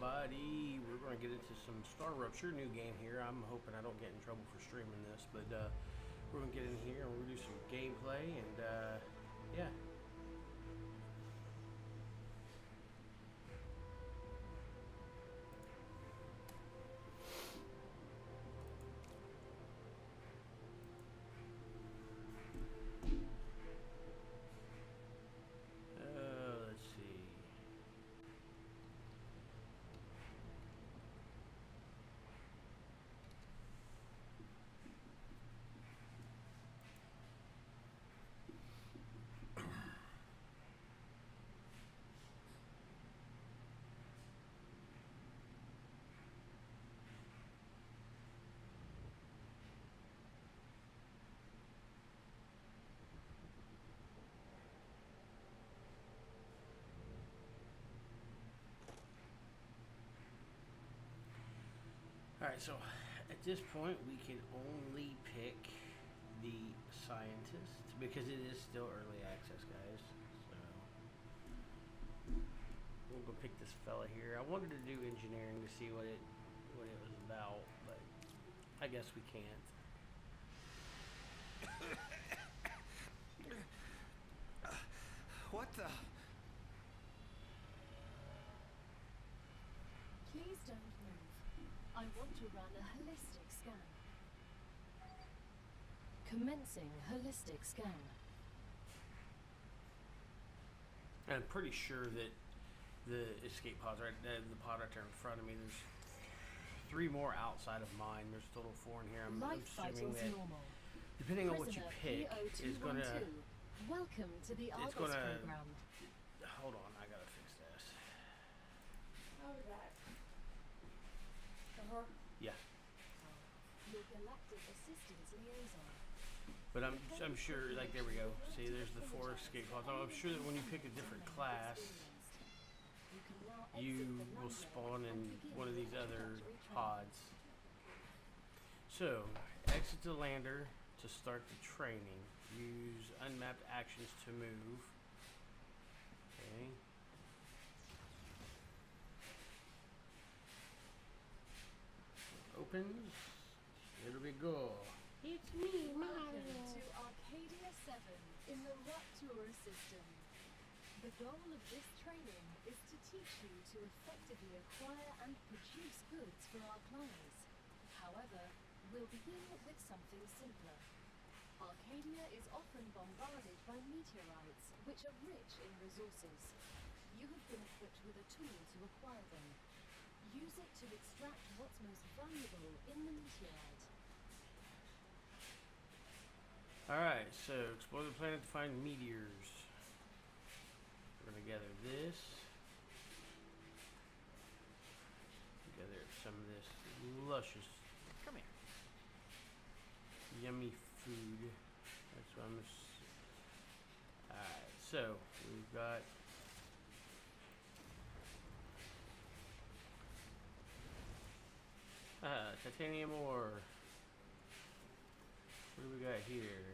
everybody. We're going to get into some StarRupture, new game here. I'm hoping I don't get in trouble for streaming this, but we're going to get in here and we're going to do some gameplay and yeah. Let's see. Alright, so at this point we can only pick the scientist because it is still early access, guys. So we'll go pick this fella here. I wanted to do engineering to see what it was about, but I guess we can't. What the? Please don't move. I want to run a holistic scan. Commencing holistic scan. I'm pretty sure that the escape pods, right, the pod right there in front of me, there's 3 more outside of mine. There's a total of 4 in here. I'm assuming that normal. depending on what you pick is going to... Welcome to the Argos program. Hold on, I gotta fix this. How was that? Yeah. Your galactic assistance liaison. But I'm sure, like, there we go. See, there's the 4 escape pods. I'm sure that when you pick a different class, you will spawn in one of these other pods. So, exit the lander to start the training. Use unmapped actions to move. Okay. Opens. It'll be go. It's me, Mario. Welcome to Arcadia 7 in the Raptura system. The goal of this training is to teach you to effectively acquire and produce goods for our clients. However, we'll begin with something simpler. Arcadia is often bombarded by meteorites, which are rich in resources. You have been equipped with a tool to acquire them. Use it to extract what's most valuable in the meteorite. Alright, so explore the planet to find meteors. We're going to gather this. Gather some of this luscious, Come here. yummy food. That's what I'm... Alright, so we've got... titanium ore. What do we got here?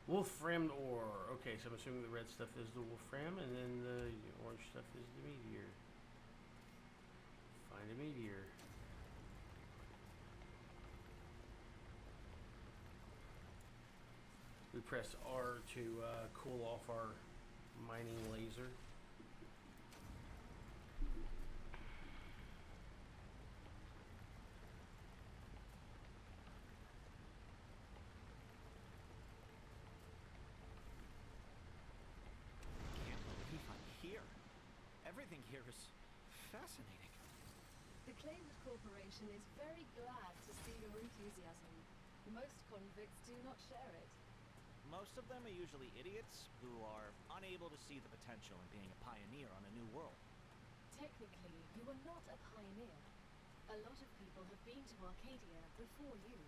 Wolfram ore. Okay, so I'm assuming the red stuff is the wolfram, and then the orange stuff is the meteor. Find a meteor. We press R to cool off our mining laser. Here. Everything here is fascinating. The Claimant Corporation is very glad to see your enthusiasm. Most convicts do not share it. Most of them are usually idiots who are unable to see the potential in being a pioneer on a new world. Technically, you are not a pioneer. A lot of people have been to Arcadia before you.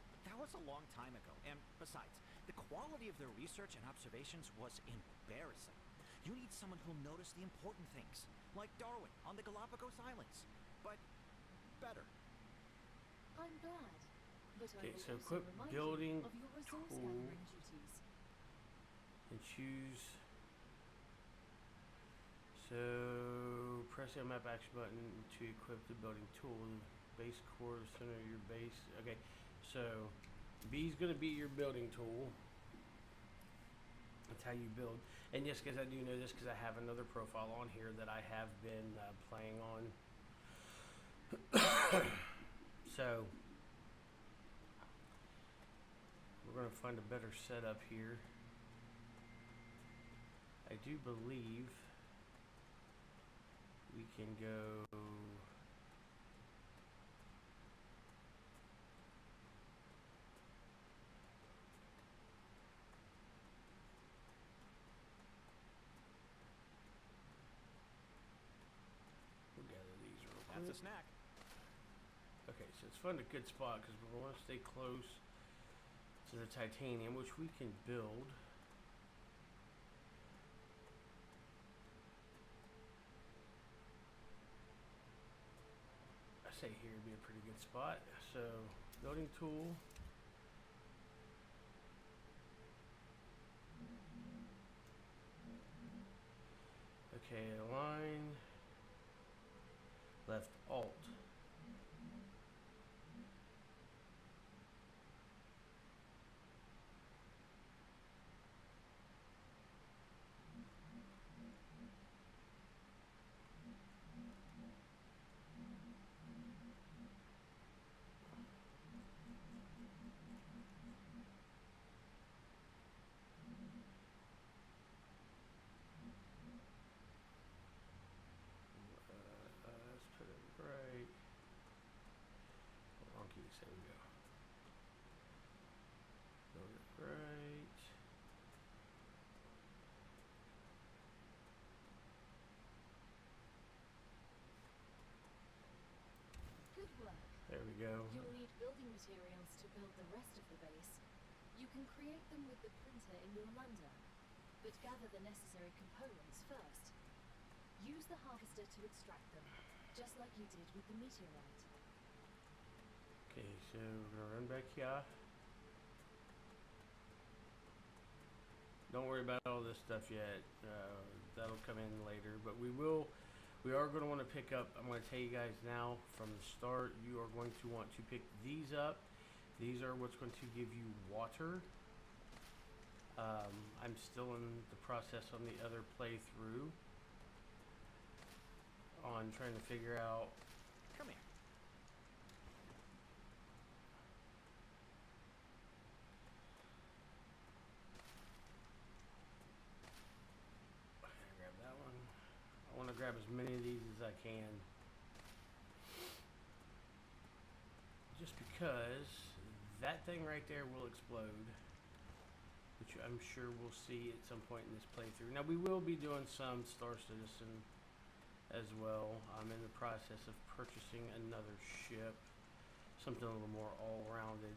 But that was a long time ago, and besides, the quality of their research and observations was embarrassing. You need someone who'll notice the important things, like Darwin on the Galapagos Islands, but better. I'm glad, but I Okay, will so also equip remind building you of your resource tool. gathering duties. And choose So press the map action button to equip the building tool. Base core, center of your base. Okay, so B is going to be your building tool. That's how you build. And yes, guys, I do know this because I have another profile on here that I have been playing on. So we're going to find a better setup here. I do believe we can go. We'll gather these real quick. That's a snack. Okay, so it's found a good spot because we want to stay close to the titanium, which we can build. I say here would be a pretty good spot. So, building tool. Okay, align. Left alt. Let's put it right. Wonky, there we go. Build it right. Good work. There we go. You'll need building materials to build the rest of the base. You can create them with the printer in your lander, but gather the necessary components first. Use the harvester to extract them, just like you did with the meteorite. Okay, so we're gonna run back here. Don't worry about all this stuff yet. That'll come in later, but we are going to want to pick up. I'm going to tell you guys now from the start. You are going to want to pick these up. These are what's going to give you water. I'm still in the process on the other playthrough on trying to figure out. Come here. Grab that one. I want to grab as many of these as I can. Just because that thing right there will explode, which I'm sure we'll see at some point in this playthrough. Now we will be doing some Star Citizen as well. I'm in the process of purchasing another ship, something a little more all-rounded.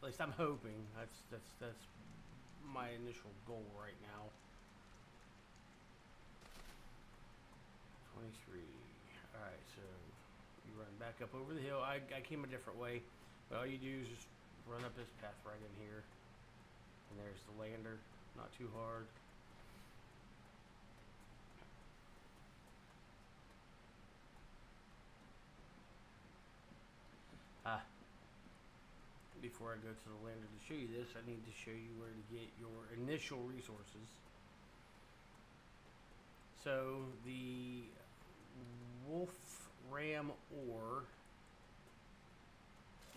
At least I'm hoping. That's my initial goal right now. 23. Alright, so you run back up over the hill. I came a different way, but all you do is just run up this path right in here. And there's the lander. Not too hard. Before I go to the lander to show you this, I need to show you where to get your initial resources. So the wolfram ore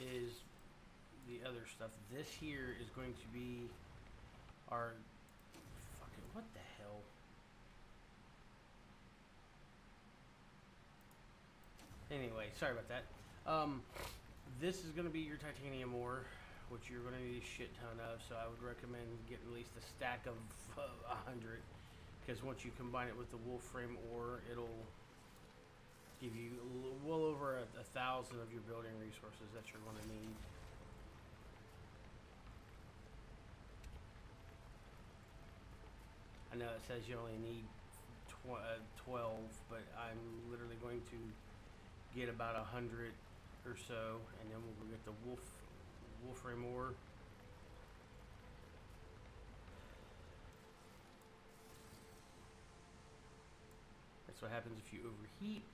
is the other stuff. This here is going to be our fucking, what the hell? Anyway, sorry about that. This is going to be your titanium ore, which you're going to need a shit ton of. So I would recommend getting at least a stack of 100, because once you combine it with the wolfram ore, it'll give you well over 1,000 of your building resources that you're going to need. I know it says you only need 12, but I'm literally going to get about 100 or so, and then we'll get the wolfram ore. So what happens if you overheat?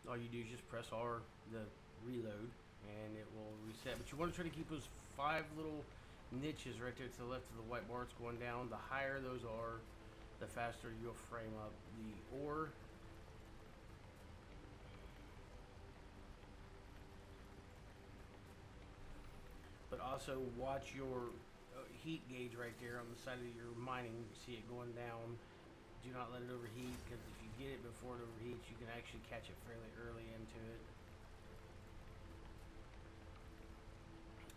All you do is just press R, the reload, and it will reset. But you want to try to keep those 5 little niches right there to the left of the white bars going down. The higher those are, the faster you'll frame up the ore. But also watch your heat gauge right there on the side of your mining. See it going down. Do not let it overheat, because if you get it before it overheats, you can actually catch it fairly early into it.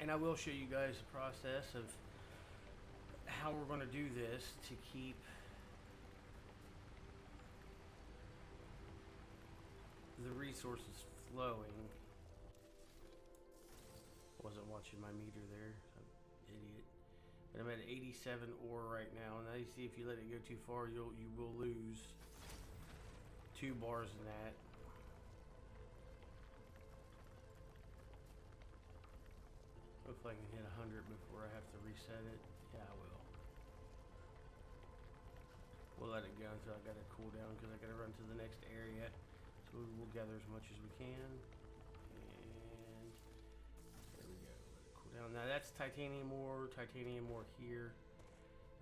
And I will show you guys the process of how we're going to do this to keep the resources flowing. Wasn't watching my meter there, I'm an idiot. But I'm at 87 ore right now, and now you see if you let it go too far, you will lose 2 bars in that. Hopefully I can hit 100 before I have to reset it. Yeah, I will. We'll let it go until I gotta cool down, because I gotta run to the next area. So we'll gather as much as we can. And there we go. Let it cool down. Now that's titanium ore here.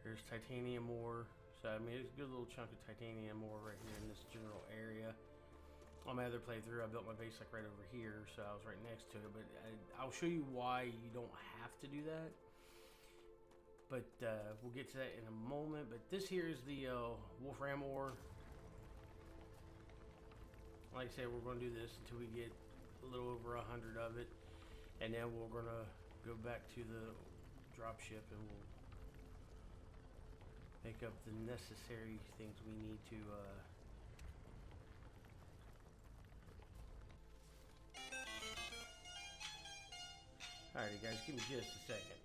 There's titanium ore. So I mean, it's a good little chunk of titanium ore right here in this general area. On my other playthrough, I built my base like right over here, so I was right next to it. But I'll show you why you don't have to do that. But we'll get to that in a moment. But this here is the wolfram ore. Like I said, we're going to do this until we get a little over 100 of it, and then we're going to go back to the drop ship and we'll pick up the necessary things we need to Alrighty guys, give me just a second.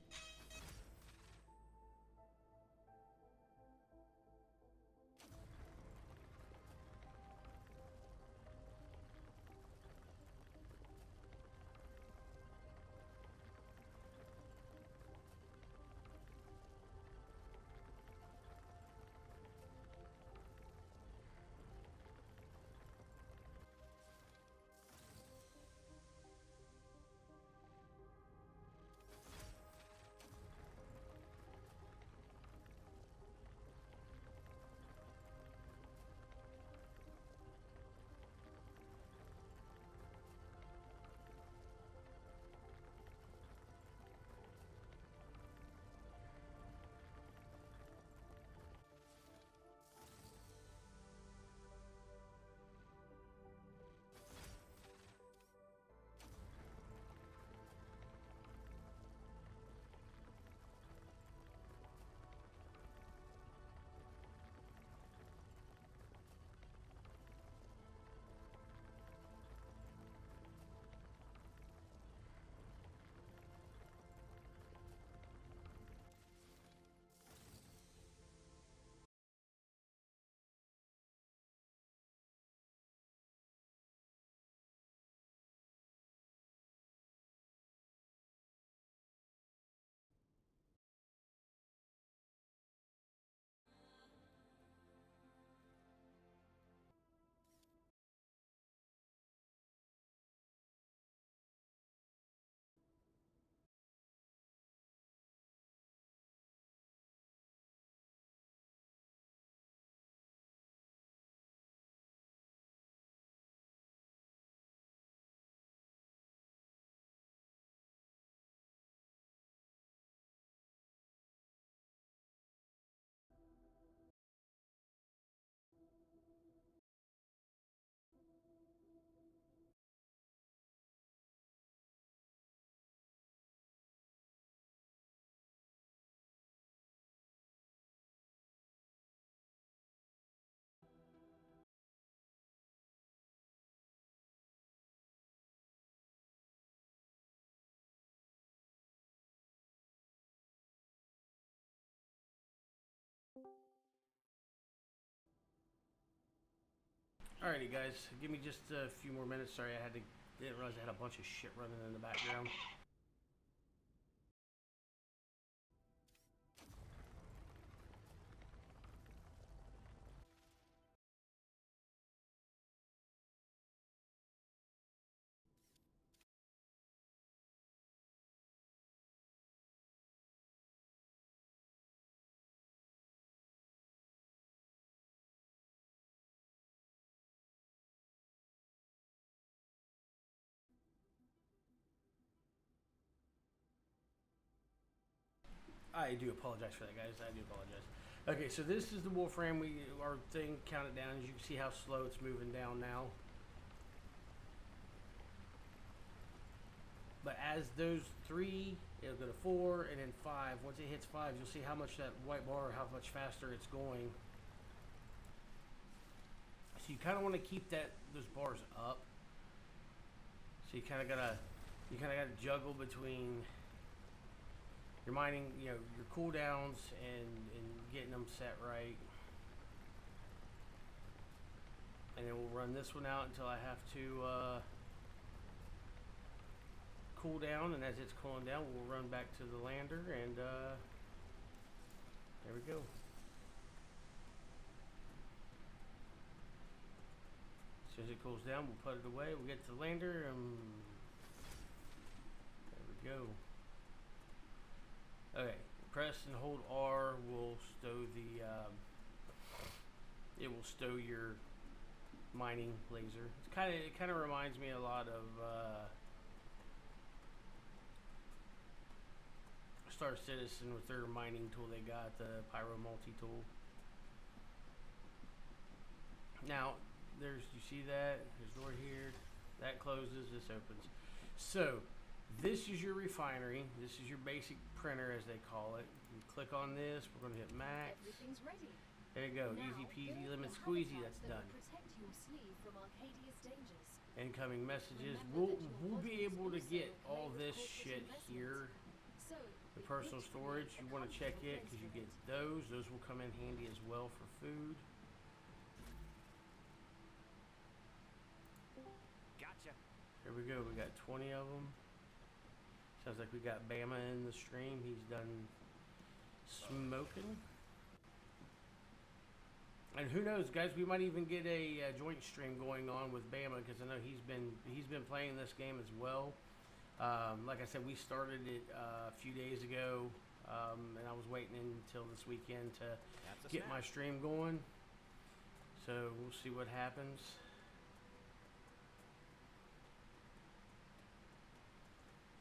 Alrighty guys, give me just a few more minutes. Sorry, didn't realize I had a bunch of shit running in the background. I do apologize for that, guys. I do apologize. Okay, so this is the Wolfram. Our thing counted down. As you can see how slow it's moving down now. But as those 3, it'll go to 4 and then 5. Once it hits 5, you'll see how much that white bar, how much faster it's going. So you kind of want to keep those bars up. So you kind of gotta juggle between your mining, your cooldowns and getting them set right. And then we'll run this one out until I have to cool down, and as it's cooling down, we'll run back to the lander, and there we go. As soon as it cools down, we'll put it away. We'll get to the lander, and there we go. Okay, press and hold R will stow the, it will stow your mining laser. It kind of reminds me a lot of Star Citizen with their mining tool they got, the Pyro multi-tool. Now, you see that? There's a door here. That closes, this opens. So, this is your refinery. This is your basic printer, as they call it. You click on this. We're going to hit max. Everything's ready. There you go. Now, Easy peasy, build lemon the squeezy. habitats That's that done. will protect your sleeve from Arcadia's dangers. Incoming messages. Remember that your We'll be body is able to also get a all claim this of corporate shit investment. here. So, The it personal would storage, create you a want to check comfortable it because you place get for it. those. Those will come in handy as well for food. Gotcha. Here we go. We got 20 of them. Sounds like we got Bama in the stream. He's done smoking. And who knows, guys? We might even get a joint stream going on with Bama because I know he's been playing this game as well. Like I said, we started it a few days ago, and I was waiting until this weekend to That's a get snap. my stream going. So we'll see what happens.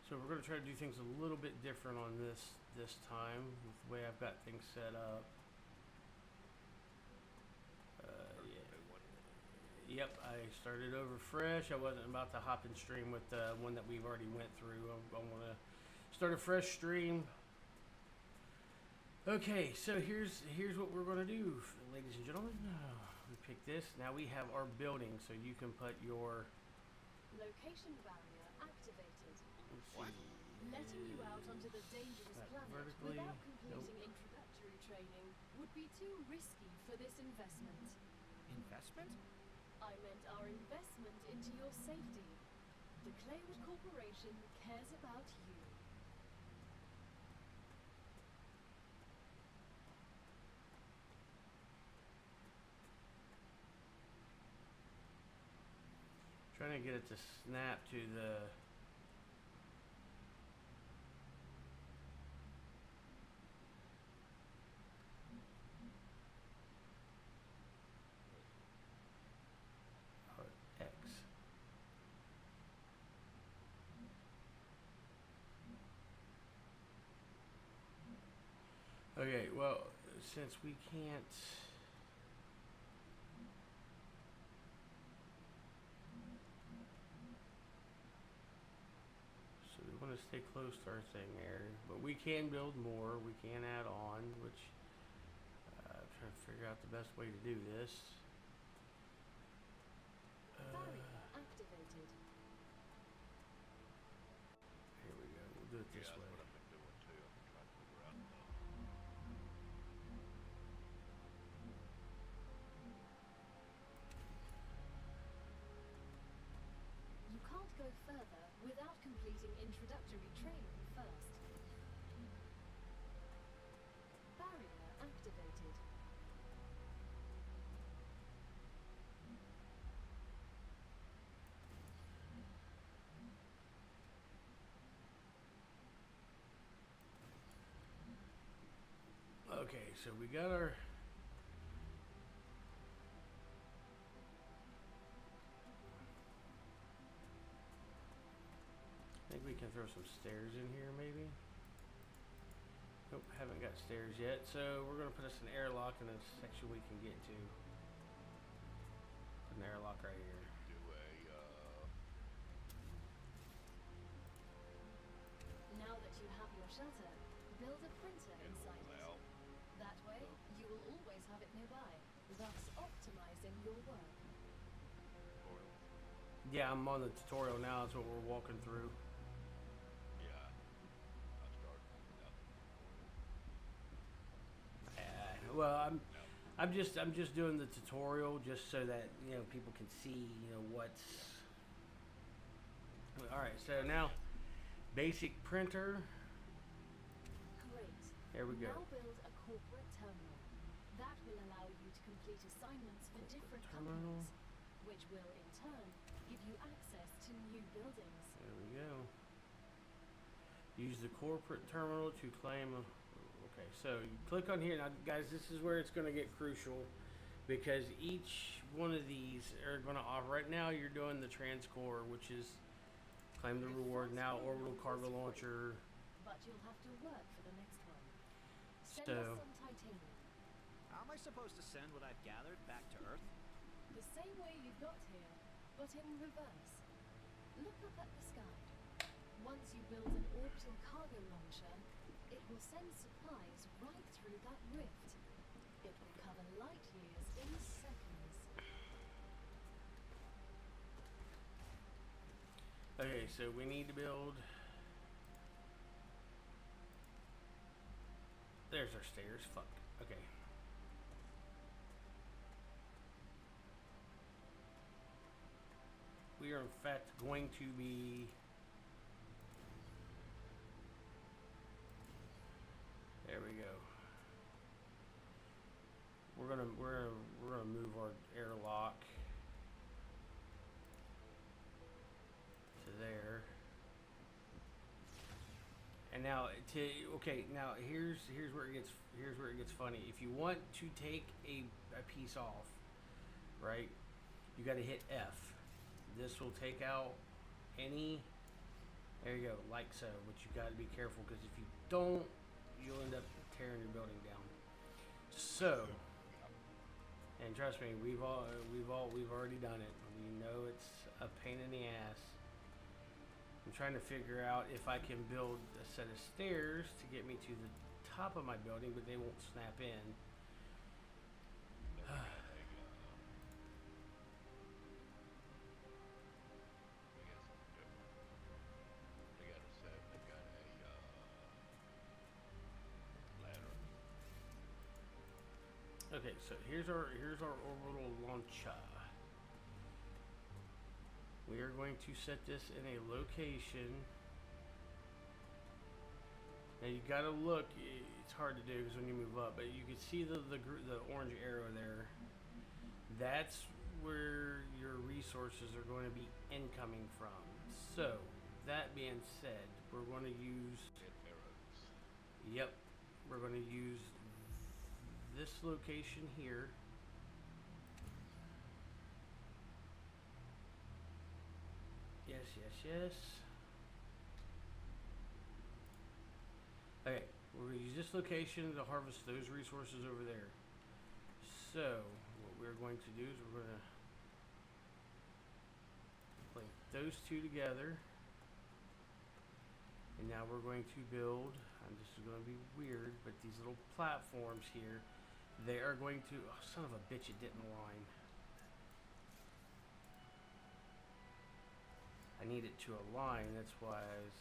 So we're going to try to do things a little bit different on this time with the way I've got things set up. Yeah. Yep, I started over fresh. I wasn't about to hop in stream with the one that we've already went through. I want to start a fresh stream. Okay, so here's what we're going to do, ladies and gentlemen. We pick this. Now we have our building, so you can put your Location barrier activated. What? Letting you out onto the dangerous That planet vertically? without completing Nope. introductory training would be too risky for this investment. Investment? I meant our investment into your safety. The Claywood Corporation cares about you. Trying to get it to snap to the X. Okay, well, since we can't we want to stay close to our thing there, but we can build more. We can add on, which I'm trying to figure out the best way to do this. Barrier activated. Here we go. We'll do it this way. You can't go further without completing introductory training first. Barrier activated. Okay, so we got our I think we can throw some stairs in here maybe. Nope, haven't got stairs yet. So we're gonna put us an airlock in a section we can get to. Put an airlock right here. Do Now that you have your shelter, build a printer inside it. well, That way, you will always have it nearby, thus optimizing your work. or, Yeah, I'm on the tutorial now. That's what we're walking through. yeah. I started. No. Well, I'm just doing the tutorial just so that people can see what's. All right, so now basic printer. Great. There we go. Now build a corporate terminal. That will allow you to complete assignments for different terminal. companies, which will in turn give you access to new buildings. There we go. Use the corporate terminal to claim. Okay, so you click on here now, guys. This is where it's going to get crucial because each one of these are going to offer. Right now, you're doing the transcore, which is claim the reward. Now, orbital cargo launcher. But you'll have to work for the next one. Send So- us some titanium. How am I supposed to send what I've gathered back to Earth? The same way you got here, but in reverse. Look up at the sky. Once you build an orbital cargo launcher, it will send supplies right through that rift. It will cover light years in seconds. Okay, so we need to build. There's our stairs. Fuck. Okay. We are in fact going to be. There we go. We're gonna move our airlock to there. And now now here's where it gets funny. If you want to take a piece off, right? You got to hit F. This will take out any. There you go, like so. But you got to be careful because if you don't, you'll end up tearing your building down. So, and trust me, we've already done it. We know it's a pain in the ass. I'm trying to figure out if I can build a set of stairs to get me to the top of my building, but they won't snap in. They got a set. They got a ladder. Okay, so here's our orbital launcher. We are going to set this in a location. Now you gotta look. It's hard to do because when you move up, but you can see the orange arrow there. That's where your resources are going to be incoming from. So that being said, we're going to use. Hit arrows. Yep, we're going to use this location here. Yes, yes, yes. Okay, we're going to use this location to harvest those resources over there. So, what we're going to do is we're going to link those two together. And now we're going to build, and this is going to be weird, but these little platforms here, they are going to, oh, son of a bitch, it didn't align. I need it to align, that's why I was...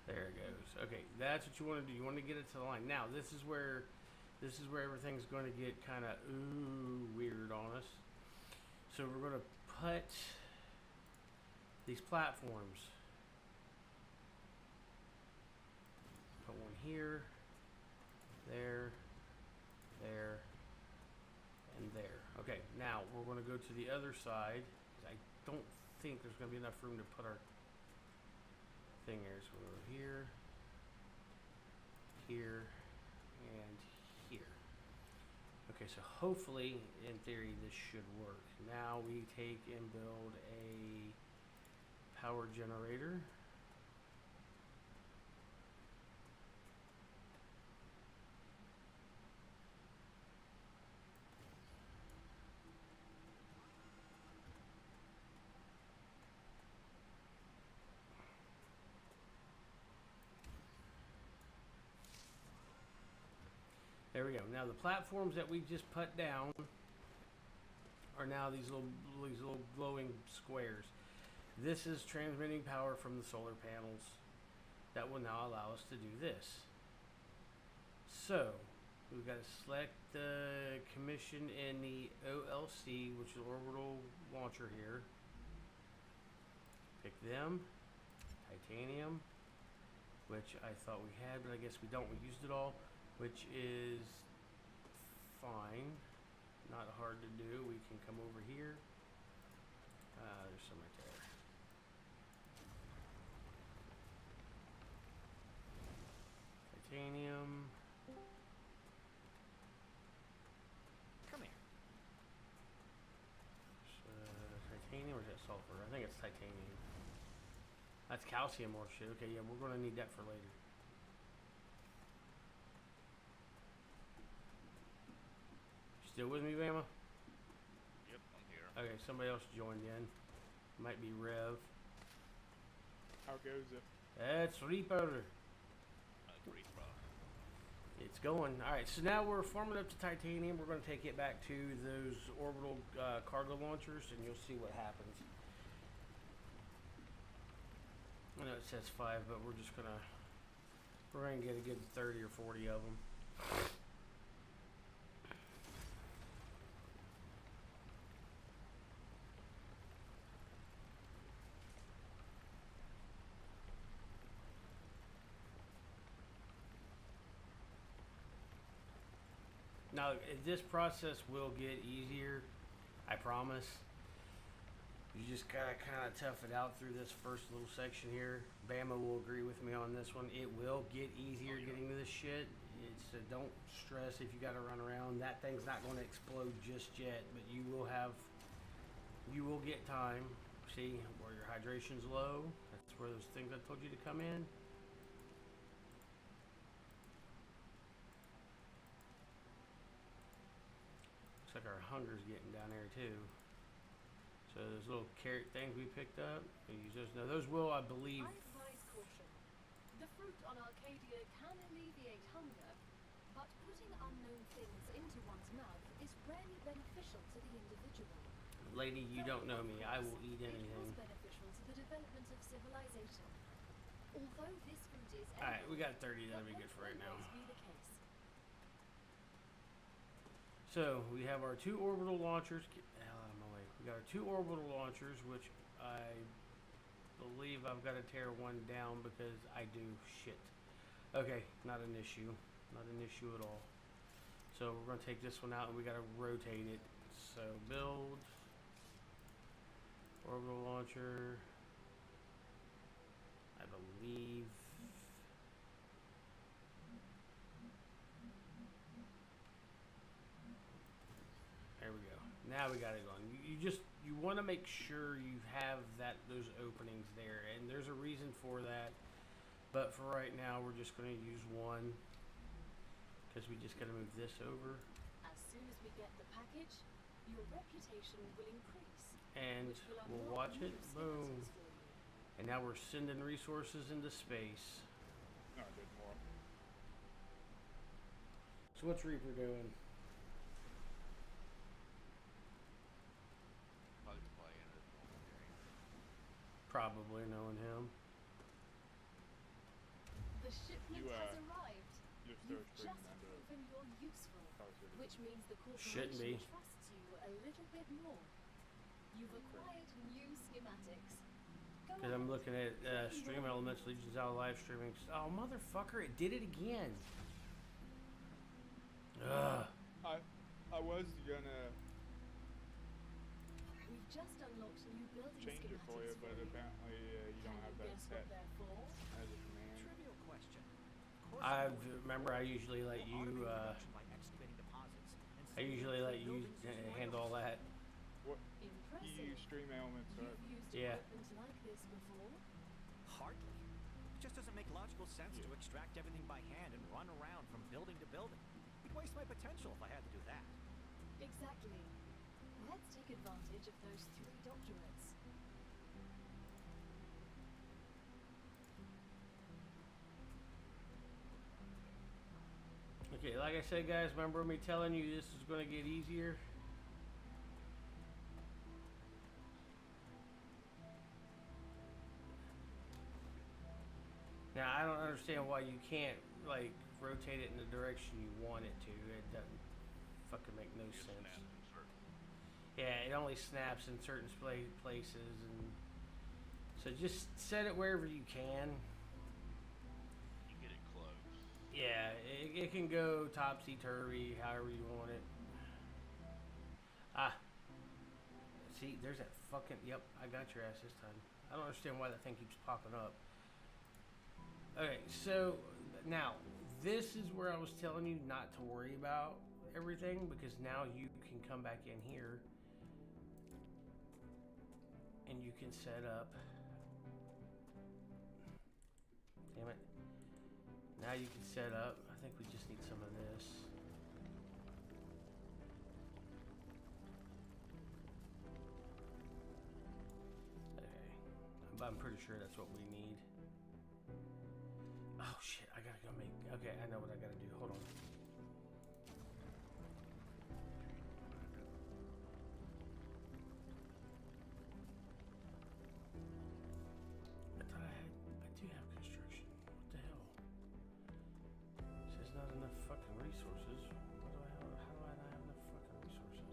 There it goes. Okay, that's what you want to do. You want to get it to the line. Now, this is where everything's going to get kind of weird on us. So we're going to put these platforms. Put one here, there, and there. Okay, now we're going to go to the other side. I don't think there's going to be enough room to put our thing here. So we'll go here, here, and here. Okay, Okay, so hopefully, in theory, this should work. Now we take and build a power generator. There we go. Now the platforms that we just put down are now these little glowing squares. This is transmitting power from the solar panels that will now allow us to do this. So we've got to select the commission in the OLC, which is orbital launcher here. Pick them. Titanium, which I thought we had, but I guess we don't. We used it all, which is fine. Not hard to do. We can come over here. There's some right there. Titanium. Come here. Titanium or is that sulfur? I think it's titanium. That's calcium or shit. Okay, yeah, we're gonna need that for later. Still with me, Bama? Yep, I'm here. Okay, somebody else joined in. Might be Rev. How goes it? That's Reaper. Great, bro. It's going. Alright, so now we're forming up to titanium. We're going to take it back to those orbital cargo launchers, and you'll see what happens. I know it says 5, but we're going to get a good 30 or 40 of them. Now, this process will get easier, I promise. You just gotta kind of tough it out through this first little section here. Bama will agree with me on this one. It will get easier getting to this shit. It's don't stress if you gotta run around. That thing's not going to explode just yet, but you will get time. See where your hydration's low. That's where those things I told you to come in. Looks like our hunger's getting down there too. So those little carrot things we picked up, we use those. Now those will, I believe. I advise caution. The fruit on Arcadia can alleviate hunger, but putting unknown things into one's mouth is rarely beneficial to the individual. Lady, you don't know me. I will eat It anything. was beneficial to the development of civilization. Although this fruit is Alright, we got 30. edible, That'll be that good for won't right now. always be the case. So we have our 2 orbital launchers. Get the hell out of my way. We got our 2 orbital launchers, which I believe I've got to tear one down because I do shit. Okay, not an issue. Not an issue at all. So we're going to take this one out and we got to rotate it. So build orbital launcher. I believe. There we go. Now we got it going. You want to make sure you have those openings there, and there's a reason for that. But for right now, we're just going to use one because we just got to move this over, As soon as we get the package, your reputation will increase. and which will we'll unlock watch new it. Boom. schematics for you. And now we're sending resources into space. No, I did more. So what's Reaper doing? Probably playing a normal game. Probably knowing him. The shipment You, has arrived. Your You've storage just brings under proven you're useful, City. which means the Shouldn't corporation be. trusts you a little bit more. You've acquired new schematics. Go Because I'm ahead. looking at Stream Elements, Legion's out live streaming. Oh, motherfucker, it did it again. Ugh. I was gonna We've just unlocked new building change it for you, schematics but apparently you Can don't have you that guess set what they're for? as a command. Trivial question. Of course I you know. remember I usually let We'll you automate production by excavating deposits and I usually let you handle all that. What Impressive. key stream elements are? You've used Yeah. equipment like this before? Hardly. It just doesn't make logical sense Yeah. to extract everything by hand and run around from building to building. It'd waste my potential if I had to do that. Exactly. Let's take advantage of those 3 doctorates. Okay, like I said, guys, remember me telling you this is going to get easier? Now, I don't understand why you can't, like, rotate it in the direction you want it to. It doesn't fucking make no It sense. snaps in certain. Yeah, it only snaps in certain places, and so just set it wherever you can. You get it close. Yeah, it can go topsy-turvy, however you want it. Ah. See, there's that fucking... Yep, I got your ass this time. I don't understand why that thing keeps popping up. Okay, so now, this is where I was telling you not to worry about everything, because now you can come back in here and you can set up... Damn it. Now you can set up... I think we just need some of this. Okay. I'm pretty sure that's what we need. Oh shit, I gotta go make... Okay, I know what I gotta do. Hold on. I thought I do have construction. What the hell? It says not enough fucking resources. What do I have? How do I not have enough fucking resources?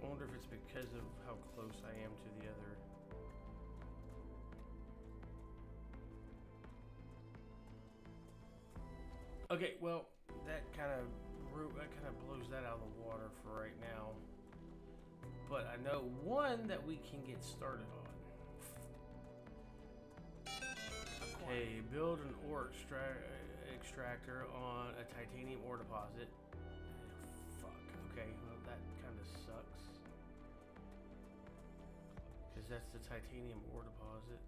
I wonder if it's because of how close I am to the other. Okay, well, that kind of blows that out of the water for right now. But I know one that we can get started on. Okay, build an ore extractor on a titanium ore deposit. Fuck. Okay, well that kind of sucks. Because that's the titanium ore deposit.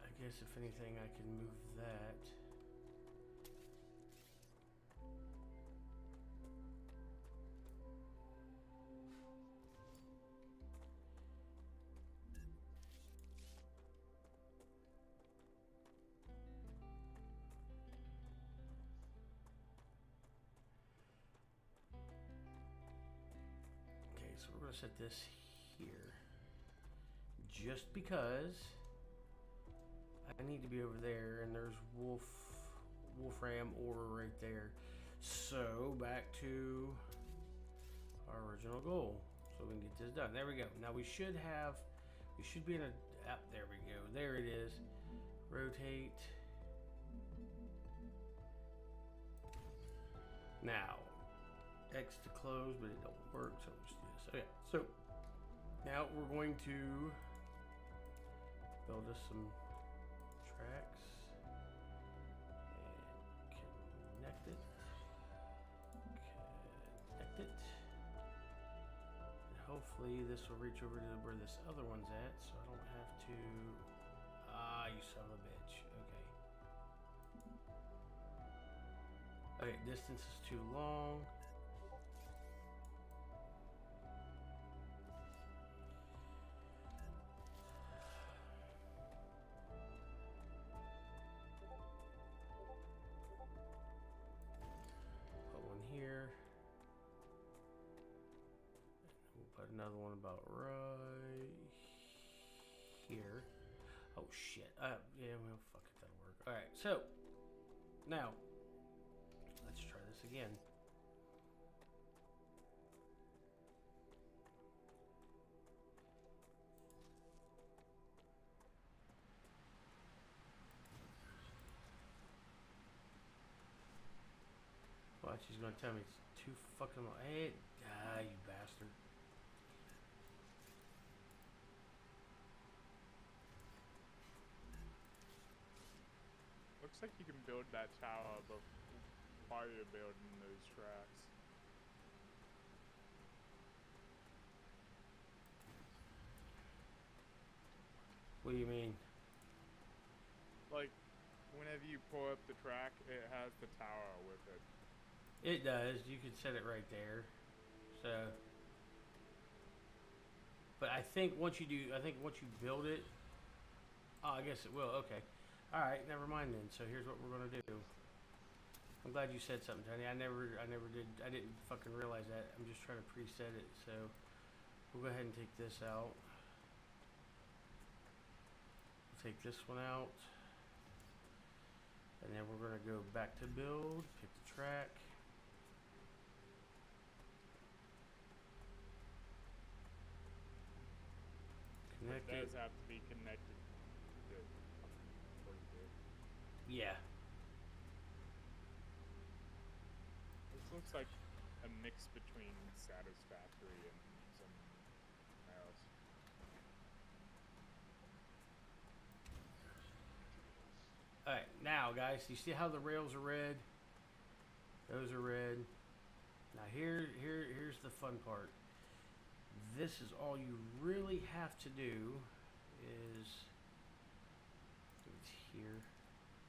I guess if anything I can move that. Okay, so we're gonna set this here. Just because I need to be over there, and there's Wolfram ore right there. So back to our original goal, so we can get this done. There we go. Now we should be in a. There we go. There it is. Rotate. Now X to close, but it don't work. So let's do this. Okay. So now we're going to build us some tracks and connect it. Connect it. And hopefully this will reach over to where this other one's at, so I don't have to. Ah, you son of a bitch. Okay. Okay, distance is too long. Another one about right here. Oh shit. Yeah, well, fuck it, that'll work. Alright, so now let's try this again. Watch, she's gonna tell me it's too fucking long. Hey, you bastard. looks like you can build that tower, but while you're building those tracks. What do you mean? Like, whenever you pull up the track, it has the tower with it. It does. You could set it right there. So, but I think once you build it, oh, I guess it will. Okay. All right. Never mind then. So here's what we're gonna do. I'm glad you said something, Tony. I never did. I didn't fucking realize that. I'm just trying to preset it. So we'll go ahead and take this out. We'll take this one out. And then we're going to go back to build, pick the track. Connect It it. does have to be connected to what you do. Yeah. This looks like a mix between Satisfactory and something else. Alright, now guys, you see how the rails are red? Those are red. Now here's the fun part. This is all you really have to do is it's here.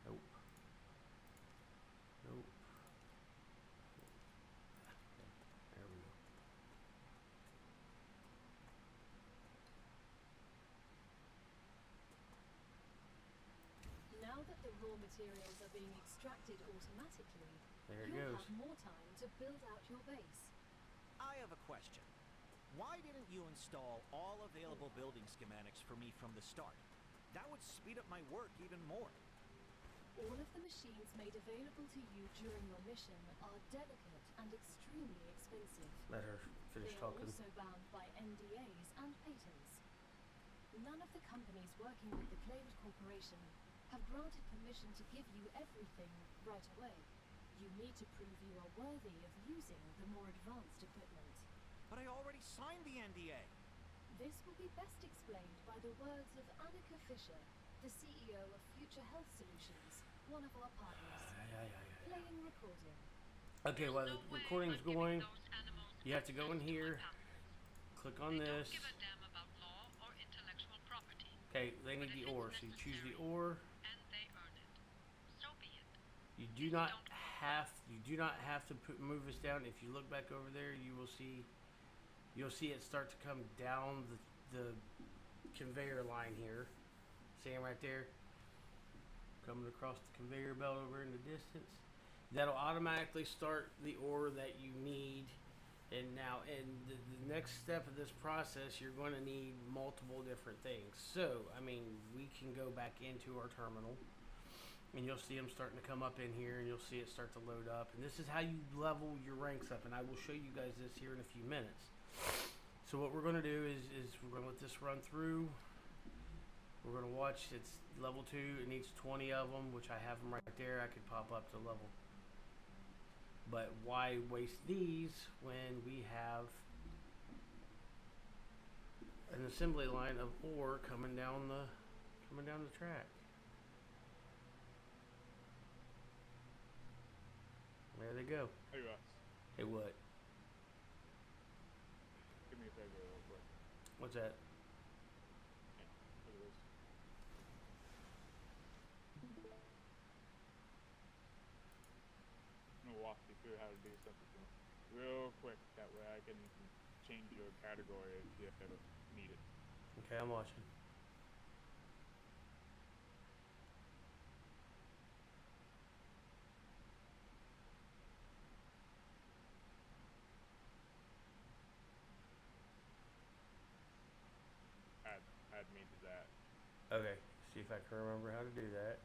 Nope. Nope. There we go. Now that the raw materials are being extracted automatically, There it you'll goes. have more time to build out your base. I have a question. Why didn't you install all available building schematics for me from the start? That would speed up my work even more. All of the machines made available to you during your mission are delicate and extremely expensive. Let her finish They are talking. also bound by NDAs and patents. None of the companies working with the claimed corporation have granted permission to give you everything right away. You need to prove you are worthy of using the more advanced equipment. But I already signed the NDA. This will be best explained by the words of Annika Fisher, the CEO of Future Health Solutions, one of our partners. Playing recording. Okay, while the recording's going, you have to go in here, click on this. Okay, they need the ore, so you choose the ore. You do not have to move this down. If you look back over there, you'll see it start to come down the conveyor line here. See him right there? Coming across the conveyor belt over in the distance. That'll automatically start the ore that you need. And now, in the next step of this process, you're going to need multiple different things. So, I mean, we can go back into our terminal. And you'll see them starting to come up in here, and you'll see it start to load up. And this is how you level your ranks up. And I will show you guys this here in a few minutes. So what we're going to do is we're going to let this run through. We're going to watch. It's level 2. It needs 20 of them, which I have them right there. I could pop up to level. But why waste these when we have an assembly line of ore coming down the track? There they go. Hey Russ, Hey, what? give me a favor real quick. What's that? Yeah, look at this. I'm gonna walk you through how to do something real quick. That way I can change your category if you ever need it. Okay, I'm watching. Add me to that. Okay, see if I can remember how to do that.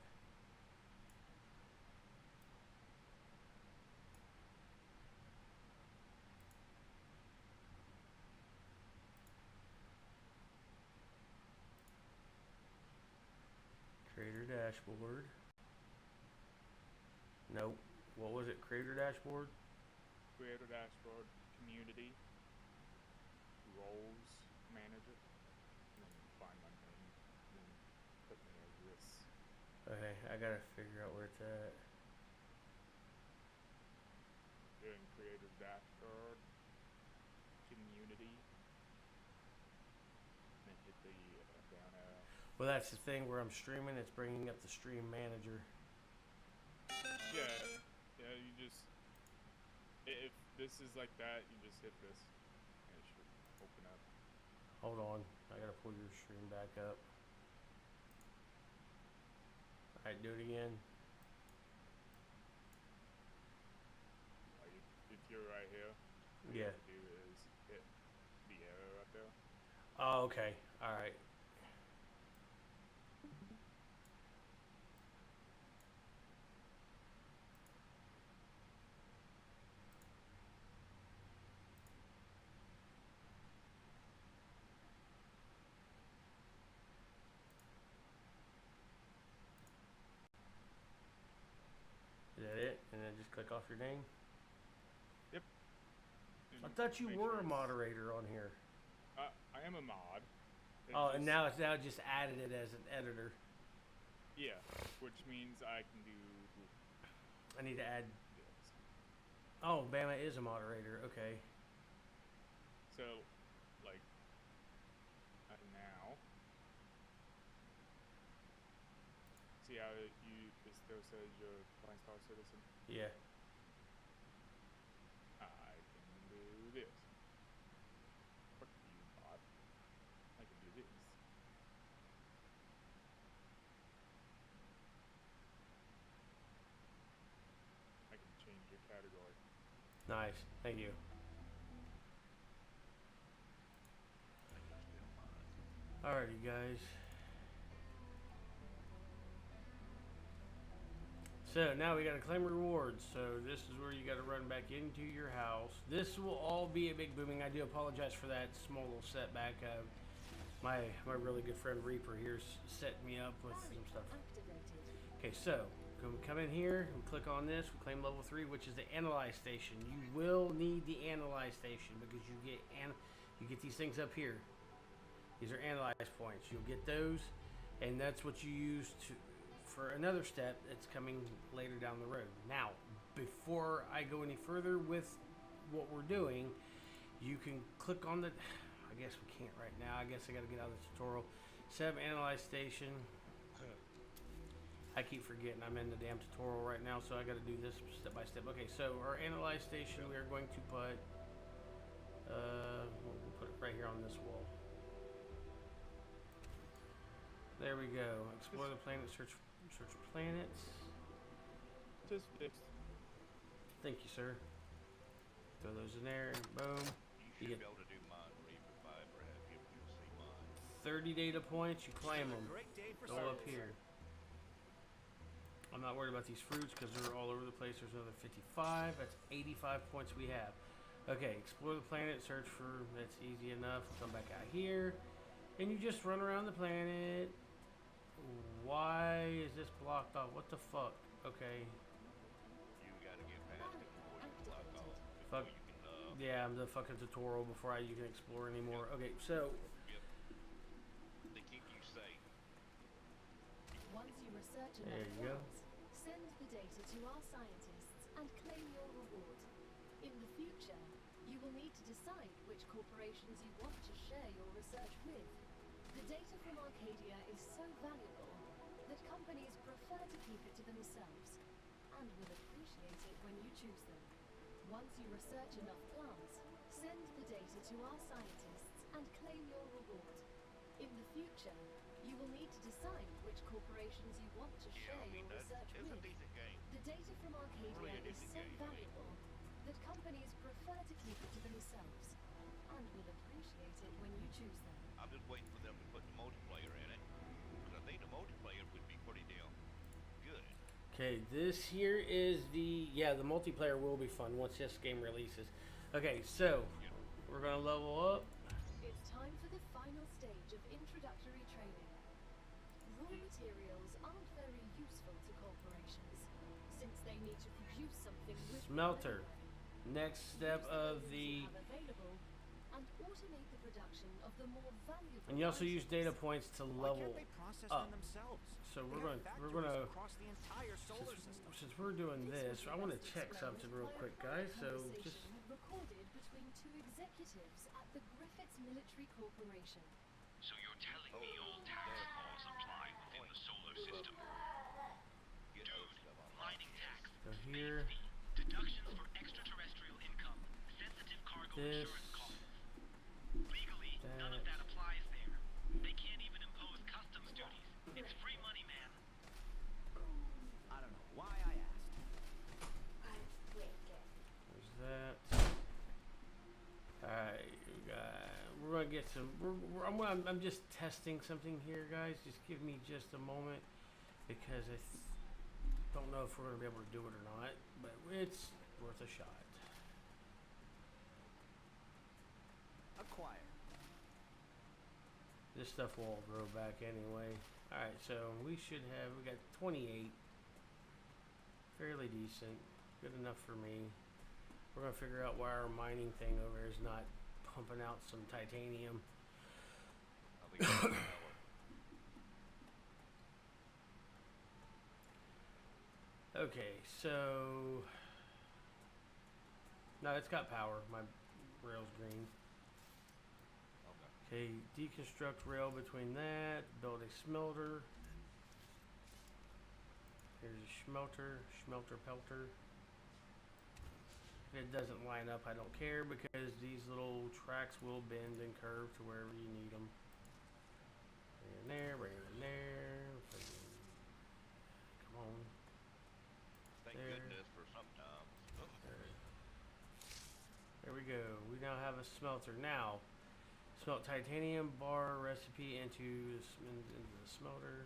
Creator dashboard. Nope. What was it? Creator dashboard? Creator dashboard, community, roles, manager, and then find my name, and then put me as this. Okay, I gotta figure out where it's at. You're in creative dashboard, community, then hit the down arrow. Well, that's the thing where I'm streaming. It's bringing up the stream manager. Yeah, yeah. You just if this is like that, you just hit this, and it should open up. Hold on, I gotta pull your stream back up. All right, do it again. Like if you're right here, what you Yeah. have to do is hit the arrow right there. Oh, okay. All right. Is that it? And then just click off your name? I And thought you make were sure a it's- moderator on here. I am a mod. It Oh, and just- now it's now just added it as an editor. yeah, which means I can do I need to add. this. Oh, Bama is a moderator. Okay. So, like, now, see how it still says you're Flying Star Citizen? Yeah. I can do this. Fuck you, bot. I can do this. I can change your category. Nice. Thank you. Alrighty, guys. So now we gotta claim rewards. So this is where you gotta run back into your house. This will all be a big booming. I do apologize for that small little setback. My really good friend Reaper here's setting me up with some stuff. Activated. Okay, so come in here and click on this. We claim level 3, which is the analyze station. You will need the analyze station because you get these things up here. These are analyze points. You'll get those, and that's what you use for another step that's coming later down the road. Now, before I go any further with what we're doing, you can click on the. I guess we can't right now. I guess I got to get out of the tutorial. Set up analyze station. I keep forgetting I'm in the damn tutorial right now, so I got to do this step by step. Okay, so our analyze station, we are going to put. We'll put it right here on this wall. There we go. Explore the planet. Search planets. Just this. Thank you, sir. Throw those in there. Boom. You You should get be able to do mine, Reeve, if I ever have you see mine. 30 data points. You claim them. Great day for Go up service. here. I'm not worried about these fruits because they're all over the place. There's another 55. That's 85 points we have. Okay, explore the planet. Search for. That's easy enough. Come back out here, and you just run around the planet. Why is this blocked off? What the fuck? Okay. You gotta get past it before you block off. Fuck. Before you can, Yeah, I'm the fucking tutorial before you can explore anymore. Okay, so they keep you safe. Once you research There enough you go. plants, send the data to our scientists and claim your reward. In the future, you will need to decide which corporations you want to share your research with. The data from Arcadia is so valuable that companies prefer to keep it to themselves and will appreciate it when you choose them. Once you research enough plants, send the data to our scientists and claim your reward. In the future, you will need to decide which corporations you want to Yeah, share I mean, your that's research it's a with. decent game. The data from Arcadia Really a is decent so game, I mean. valuable that companies prefer to keep it to themselves and will appreciate it when you choose them. I'm just waiting for them to put the multiplayer in it. Because I think the multiplayer would be pretty damn good. okay, this here is the the multiplayer will be fun once this game releases. Okay, so You know, we're gonna level up. It's time for the final stage of introductory training. Raw materials aren't very useful to corporations since they need to produce something with them Smelter. anyway. Next step Use of those the you have available and automate the production of the more valuable and you also use items. data points to Why level can't they process up. them themselves? So They we're have gonna factories across the entire solar system. since we're doing this, was I want to best check explained something real by a quick, private guys. So just conversation recorded between two executives at the Griffiths Military Corporation. So you're telling me all tax laws apply within the solar system? Get other stuff online. Mining tax, go space here. fee, deductions for extraterrestrial income, sensitive cargo This, insurance costs. Legally, none of that. that applies there. They can't even impose customs duties. It's free money, man. I don't know why I asked. I break it. There's that. Alright, we're gonna get some. I'm just testing something here, guys. Just give me just a moment because I don't know if we're gonna be able to do it or not, but it's worth a shot. Acquire. This stuff will all grow back anyway. Alright, so we got 28. Fairly decent. Good enough for me. We're gonna figure out why our mining thing over here is not pumping out some titanium. I'll be getting power. Okay, so no, it's got power. My rail's green. Okay. Okay, deconstruct rail between that. Build a smelter. Here's a smelter pelter. If it doesn't line up, I don't care because these little tracks will bend and curve to wherever you need them. Bring it in there, bring it in there. Come on. Thank There. goodness for sometimes. There we go. We now have a smelter. Now, smelt titanium bar recipe into the smelter.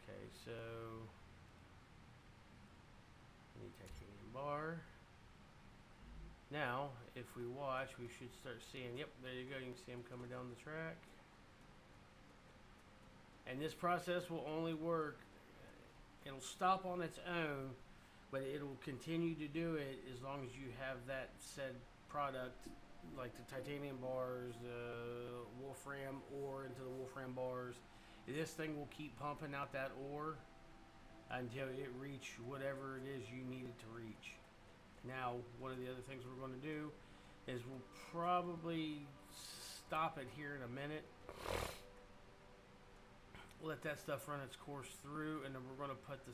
Okay, so we need titanium bar. Now, if we watch, we should start seeing. Yep, there you go. You can see them coming down the track. And this process will only work. It'll stop on its own, but it'll continue to do it as long as you have that said product, like the titanium bars, the wolfram ore into the wolfram bars. This thing will keep pumping out that ore until it reach whatever it is you need it to reach. Now, one of the other things we're going to do is we'll probably stop it here in a minute. Let that stuff run its course through, and then we're going to put the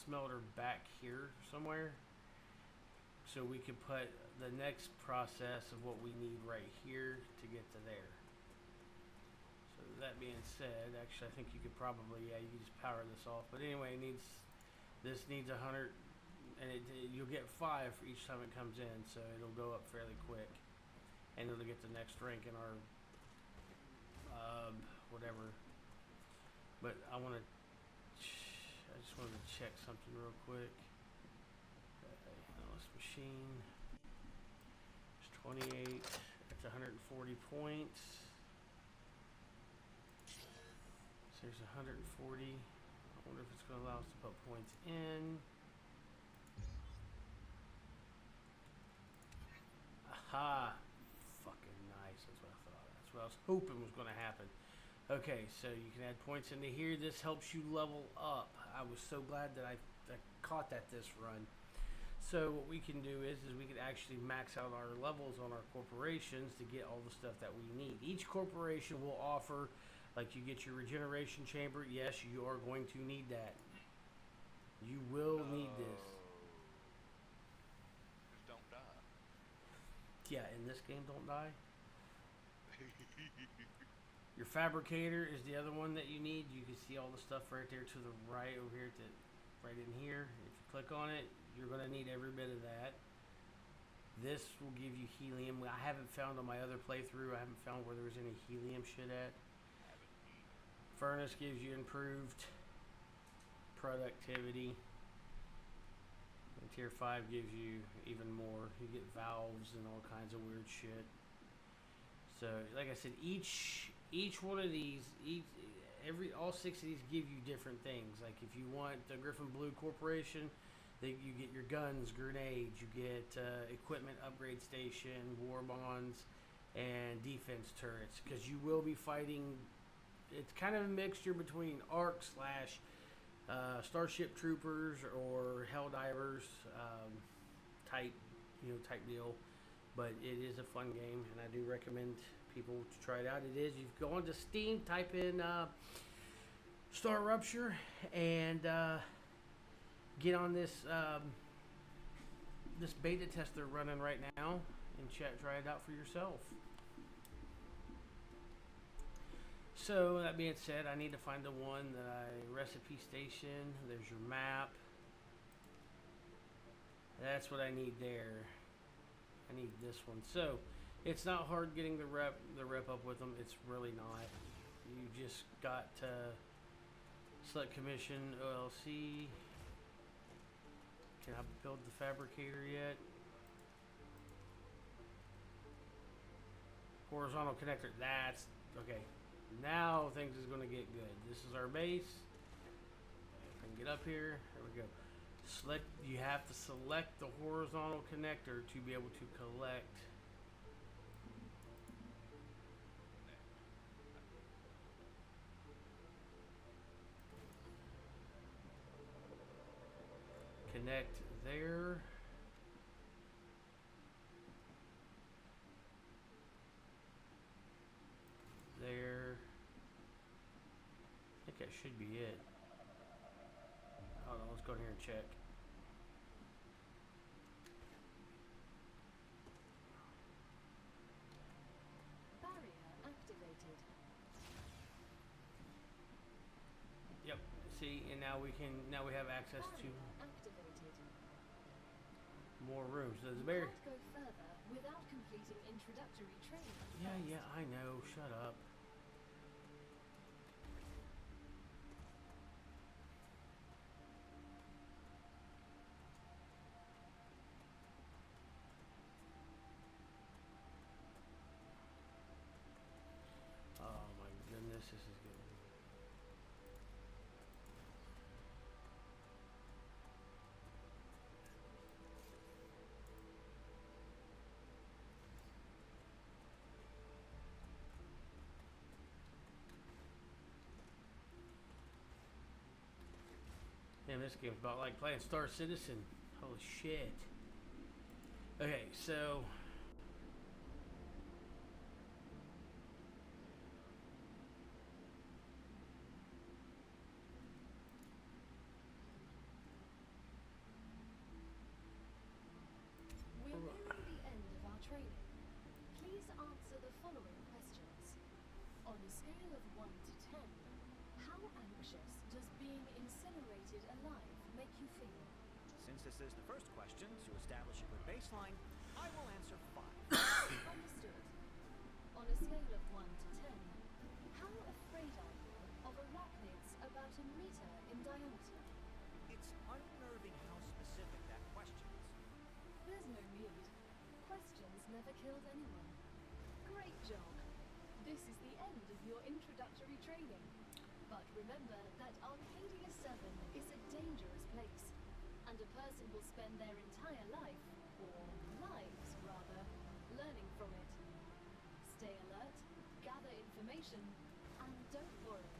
smelter back here somewhere, so we can put the next process of what we need right here to get to there. So that being said, actually I think you could probably, yeah, you can just power this off. But anyway, this needs 100, and you'll get 5 for each time it comes in, so it'll go up fairly quick, and it'll get the next rank in our whatever. But I just wanted to check something real quick. Okay, analyst machine. It's 28. That's 140 points. So there's 140. I wonder if it's going to allow us to put points in. Aha! Fucking nice. That's what I thought. That's what I was hoping was going to happen. Okay, so you can add points into here. This helps you level up. I was so glad that I caught that this run. So what we can do is we can actually max out our levels on our corporations to get all the stuff that we need. Each corporation will offer, like you get your regeneration chamber. Yes, you are going to need that. You will need this. Just don't die. Yeah, in this game, don't die. Your fabricator is the other one that you need. You can see all the stuff right there to the right over here, right in here. If you click on it, you're going to need every bit of that. This will give you helium. I haven't found on my other playthrough, I haven't found where there was any helium shit at. Furnace gives you improved productivity. And tier 5 gives you even more. You get valves and all kinds of weird shit. So, like I said, each one of these, all 6 of these give you different things. Like if you want the Griffin Blue Corporation, you get your guns, grenades, you get equipment upgrade station, war bonds, and defense turrets. Because you will be fighting it's kind of a mixture between ARC slash Starship Troopers or Helldivers type, type deal. But it is a fun game, and I do recommend people to try it out. It is. You go onto Steam, type in StarRupture, and get on this this beta test they're running right now, and try it out for yourself. So that being said, I need to find the one that recipe station. There's your map. That's what I need there. I need this one. So it's not hard getting the rep up with them. It's really not. You just got to select commission OLC. Can I build the fabricator yet? Horizontal connector. That's okay. Now things is going to get good. This is our base. If I can get up here, there we go. Select. You have to select the horizontal connector to be able to collect. Connect there. There. I think that should be it. Hold on, let's go in here and check. Barrier activated. Yep. See, and now we have access to Barrier activated. more rooms. So there's a You barrier. can't go further without completing introductory training. Yeah, I know. Shut up. Oh my goodness, this is good. Damn, this game's about like playing Star Citizen. Holy shit. Okay, so We're nearing the end of our training. Please answer the following questions. On a scale of 1 to 10, how anxious does being incinerated alive make you feel? Since this is the first question, to establish a good baseline, I will answer 5. Understood. On a scale of 1 to 10, how afraid are you of arachnids about a meter in diameter? It's unnerving how specific that question is. There's no need. Questions never killed anyone. Great job. This is the end of your introductory training. But remember that Arcadia 7 is a dangerous place, and a person will spend their entire life, or lives rather, learning from it. Stay alert, gather information, and don't worry.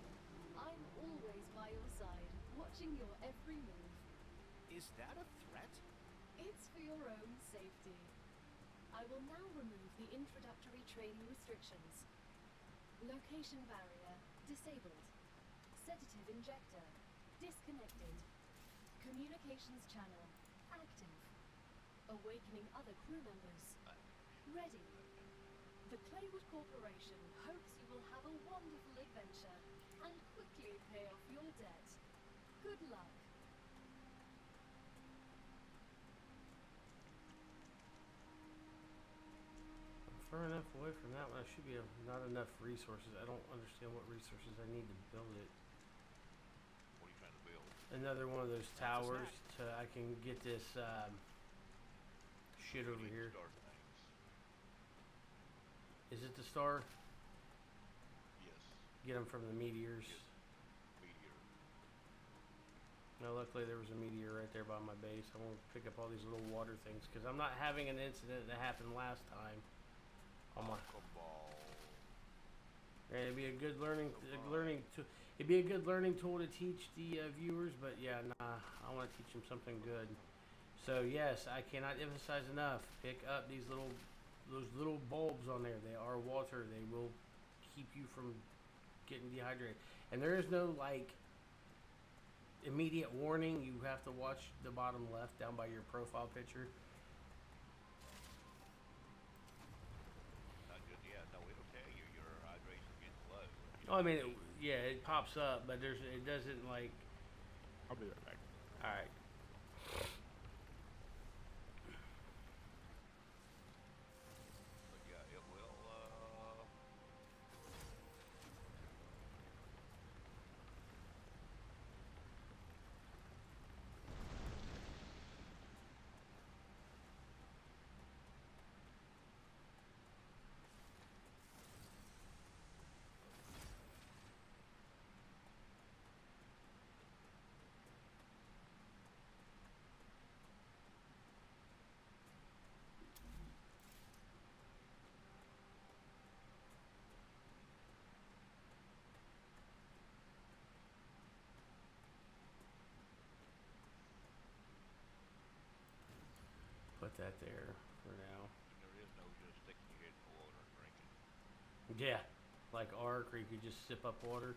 I'm always by your side, watching your every move. Is that a threat? It's for your own safety. I will now remove the introductory training restrictions. Location barrier disabled. Sedative injector disconnected. Communications channel active. Awakening other crew members. Ready. The Claywood Corporation hopes you will have a wonderful adventure and quickly pay off your debt. Good luck. far enough away from that one. I should be not enough resources. I don't understand what resources I need to build it. What are you trying to build? Another one of those That's a towers snack. to I can get this shit over You need here. to start things. Is it the star? Yes. Get them from the meteors. Meteor. No, luckily there was a meteor right there by my base. I want to pick up all these little water things because I'm not having an incident that happened last time. On my, Cabal. And it'd be a good it'd be a good learning tool to teach the viewers. But yeah, nah, I want to teach them something good. So yes, I cannot emphasize enough. Pick up those little bulbs on there. They are water. They will keep you from getting dehydrated. And there is no like immediate warning. You have to watch the bottom left down by your profile picture. Not just yeah, no, it'll tell you your hydration getting low. You Oh, I know, mean, yeah, it pops up, but it doesn't like. I'll be right back. All right. but yeah, it will. Put that there for now. And there is no just sticking your head in the water and drinking. Yeah, like Ark, or you could just sip up water.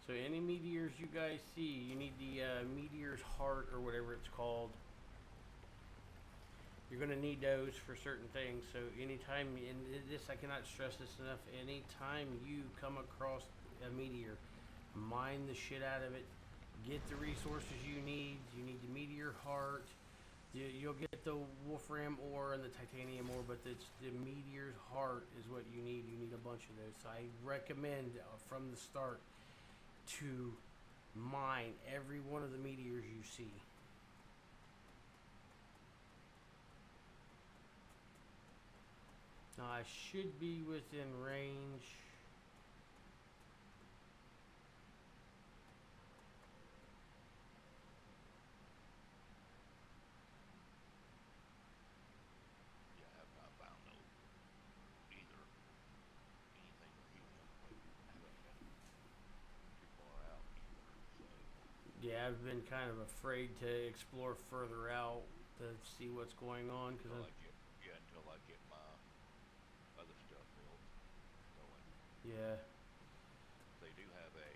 So any meteors you guys see, you need the meteor's heart or whatever it's called. You're going to need those for certain things. So anytime, and this, I cannot stress this enough, anytime you come across a meteor, mine the shit out of it. Get the resources you need. You need the meteor heart. You'll get the wolfram ore and the titanium ore, but the meteor's heart is what you need. You need a bunch of those. So I recommend from the start to mine every one of the meteors you see. Now I should be within range. Yeah, I have not found no either anything with helium, but haven't been too far out either. So Yeah, I've been kind of afraid to explore further out to see what's going on until because until I get my other stuff built going. yeah. They do have a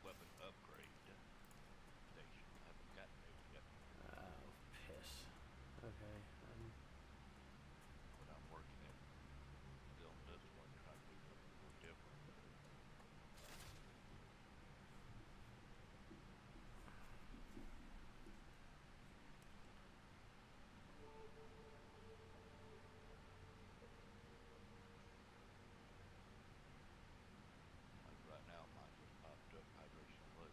weapon upgrade station. I haven't gotten there yet, Oh, piss. Okay. but I'm working at still on this one, trying to do something a little different. Like right now, mine just popped up hydration low.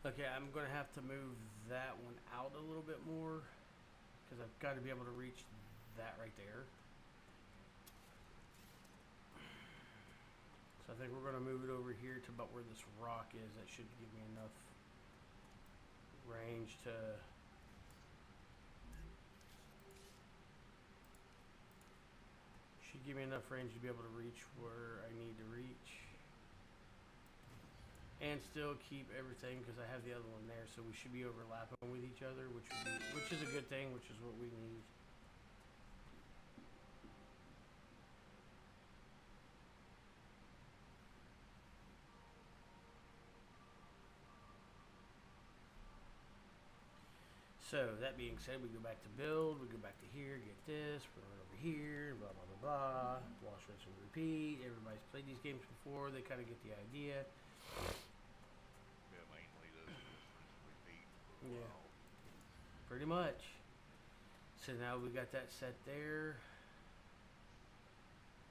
Okay, I'm gonna have to move that one out a little bit more because I've got to be able to reach that right there. So I think we're gonna move it over here to about where this rock is. That should give me enough range to. Should give me enough range to be able to reach where I need to reach. And still keep everything because I have the other one there, so we should be overlapping with each other, which is a good thing, which is what we need. So that being said, we go back to build, we go back to here, get this, we're right over here, blah blah blah blah. Wash, rinse, and repeat. Everybody's played these games before; they kind of get the idea. Yeah, mainly this repeat for a Yeah. while. pretty much. So now we got that set there.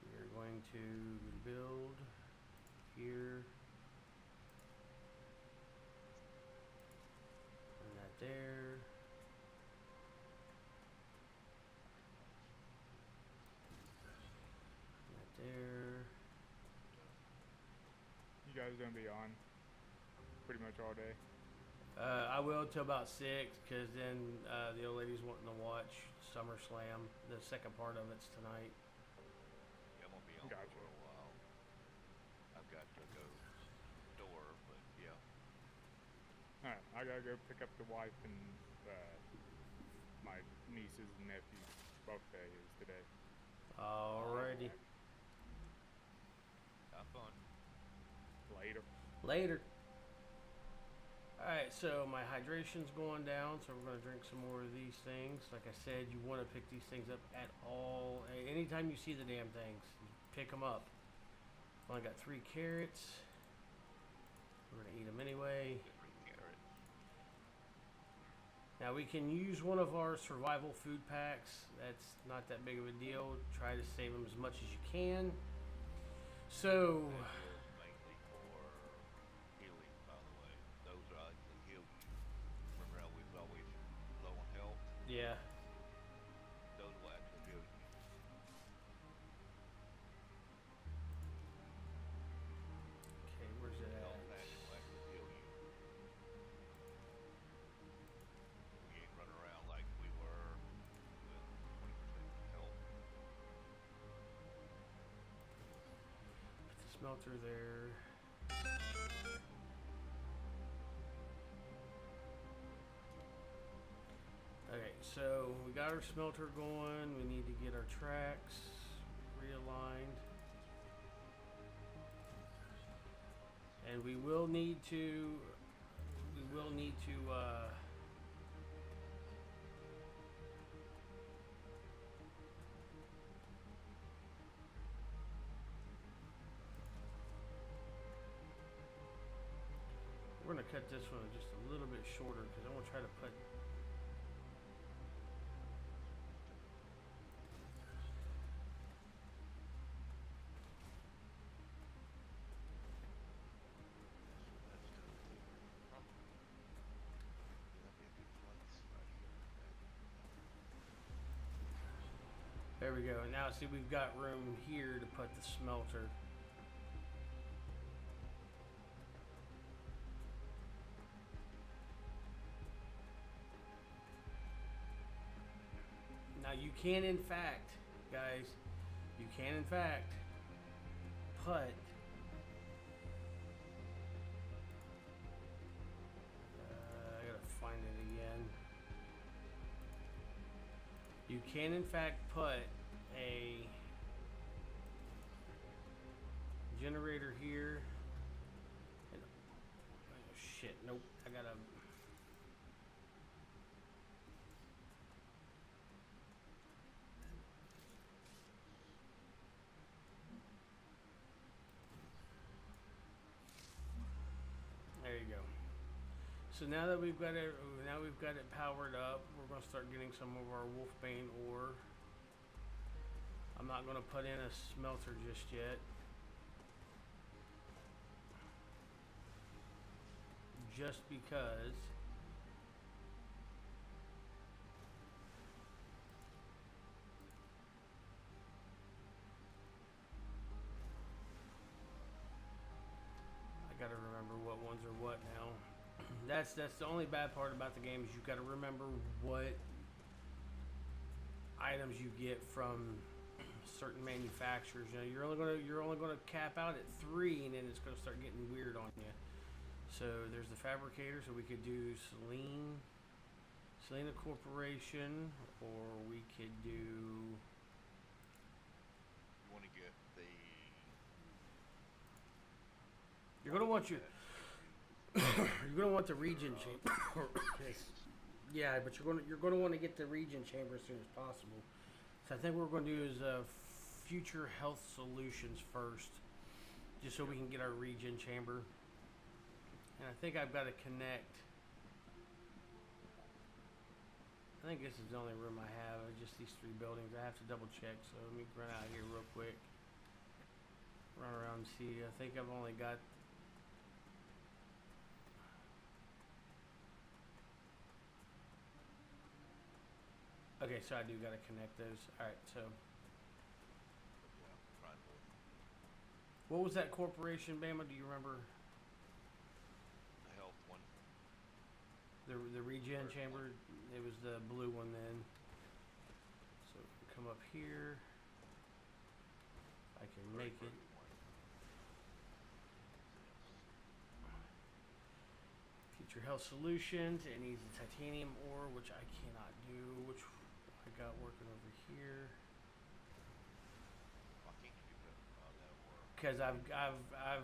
We're going to build here. And that there. And that there. You guys gonna be on pretty much all day. I will till about 6, because then the old lady's wanting to watch SummerSlam. The second part of it's tonight. Yeah, I'm gonna be on Gotcha. for a while. I've got to go store, but yeah. Alright, I gotta go pick up the wife and my nieces and nephews' birthday is today. Alrighty. Have fun. Later. Later. Alright, so my hydration's going down, so we're going to drink some more of these things. Like I said, you want to pick these things up at all. Anytime you see the damn things, pick them up. Only got 3 carrots. We're going to eat them anyway. Carrots. Now we can use one of our survival food packs. That's not that big of a deal. Try to save them as much as you can. So... That is mainly for healing, by the way. Those are actually heal you. Remember how we was always low on health? yeah. Those will actually heal you. Okay, where's it Health at? pack will actually heal you. We ain't running around like we were with 20% health. Put the smelter there. Okay, so we got our smelter going. We need to get our tracks realigned. And we will need to we're gonna cut this one just a little bit shorter because I want to try to put That's gonna be probably that'd be a good place right here. there we go. Now see we've got room here to put the smelter. Now you can in fact, guys, you can in fact put I gotta find it again. You can in fact put a generator here. And, oh shit, nope, I gotta. There you go. So now that we've got it, powered up, we're gonna start getting some of our wolfbane ore. I'm not gonna put in a smelter just yet. Just because I gotta remember what ones are what now. That's the only bad part about the game is you gotta remember what items you get from certain manufacturers. You know, you're only gonna cap out at 3, and then it's gonna start getting weird on you. So there's the fabricator. So we could do Selena Corporation, or we could do. You want to get the. You're gonna want you're gonna want the regen chamber. Yeah, but you're gonna want to get the regen chamber as soon as possible. So I think what we're gonna do is future health solutions first, just so we can get our regen chamber. And I think I've got to connect. I think this is the only room I have. Just these 3 buildings. I have to double check. So let me run out here real quick. Run around and see. I think I've only got. Okay, so I do gotta connect those. Alright, so But yeah, I'm trying to what was that corporation, Bama? Do you remember the health one. the regen First chamber? It was the blue one then. So come up here. I can Very make it. first one. Future health solutions. It needs the titanium ore, which I cannot do. Which I got working over here. Why can't you do that? That work. Because I've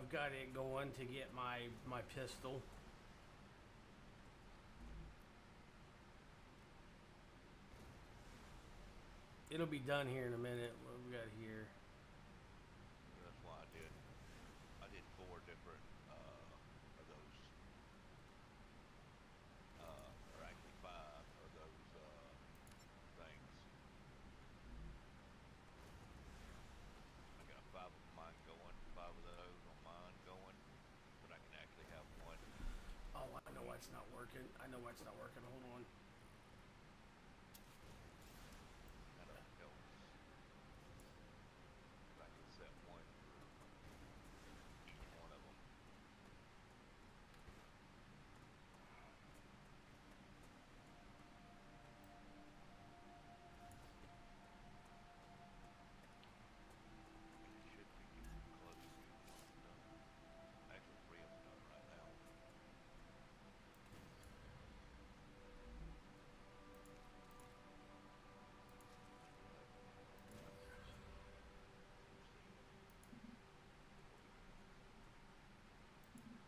got it going to get my pistol. It'll be done here in a minute. What we got here? That's why I did 4 different of those or actually 5 of those things. I got 5 of mine going, 5 of those on mine going, but I can actually have one. Oh, I know why it's not working. I know why it's not working. Hold on. Kind of helps. If I can set one for each one of them. It should be getting close to getting one done. Actually, 3 of them done right now.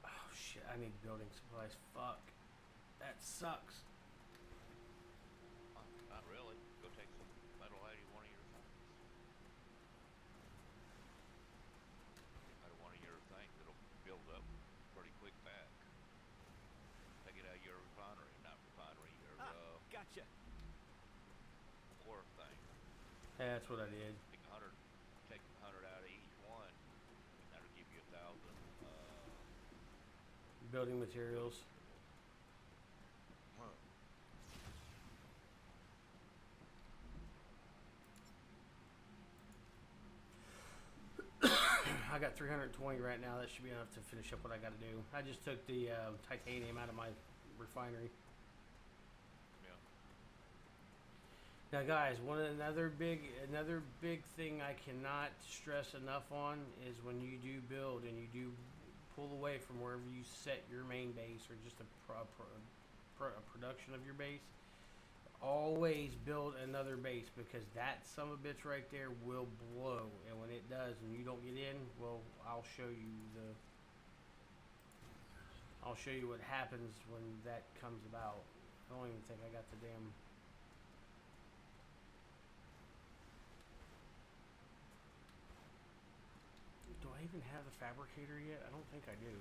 Oh shit! I need building supplies. Fuck. That sucks. Not really. Go take some metal out of one of your things. Out of one of your things, it'll build up pretty quick back. Take it out of your refinery, not refinery, your Gotcha. ore thing. Yeah, that's what I did. Take 100 out of each one, and that'll give you 1,000. Building materials. Huh. I got 320 right now. That should be enough to finish up what I got to do. I just took the titanium out of my refinery. Yeah. Now, guys, another big thing I cannot stress enough on is when you do build and you do pull away from wherever you set your main base or just a production of your base. Always build another base because that son of a bitch right there will blow, and when it does and you don't get in, well, I'll show you what happens when that comes about. I don't even think I got the damn. Do I even have the fabricator yet? I don't think I do.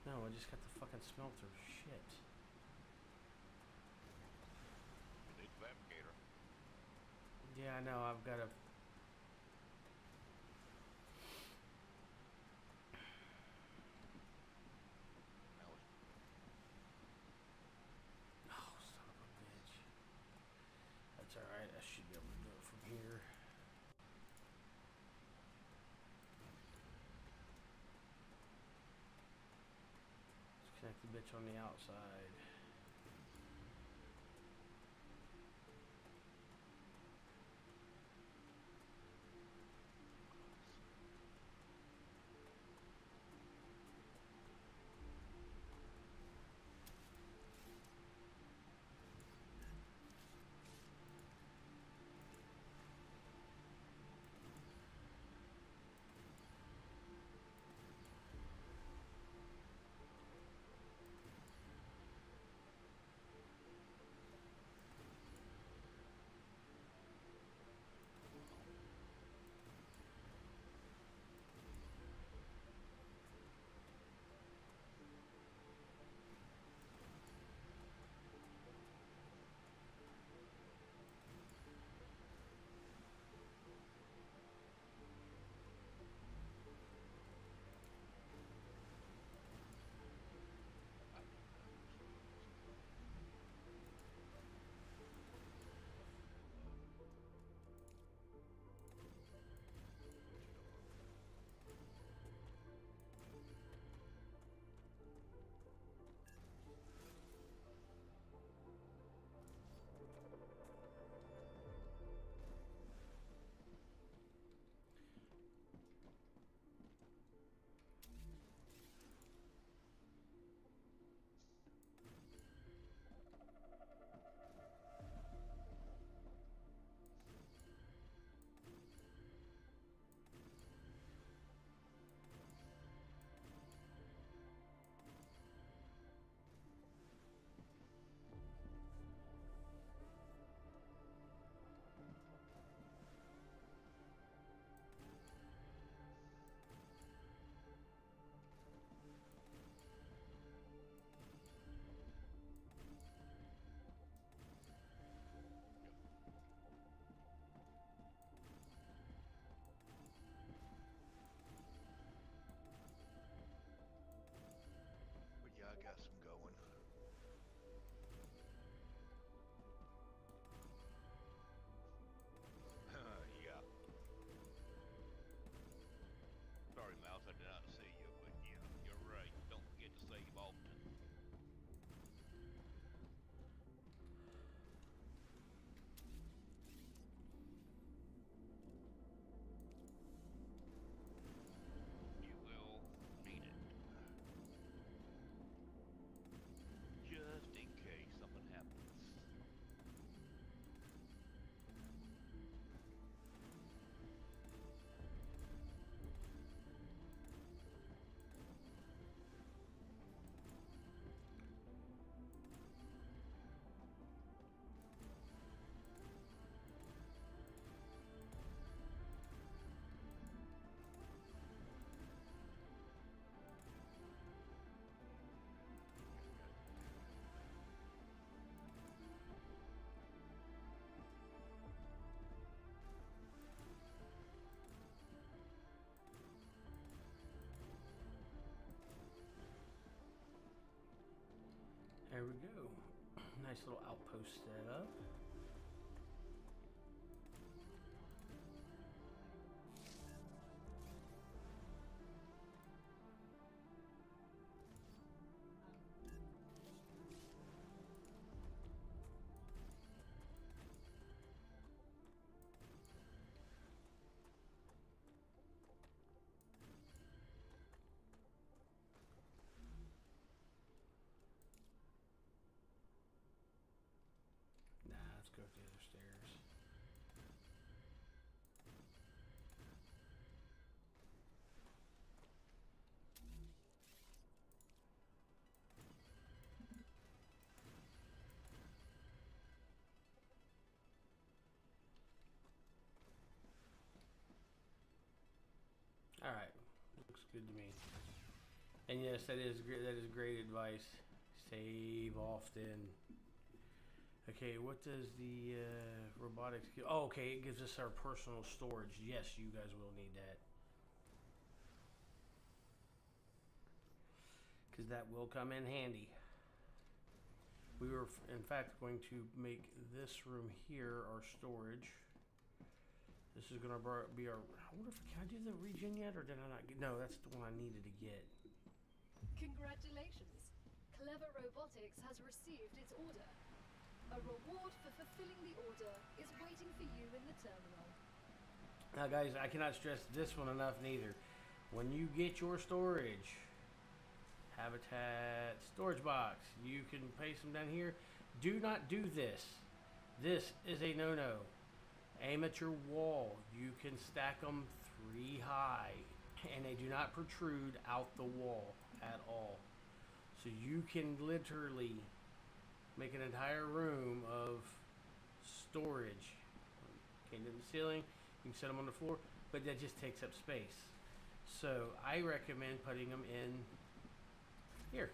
No, I just got the fucking smelter. Shit. You need a fabricator. Yeah, I know. I've got to. Now it's Oh, son of a bitch. That's alright. I should be able to do it from here. Let's connect the bitch on the outside. There we go. Nice little outpost set up. Nah, let's go up the other stairs. All right, looks good to me. And yes, that is great. That is great advice. Save often. Okay, what does the robotics give? Oh, okay, it gives us our personal storage. Yes, you guys will need that. Because that will come in handy. We were, in fact, going to make this room here our storage. This is going to be our... I wonder if... Can I do the regen yet, or did I not get... No, that's the one I needed to get. Congratulations. Clever Robotics has received its order. A reward for fulfilling the order is waiting for you in the terminal. Now, guys, I cannot stress this one enough neither. When you get your storage, habitat storage box, you can place them down here. Do not do this. This is a no-no. Aim at your wall. You can stack them 3 high, and they do not protrude out the wall at all. So you can literally make an entire room of storage. Can't do the ceiling. You can set them on the floor, but that just takes up space. So I recommend putting them in here.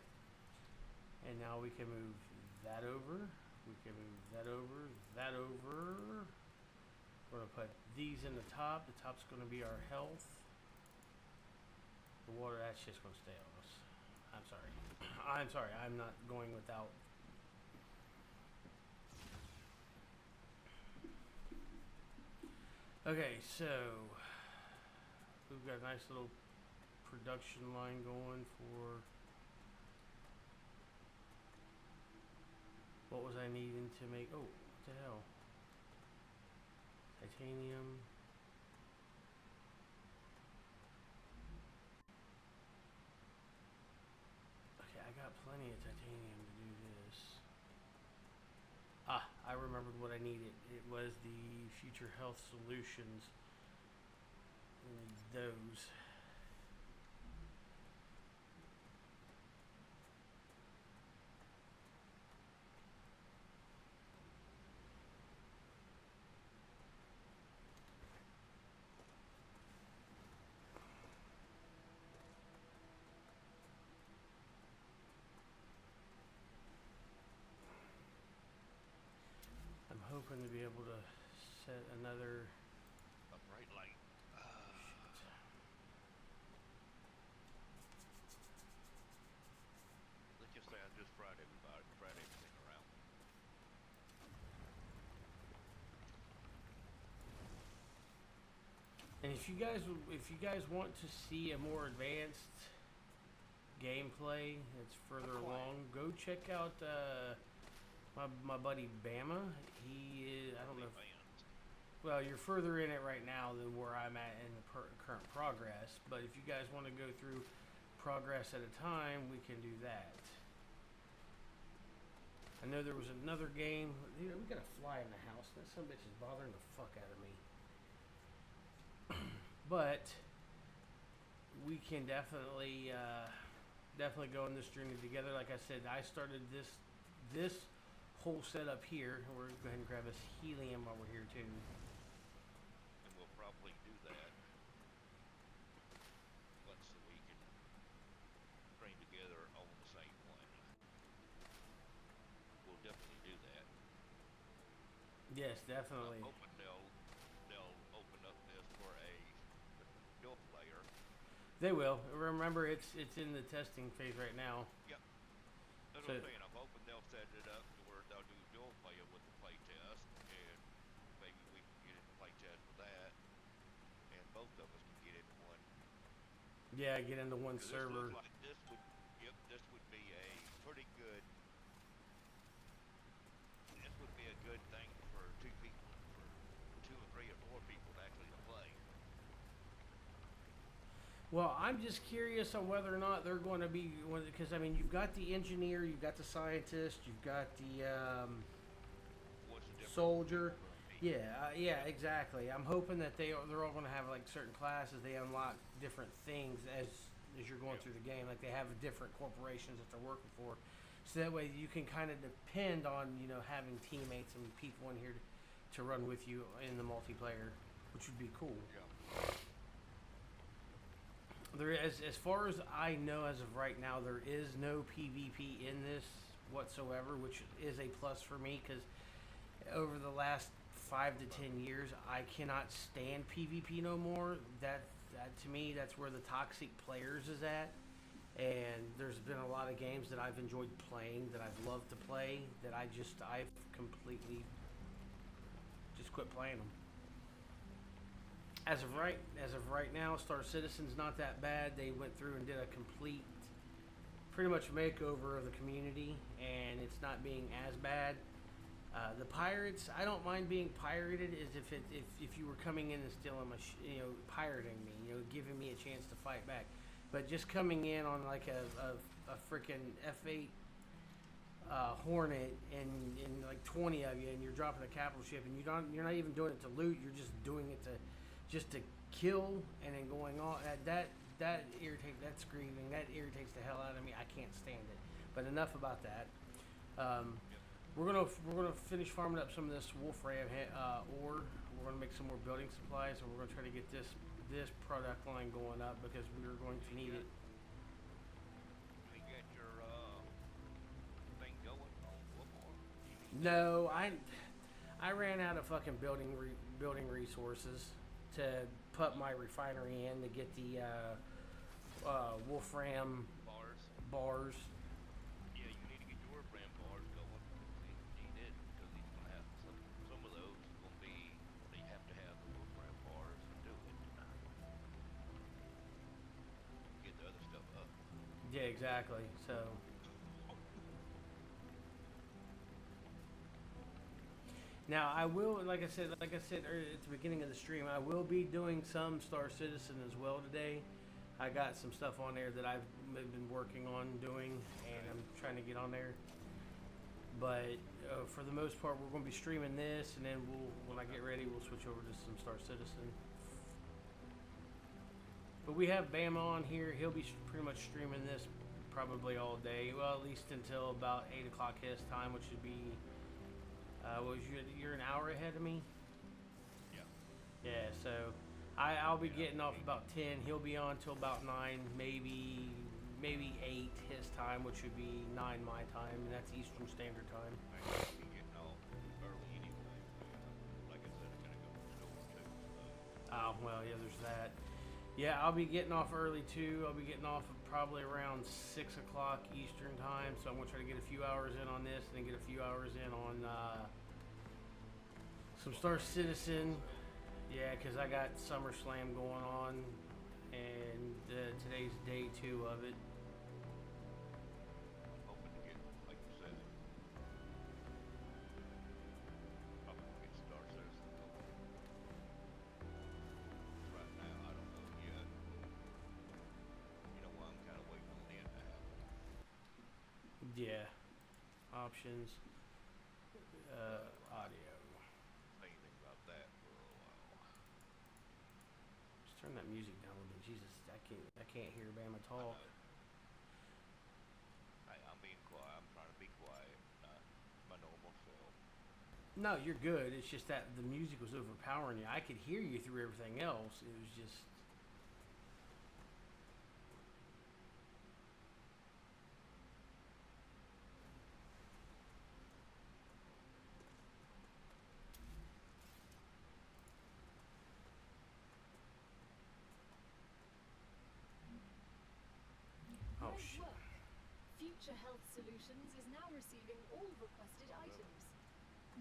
And now we can move that over. We can move that over. That over. We're going to put these in the top. The top's going to be our health. The water, that's just going to stay on us. I'm sorry. I'm sorry. I'm not going without. Okay, so we've got a nice little production line going for what was I needing to make. Oh, what the hell? Titanium. Okay, I got plenty of titanium to do this. Ah, I remembered what I needed. It was the future health solutions. I need those. I'm hoping to be able to set another... A bright light. Let's just say I just fried everything around. And if you guys want to see a more advanced gameplay that's further along, go check out my buddy Bama. He is, I don't know if, well, you're further in it right now than where I'm at in the current progress, but if you guys want to go through progress at a time, we can do that. I know there was another game. You know, we got a fly in the house. That son of a bitch is bothering the fuck out of me. But we can definitely go on this journey together. Like I said, I started this whole setup here. We're going to go ahead and grab us helium while we're here too. And we'll probably do that once so we can train together on the same planet. We'll definitely do that. Yes, definitely. I'm hoping they'll open up this for a dual player. They will. Remember, it's in the testing phase right now. Yep. That's So- what I'm saying. I'm hoping they'll Yeah, get into one 'Cause server. this looks like this would be a pretty good. This would be a good thing for two people, for two or three or four people to actually play. Well, I'm just curious on whether or not they're going to be, because I mean, you've got the engineer, you've got the scientist, you've got the What's the difference soldier. from me? Yeah, exactly. I'm hoping that they're all going to have like certain classes. They unlock different things as you're going Yeah. through the game. Like they have different corporations that they're working for, so that way you can kind of depend on having teammates and people in here to run with you in the multiplayer, which would be cool. Yeah. There is, as far as I know, as of right now, there is no PvP in this whatsoever, which is a plus for me because over the last 5 to 10 years, I cannot stand PvP no more. That to me, that's where the toxic players is at. And there's been a lot of games that I've enjoyed playing, that I've loved to play, that I've completely just quit playing them. As of right now, Star Citizen's not that bad. They went through and did a complete, pretty much makeover of the community, and it's not being as bad. The pirates, I don't mind being pirated, is if you were coming in and stealing my, pirating me, giving me a chance to fight back. But just coming in on like a freaking F8 Hornet and like 20 of you, and you're dropping a capital ship, and you're not even doing it to loot. You're just doing it to kill, and then going on that irritates, that's grieving, that irritates the hell out of me. I can't stand it. But enough about that. We're gonna finish farming up some of this wolfram ore. We're gonna make some more building supplies, and we're gonna try to get this product line going up because we're going to need it. You get your thing going on Woodmore? No, I ran out of fucking building resources to put my refinery in to get the wolfram bars. Yeah, you need to get your brand bars going. He did, because he's gonna have some of those gonna be, they have to have the brand bars to do it. Get the other stuff up. Yeah, exactly. So now I will, like I said at the beginning of the stream, I will be doing some Star Citizen as well today. I got some stuff on there that I've been working on doing, and I'm trying to get on there. But for the most part, we're going to be streaming this, and then when I get ready, we'll switch over to some Star Citizen. But we have Bam on here. He'll be pretty much streaming this probably all day. Well, at least until about 8 o'clock his time, which would be, you're an hour ahead of me? Yeah. Yeah, so I'll be getting off about 10. He'll be on till about 9, maybe 8 his time, which would be 9 my time, and that's Eastern Standard Time. I should be getting off early anyway. Like I said, I'm gonna go to school too. So. Oh, well, yeah, there's that. Yeah, I'll be getting off early too. I'll be getting off probably around 6 o'clock Eastern Time, so I'm going to try to get a few hours in on this and then get a few hours in on some Star Citizen. Yeah, because I got SummerSlam going on, and today's day 2 of it. Hoping to get, like you said, hoping to get Star Citizen going. Right now, I don't know yet. You know why I'm kind of waiting on the end to happen. Yeah. Options. Audio. Anything about that for a while. Just turn that music down a little bit. Jesus, I can't hear Bama talk. I'm being quiet. I'm trying to be quiet, not my normal self. No, you're good. It's just that the music was overpowering you. I could hear you through everything else. It was just. Oh, Great shit. work. Future Health Solutions is now receiving all requested items.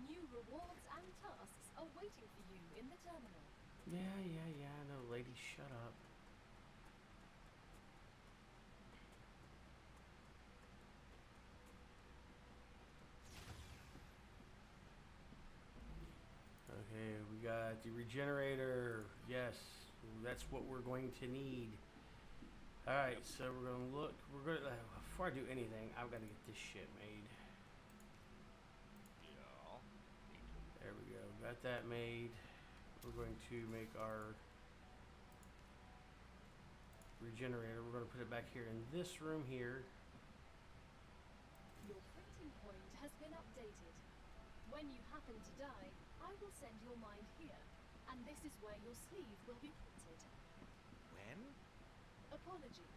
New rewards and tasks are waiting for you in the terminal. Yeah, I know, lady. Shut up. got the regenerator. Yes, that's what we're going to need. All right, so we're gonna look. We're gonna before I do anything, I've got to get this shit made. Yeah. Me too. There we go. Got that made. We're going to make our regenerator. We're going to put it back here in this room here. Your printing point has been updated. When you happen to die, I will send your mind here, and this is where your sleeve will be printed. When? Apologies,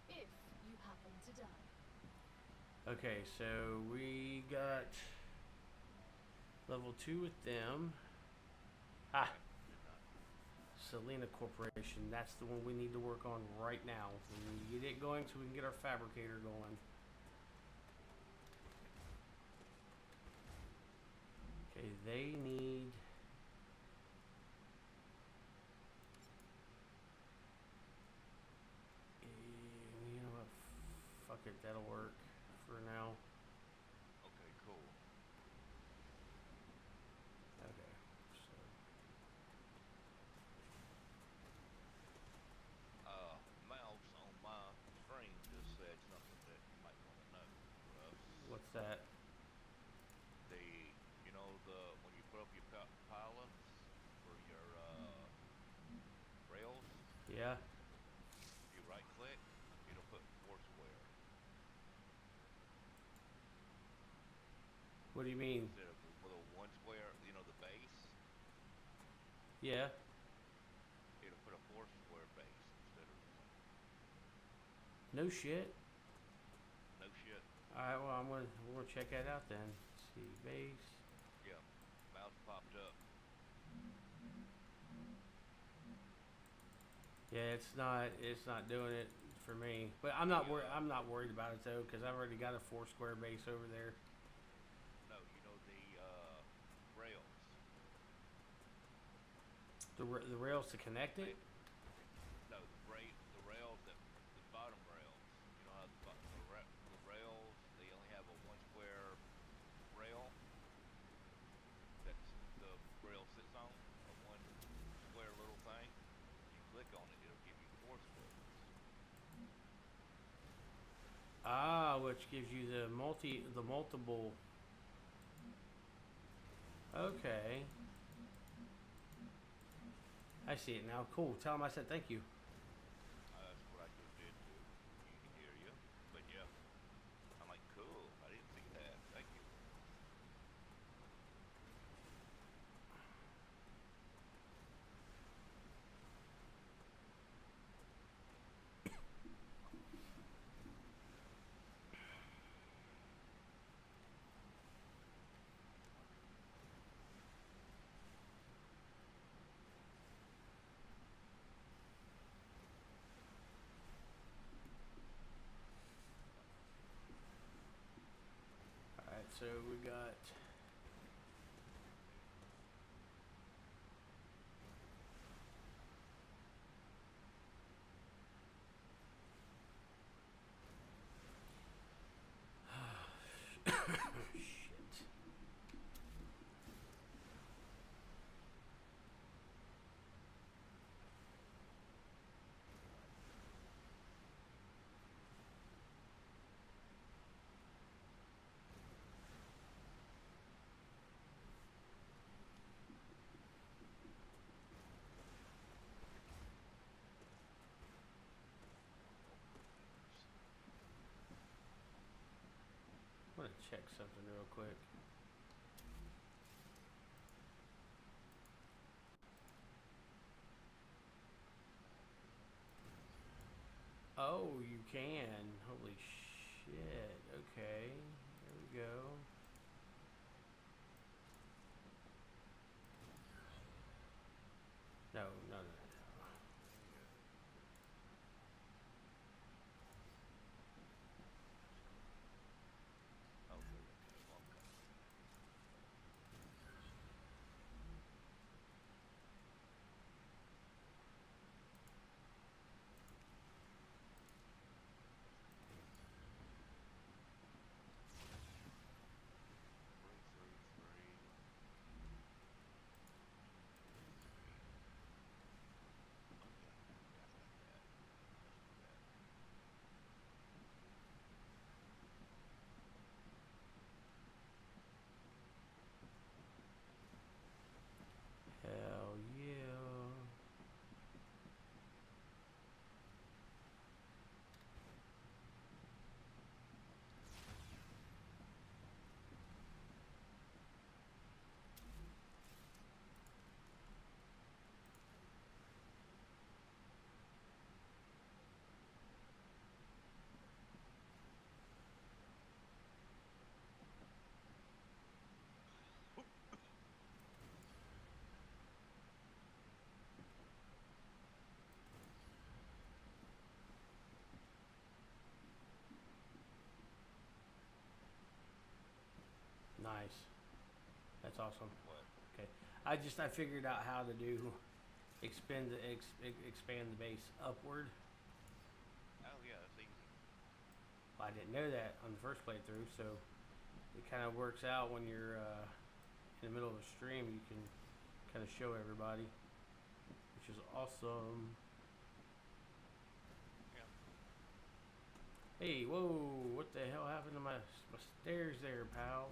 if you happen to die. Okay, so we got level 2 with them. Ah, Selena Corporation. That's the one we need to work on right now. We need to get it going so we can get our fabricator going. Okay, they need. You know what? Fuck it, that'll work for now. Okay, cool. Okay, so. Mouse on my screen just said something that you might want to know, Russ. What's that? You know, when you put up your pylons for your rails, Yeah? if you right click, it'll put Foursquare What do you mean? instead of the little one square, you know, the base, Yeah? it'll put a Foursquare base instead of No shit. no shit. Alright, well, we're gonna check that out then. Let's see, base. Yeah, mouse popped up. Yeah, it's not doing it for me. But I'm not worried about it though, because I've already got a Foursquare base over there. No, you know the rails. The rails to connect it? No, the rails that the bottom rails. You know how the rails they only have a one square rail that the rail sits on, a one square little thing. You click on it, it'll give you four squares. Ah, which gives you the multiple. Okay. I see it now. Cool. Tell him I said thank you. That's what I just did too. You can hear you, but yeah, I'm like cool. I didn't see that. Thank you. Alright, so we got. Shit. I want to check something real quick. Oh, you can. Holy shit. Okay. There we go. No, no, no, no. Oh, there we go. Okay. Nice. That's awesome. What? Okay. I figured out how to do expand the base upward. Oh yeah, that's easy. Well, I didn't know that on the first playthrough, so it kind of works out when you're in the middle of a stream. You can kind of show everybody, which is awesome. Yeah. Hey, whoa! What the hell happened to my stairs there, pal?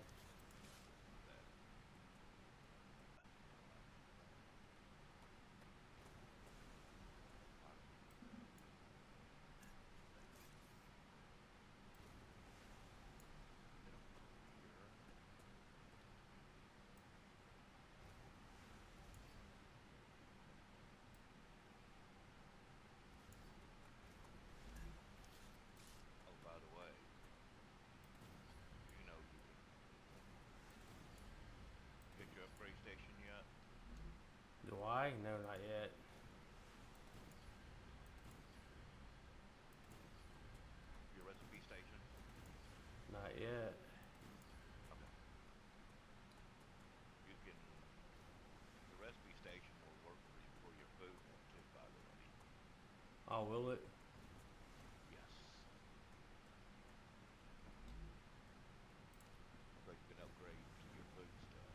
Oh, by the way, you know you can get your upgrade station yet? Do I? No, not yet. Your recipe station? Not yet. Okay. You can. The recipe station will work for your food one too, by the way. Oh, will it? Yes. So you can upgrade your food stuff.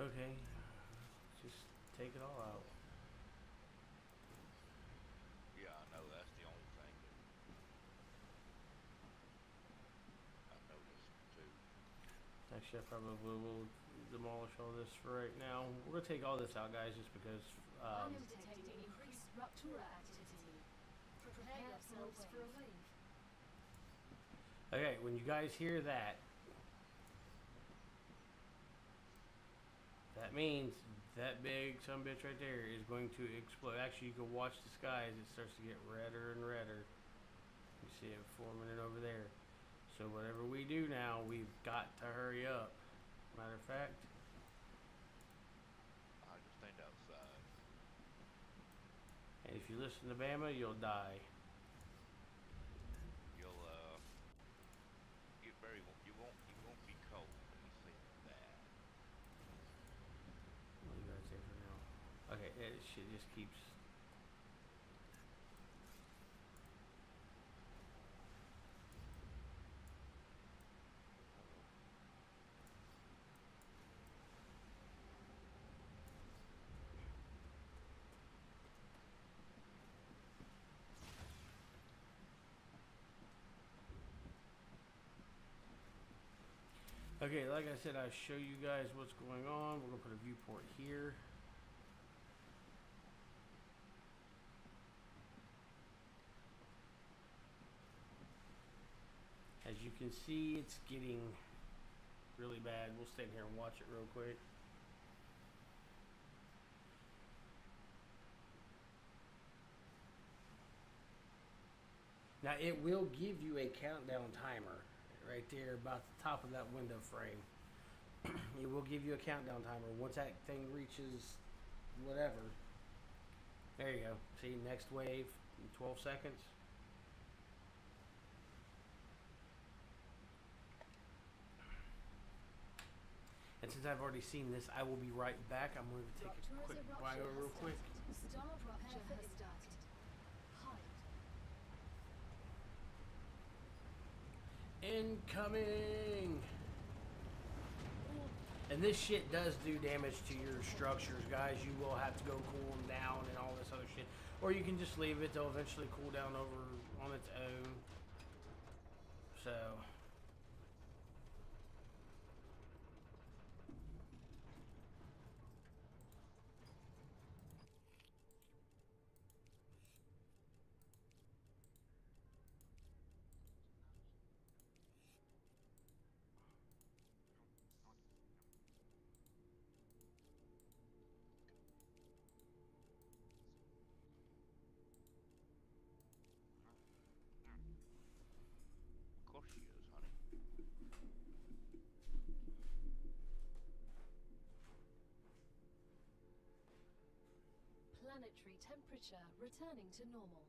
Okay. Just take it all out. Yeah, I know that's the only thing that I noticed too. Actually, I probably will demolish all this for right now. We're gonna take all this out, guys, just because. I am detecting increased rupture activity. Prepare yourselves for a wave. Okay, when you guys hear that, that means that big sumbitch right there is going to explode. Actually, you can watch the sky as it starts to get redder and redder. You see it forming it over there. So whatever we do now, we've got to hurry up. Matter of fact, I just stand outside. and if you listen to Bama, you'll die. You'll you won't be cold. Let me say that. What do you guys say for now? Okay, it shit just keeps. Okay, like I said, I show you guys what's going on. We're gonna put a viewport here. As you can see, it's getting really bad. We'll stand here and watch it real quick. Now it will give you a countdown timer right there about the top of that window frame. It will give you a countdown timer. Once that thing reaches whatever, there you go. See, next wave in 12 seconds. And since I've already seen this, I will be right back. I'm going to take a quick bio real quick. StarRupture has started. Hide. Incoming! And this shit does do damage to your structures, guys. You will have to go cool them down and all this other shit. Or you can just leave it. They'll eventually cool down over on its own. So... Of course she is. planetary temperature returning to normal.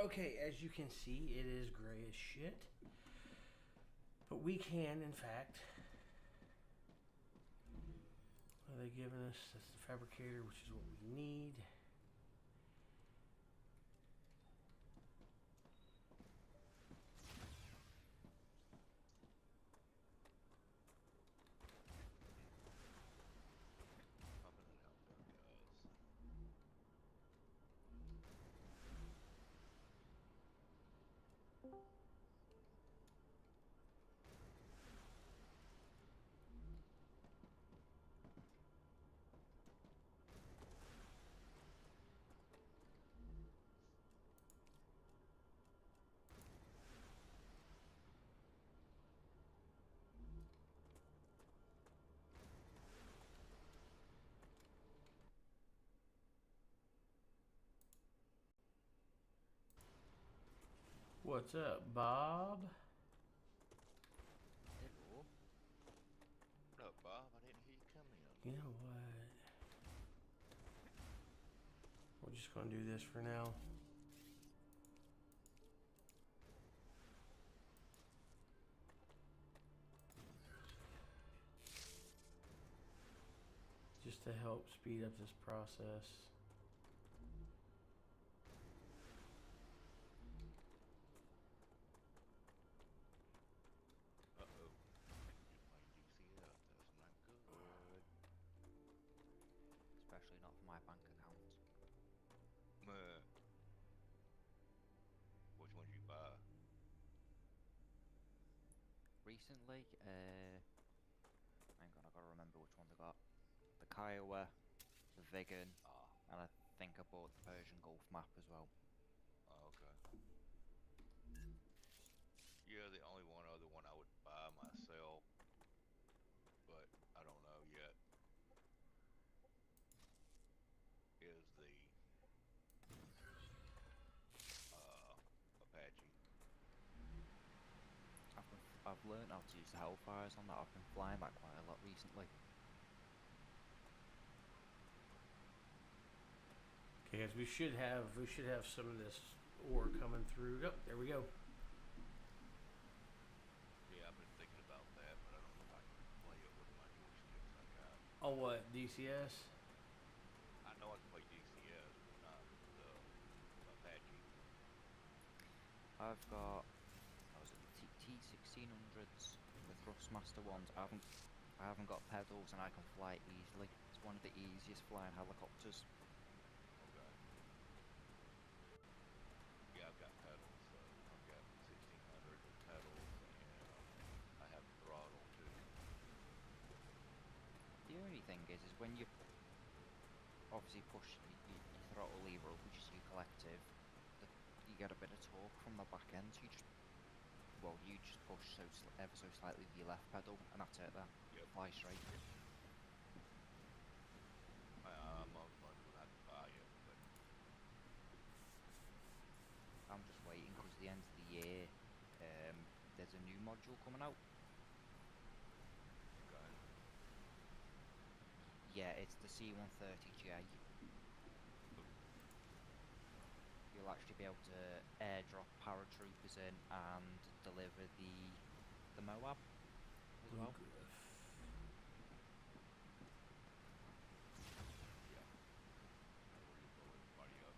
Okay, as you can see, it is gray as shit. But we can, in fact, what are they giving us? That's the fabricator, which is what we need. Popping it out there, guys. What's up, Bob? Hello. What up, Bob? I didn't hear you come in. You know what? We're just gonna do this for now. Just to help speed up this process. Uh-oh. You're playing DCF. That's not good. Especially not for my bank account. Meh. Which ones you buy? Recently, hang on, I gotta remember which ones I got. The Kiowa, the Vigan, Ah, and I think I bought the Persian Gulf map as well. okay. Yeah, the only one other one I would buy myself, but I don't know yet, is the Apache. I've learned how to use the Hellfires on that. I've been flying that quite a lot recently. Okay, guys, we should have some of this ore coming through. Oh, there we go. Yeah, I've been thinking about that, but I don't know if I can play it with my joysticks I got. Oh, what? DCS? I know I can play DCS, but not the Apache. I've got, what was it, the T1600s, the Thrustmaster ones. I haven't got pedals and I can fly it easily. It's one of the easiest flying helicopters. Okay. Yeah, I've got pedals, so I've got 1600 with pedals, and I have throttle too. The only thing is when you obviously push your throttle lever up, which is your collective, you get a bit of torque from the back end. So you just push ever so slightly with your left pedal, and that's it. Then Yep. fly straight. I'm wondering how to buy it, but I'm just waiting because at the end of the year, there's a new module coming out. okay. Yeah, it's the C-130J. You'll actually be able to airdrop paratroopers in and deliver the Moab as well. Yeah. Where you blow everybody up.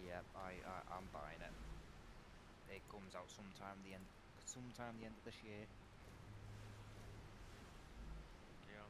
Yep, I'm buying it. It comes out sometime the end of this year. Yeah.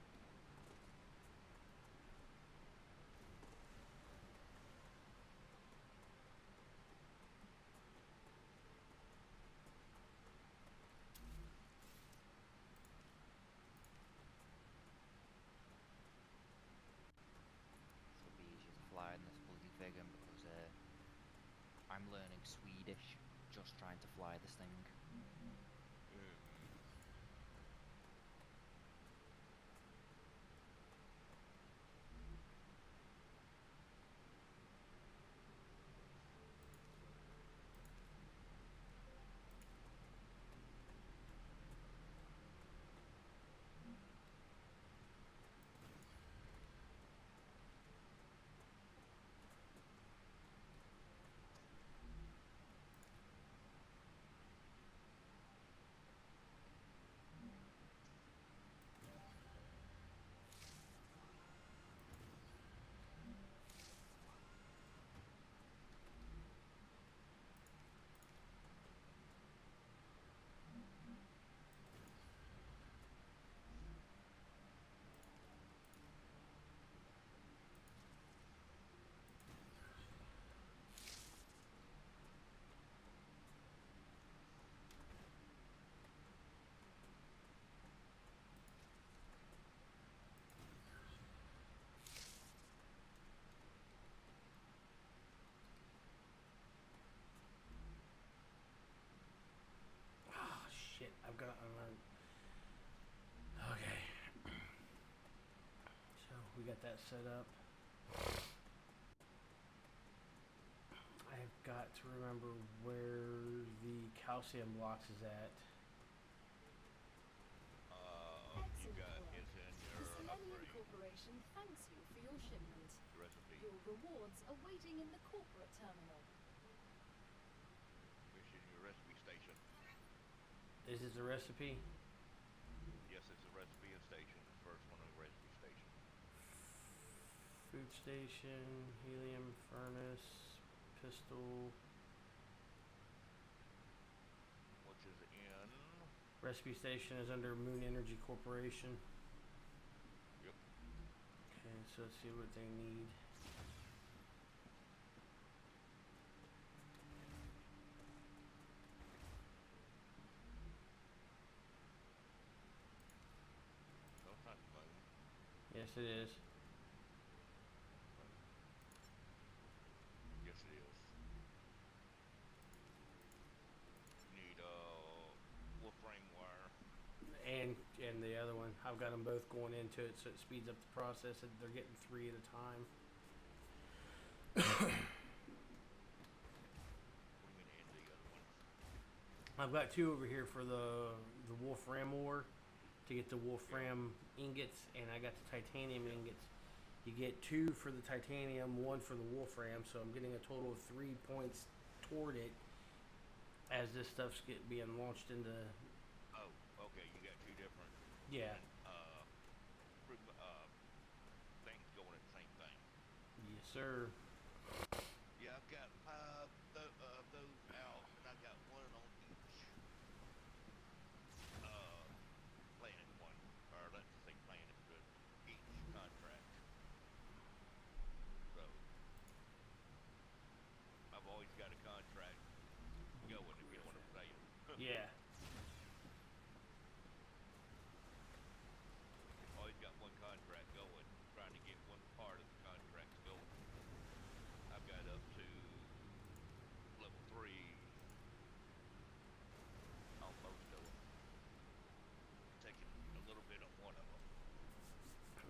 just trying to fly this thing. Mm. Oh shit! I've got to unlearn. Okay. So we got that set up. I've got to remember where the calcium blocks is at. You Excellent got work. it's in The your Selenium upgrade Corporation thanks you for your shipment. recipe. Your rewards are waiting in the corporate terminal. It's in your recipe station. Is this a recipe? Yes, it's a recipe and station. The first one on the recipe station. Food station, helium furnace, pistol. Which is in. Recipe station is under Moon Energy Corporation. Yep. Okay, so let's see what they need. No, it's not the moon. Yes, it is. Yes, it is. You need Wolfram wire. And the other one, I've got them both going into it, so it speeds up the process. And they're getting 3 at a time. What do you mean and the other one? I've got 2 over here for the Wolfram ore to get the Wolfram ingots, and I got the titanium ingots. You get 2 for the titanium, 1 for the Wolfram, so I'm getting a total of 3 points toward it as this stuff's being launched into. Oh, okay. You got 2 different. Yeah. Things going at the same thing. Yes, sir. Yeah, I've got 5 those out, and I got 1 on each planet one, or let's say planet, but each contract. So I've always got a contract going, if you know what I'm saying. Yeah. Always got one contract going, trying to get one part of the contracts going. I've got up to level 3 on most of them. Taking a little bit on one of them.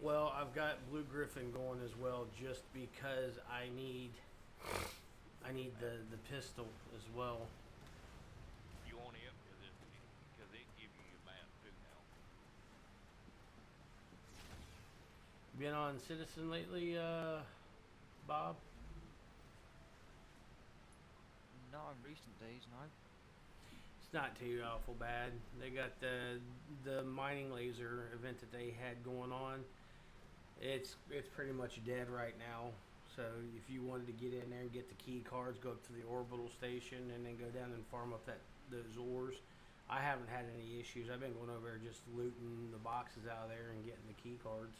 Well, I've got Blue Griffin going as well, just because I need the pistol as well. You on it because it give you your map too now. Been on Citizen lately, Bob? Not in recent days, no. It's not too awful bad. They got the mining laser event that they had going on. It's pretty much dead right now. So if you wanted to get in there and get the key cards, go up to the orbital station and then go down and farm up those ores. I haven't had any issues. I've been going over there just looting the boxes out of there and getting the key cards.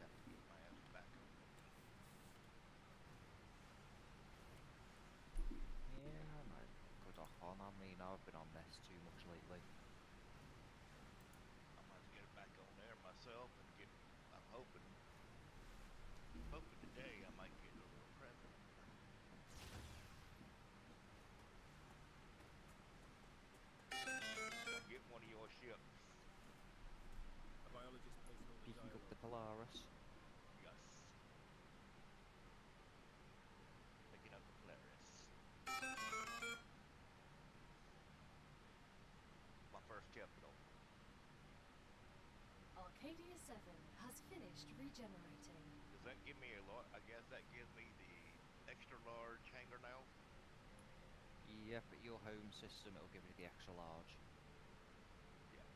Got to get my ass back on. Yeah, I might go off on. I mean, I've been on this too much lately. I might get back on there myself and get. I'm hoping to Polaris. Yes. Picking up the Polaris. My first capital. Arcadia 7 has finished regenerating. Does that give me a lot? I guess that gives me the extra large hangar now. Yep, at your home system it'll give you the extra large. Yeah.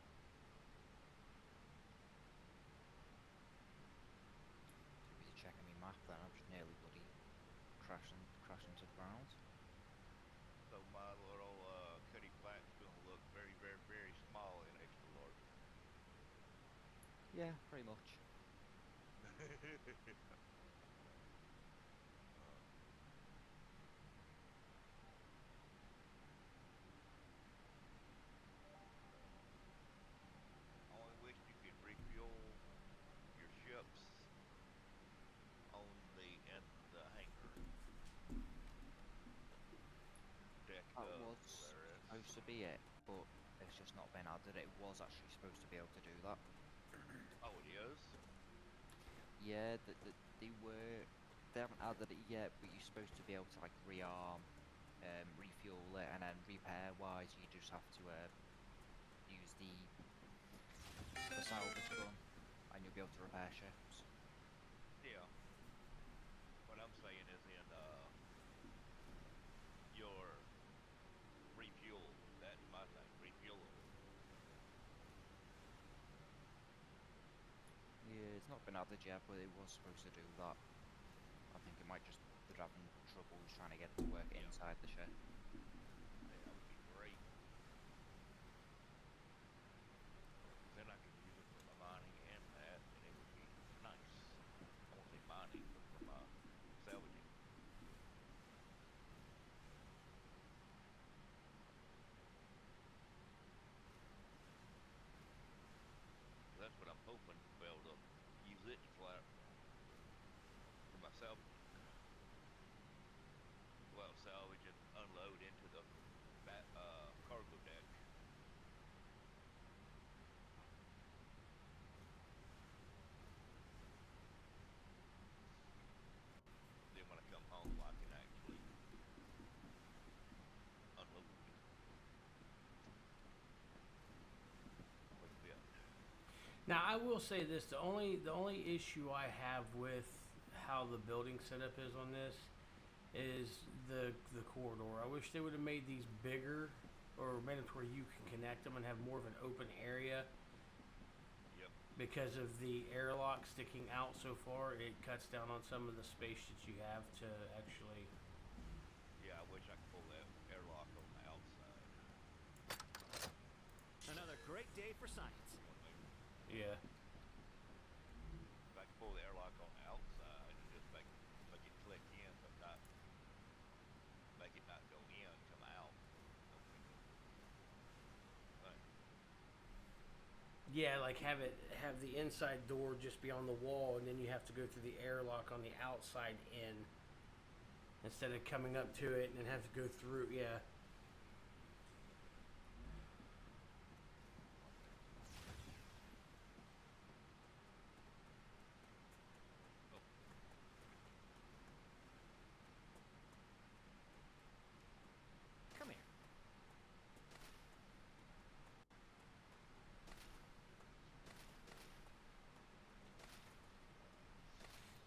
Too busy checking my map then, I'm just nearly bloody crashing to the ground. So my little Cuddy Flat's gonna look very, very, very small in extra large. Yeah, pretty much. I only wish you could refuel your ships on the hangar deck That of was Polaris. supposed to be it, but it's just not been added. It was actually supposed to be able to do that. Oh, it is? Yeah, they haven't added it yet, but you're supposed to be able to like rearm, refuel it, and then repair wise, you just have to use the salvage gun, and you'll be able to repair ships. Yeah. What I'm saying is in your refuel. That's my thing. Refuel them. Yeah, it's not been added yet, but it was supposed to do that. I think it might just they're having troubles trying to get it to work Yeah. inside the ship. That would be great. Then I could use it for my mining and that, and it would be nice. I won't say mining, but for my salvaging. That's what I'm hoping to be able to use it flat for my salvaging. Well, salvage and unload into the cargo deck. Then when I come home, I can actually unload. Quick bit. Now I will say this: the only issue I have with how the building setup is on this is the corridor. I wish they would have made these bigger, or made them to where you can connect them and have more of an open area. Yep. Because of the airlock sticking out so far, it cuts down on some of the space that you have to actually. Yeah, I wish I could pull that airlock on the outside. Another great day for science. Yeah. If I could pull the airlock on the outside and just make it click in, but not make it not go in, come out. But Yeah, like have the inside door just be on the wall, and then you have to go through the airlock on the outside in, instead of coming up to it and then have to go through. Yeah. Come here.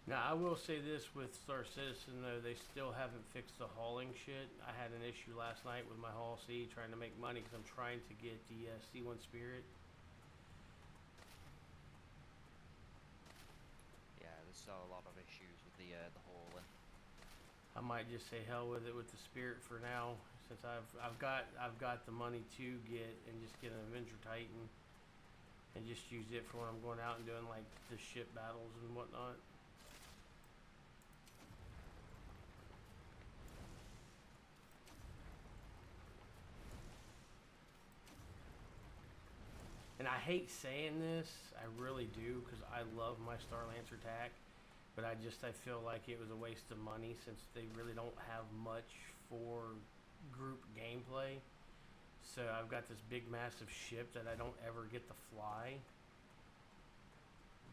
Now I will say this with Star Citizen though, they still haven't fixed the hauling shit. I had an issue last night with my Haul C trying to make money because I'm trying to get the C1 Spirit. Yeah, there's still a lot of issues with the hauling. I might just say hell with it with the Spirit for now, since I've got the money to get and just get an Avenger Titan and just use it for when I'm going out and doing like the ship battles and whatnot. And I hate saying this, I really do, because I love my Star Lancer tack, but I feel like it was a waste of money since they really don't have much for group gameplay. So I've got this big massive ship that I don't ever get to fly.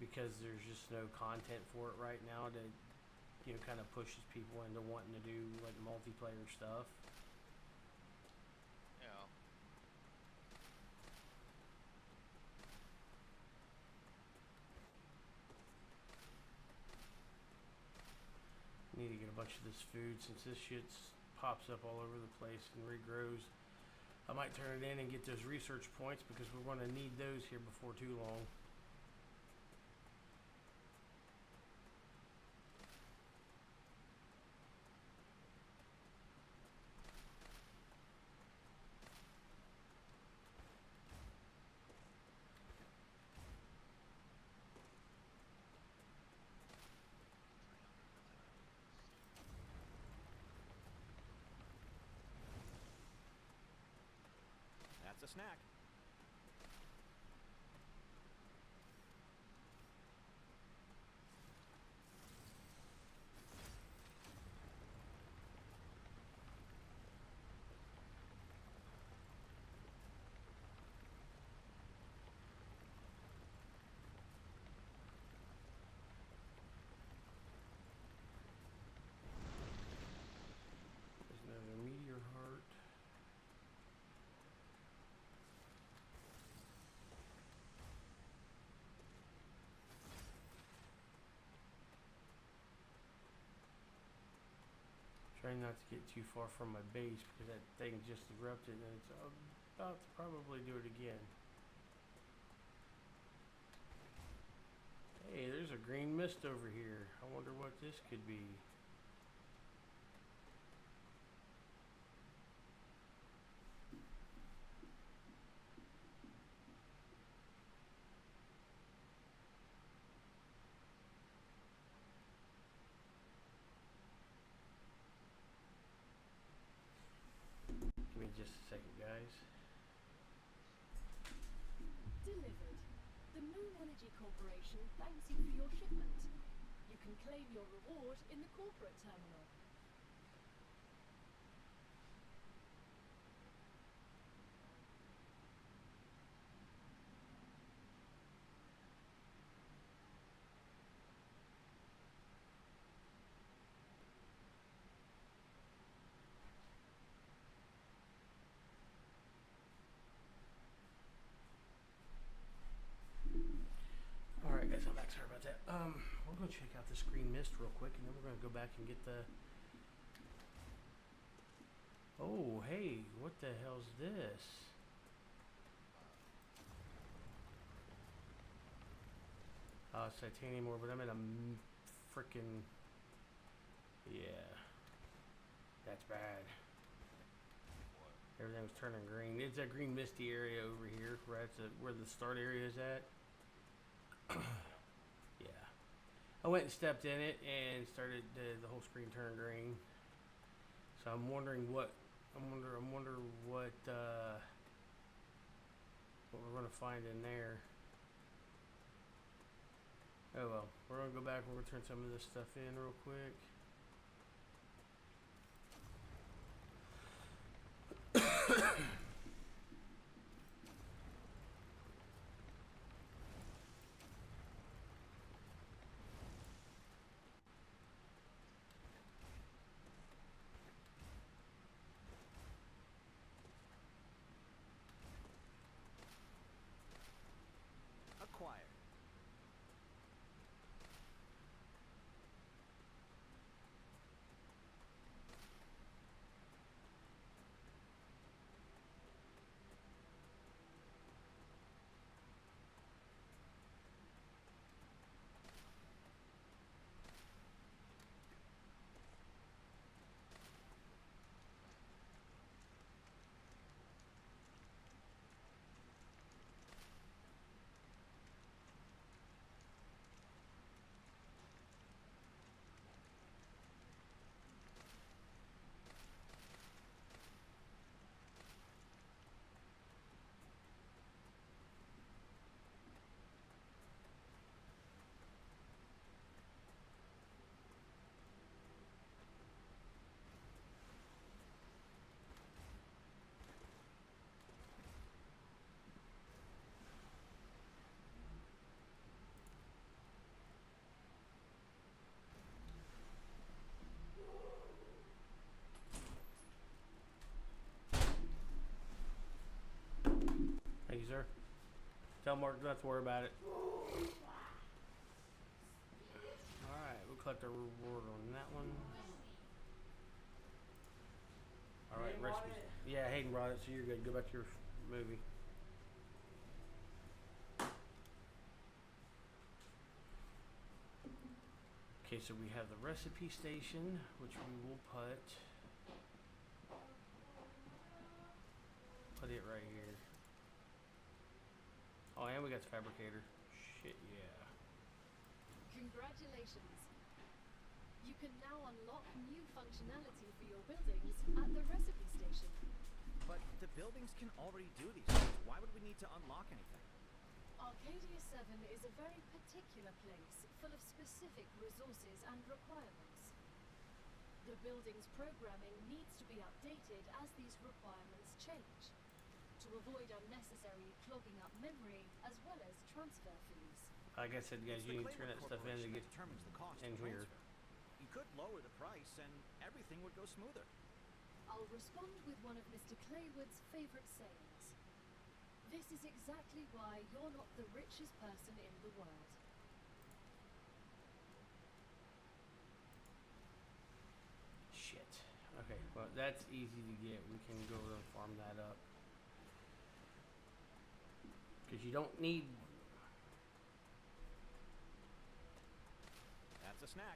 because there's just no content for it right now that, you know, kind of pushes people into wanting to do like multiplayer stuff. Yeah. Need to get a bunch of this food since this shit's pops up all over the place and regrows. I might turn it in and get those research points because we're going to need those here before too long. That's a snack. There's another meteor heart. Trying not to get too far from my base because that thing just erupted and it's about to probably do it again. Hey, there's a green mist over here. I wonder what this could be. Give me just a second, guys. Delivered. The Moon Energy Corporation thanks you for your shipment. You can claim your reward in the corporate terminal. Alright guys, I'm back. Sorry about that. We're gonna check out this green mist real quick and then we're gonna go back and get the... Oh, hey, what the hell's this? It's titanium ore, but I'm in a freaking... Yeah. That's bad. Everything was turning green. It's a green misty area over here, right at where the start area is at. Yeah. I went and stepped in it and started the whole screen turned green. So I'm wondering what I'm wonder what we're gonna find in there. Oh well, we're gonna go back and we're gonna turn some of this stuff in real quick. Acquired. sir. Tell Mark not to worry about it. Alright, we'll collect our reward on that one. Alright, recipes. Yeah, Hayden brought it, so you're good. Go back to your movie. Okay, so we have the recipe station, which we will put it right here. Oh, and we got the fabricator. Shit, yeah. Congratulations! You can now unlock new functionality for your buildings at the recipe station. But the buildings can already do these things. Why would we need to unlock anything? Arcadia 7 is a very particular place, full of specific resources and requirements. The building's programming needs to be updated as these requirements change, to avoid unnecessary clogging up memory as well as transfer fees. Like I said, guys, It's you the need to turn that Claywood stuff in to Corporation get that determines the cost in of here. transfer. You could lower the price and everything would go smoother. I'll respond with one of Mr. Claywood's favorite sayings. This is exactly why you're not the richest person in the world. Shit. Okay, well, that's easy to get. We can go over and farm that up. Because you don't need... That's a snack.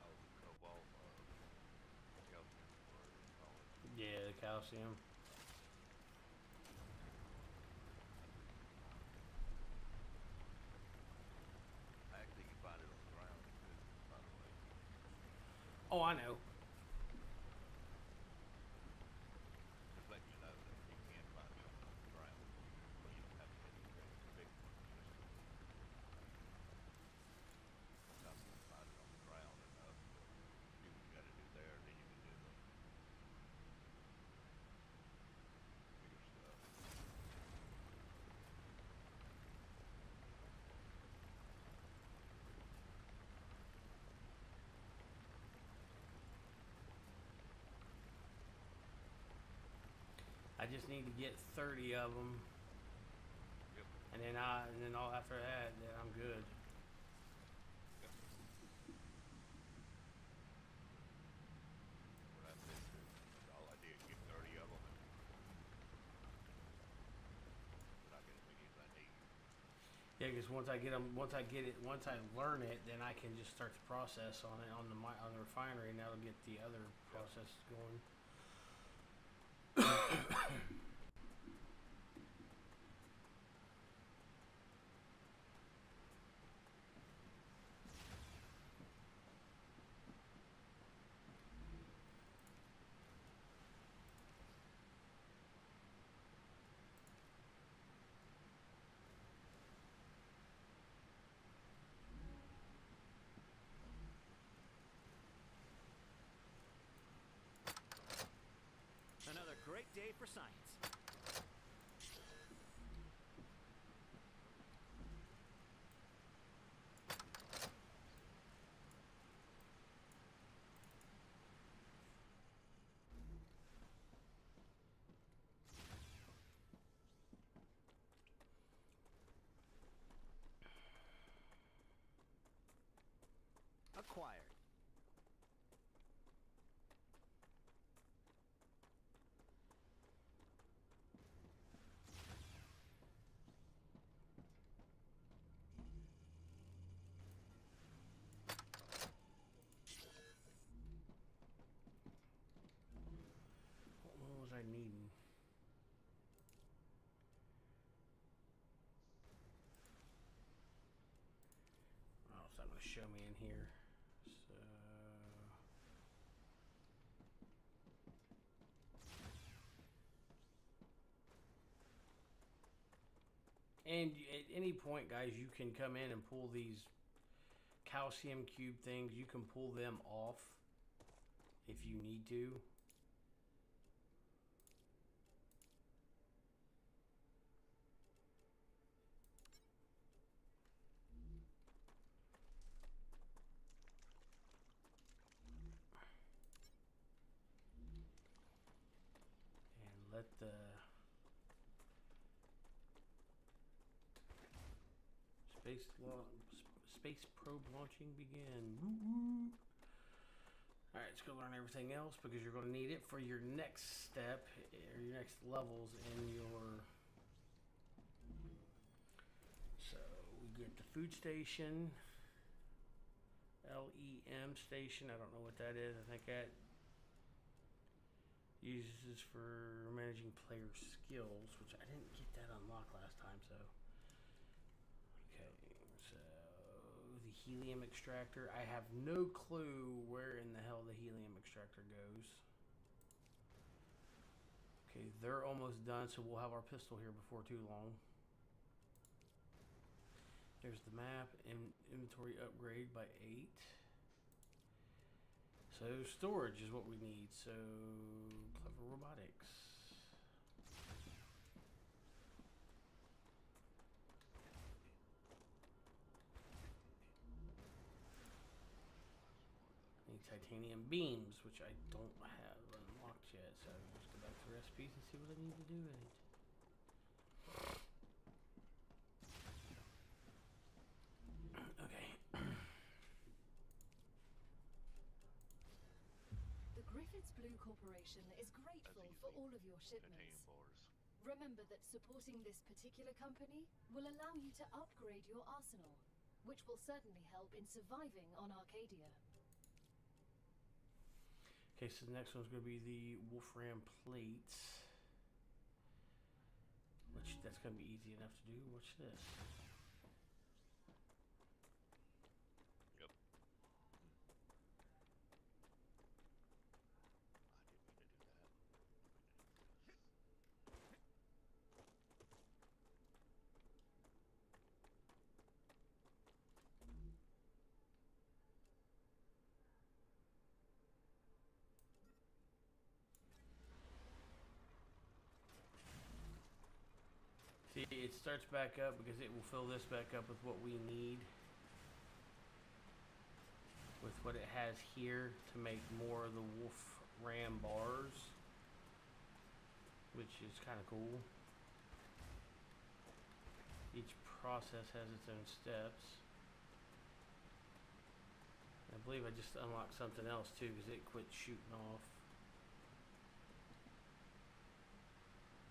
Oh, cobalt, calcium, whatever you call it. Yeah, the calcium. Actually, you can find it on the ground too, by the way. Oh, I know. Just let you know that you can find it on the ground. But you don't have to hit the ground. Big one, just sometimes you can find it on the ground enough to do what you gotta do there, then you can do the bigger stuff. I just need to get 30 of them. Yep. And then all after that, then I'm good. Yep. What I said too. That's all I did, get 30 of them, and then I get as many as I need. Yeah, because once I get them, once I learn it, then I can just start the process on it on the refinery, and that'll get the other processes going. Another great day for science. Acquired. What was I needing? Oh, it's not going to show me in here. So... And at any point, guys, you can come in and pull these calcium cube things. You can pull them off if you need to. And let the space probe launching begin. Woo-woo. All right, let's go learn everything else because you're going to need it for your next step or your next levels in your. So we get the food station, LEM station. I don't know what that is. I think that uses for managing player skills, which I didn't get that unlocked last time. So okay, so the helium extractor. I have no clue where in the hell the helium extractor goes. Okay, they're almost done, so we'll have our pistol here before too long. There's the map and inventory upgrade by 8. So storage is what we need. So clever robotics. Need titanium beams, which I don't have unlocked yet. So let's go back to the recipes and see what I need to do with it. The Griffiths Blue Corporation is grateful for all of your Titanium shipments. bars. Remember that supporting this particular company will allow you to upgrade your arsenal, which will certainly help in surviving on Arcadia. Okay, so the next one's going to be the Wolfram plates. Which, that's going to be easy enough to do. Watch this. Yep. I didn't mean to do that. See, it starts back up because it will fill this back up with what we need. With what it has here to make more of the Wolfram bars. Which is kind of cool. Each process has its own steps. I believe I just unlocked something else too because it quit shooting off.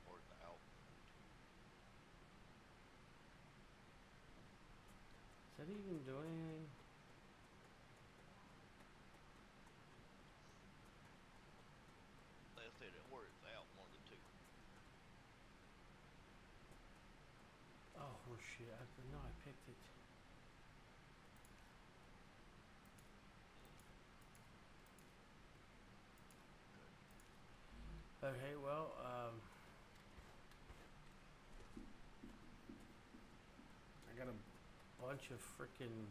Or the out. Does that even do anything? Left it or it's out, one of the two. Oh, horseshit. No, I picked it. Okay, well, I got a bunch of frickin'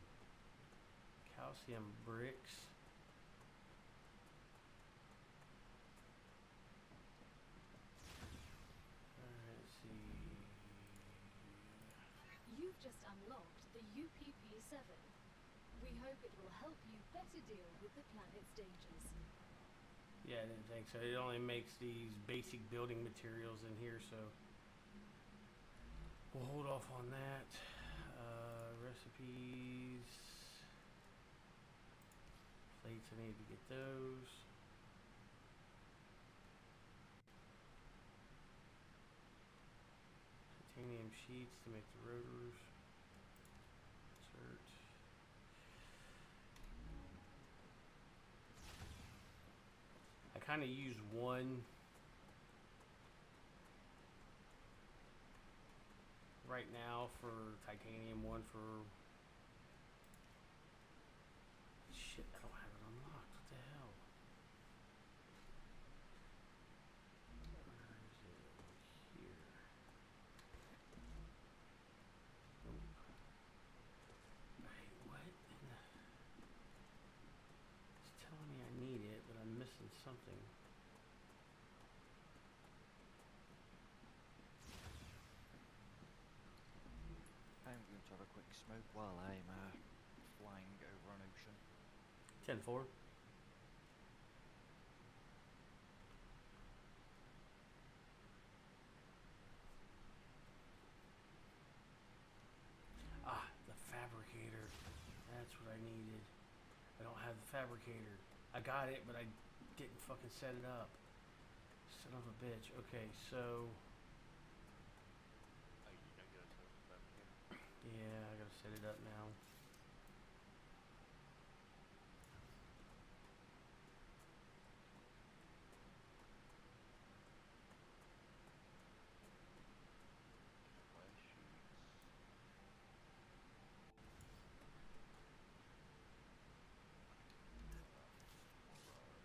calcium bricks. Alright, let's see. You've just unlocked the UPP-7. We hope it will help you better deal with the planet's dangers. Yeah, I didn't think so. It only makes these basic building materials in here, so we'll hold off on that. Recipes. Plates, I need to get those. Titanium sheets to make the rotors. Insert. I kind of use one right now for titanium, one for shit. I don't have it unlocked. What the hell? Where is it? Here. Nope. Wait, what? It's telling me I need it, but I'm missing something. I'm going to have a quick smoke while I'm flying over an ocean. 10-4. Ah, the That's what I needed. I don't have the fabricator. I got it, but I didn't fucking set it up. Son of a bitch. Okay, so Oh, you don't get a set up the fabricator? yeah, I gotta set it up now. Flash sheets. More rods.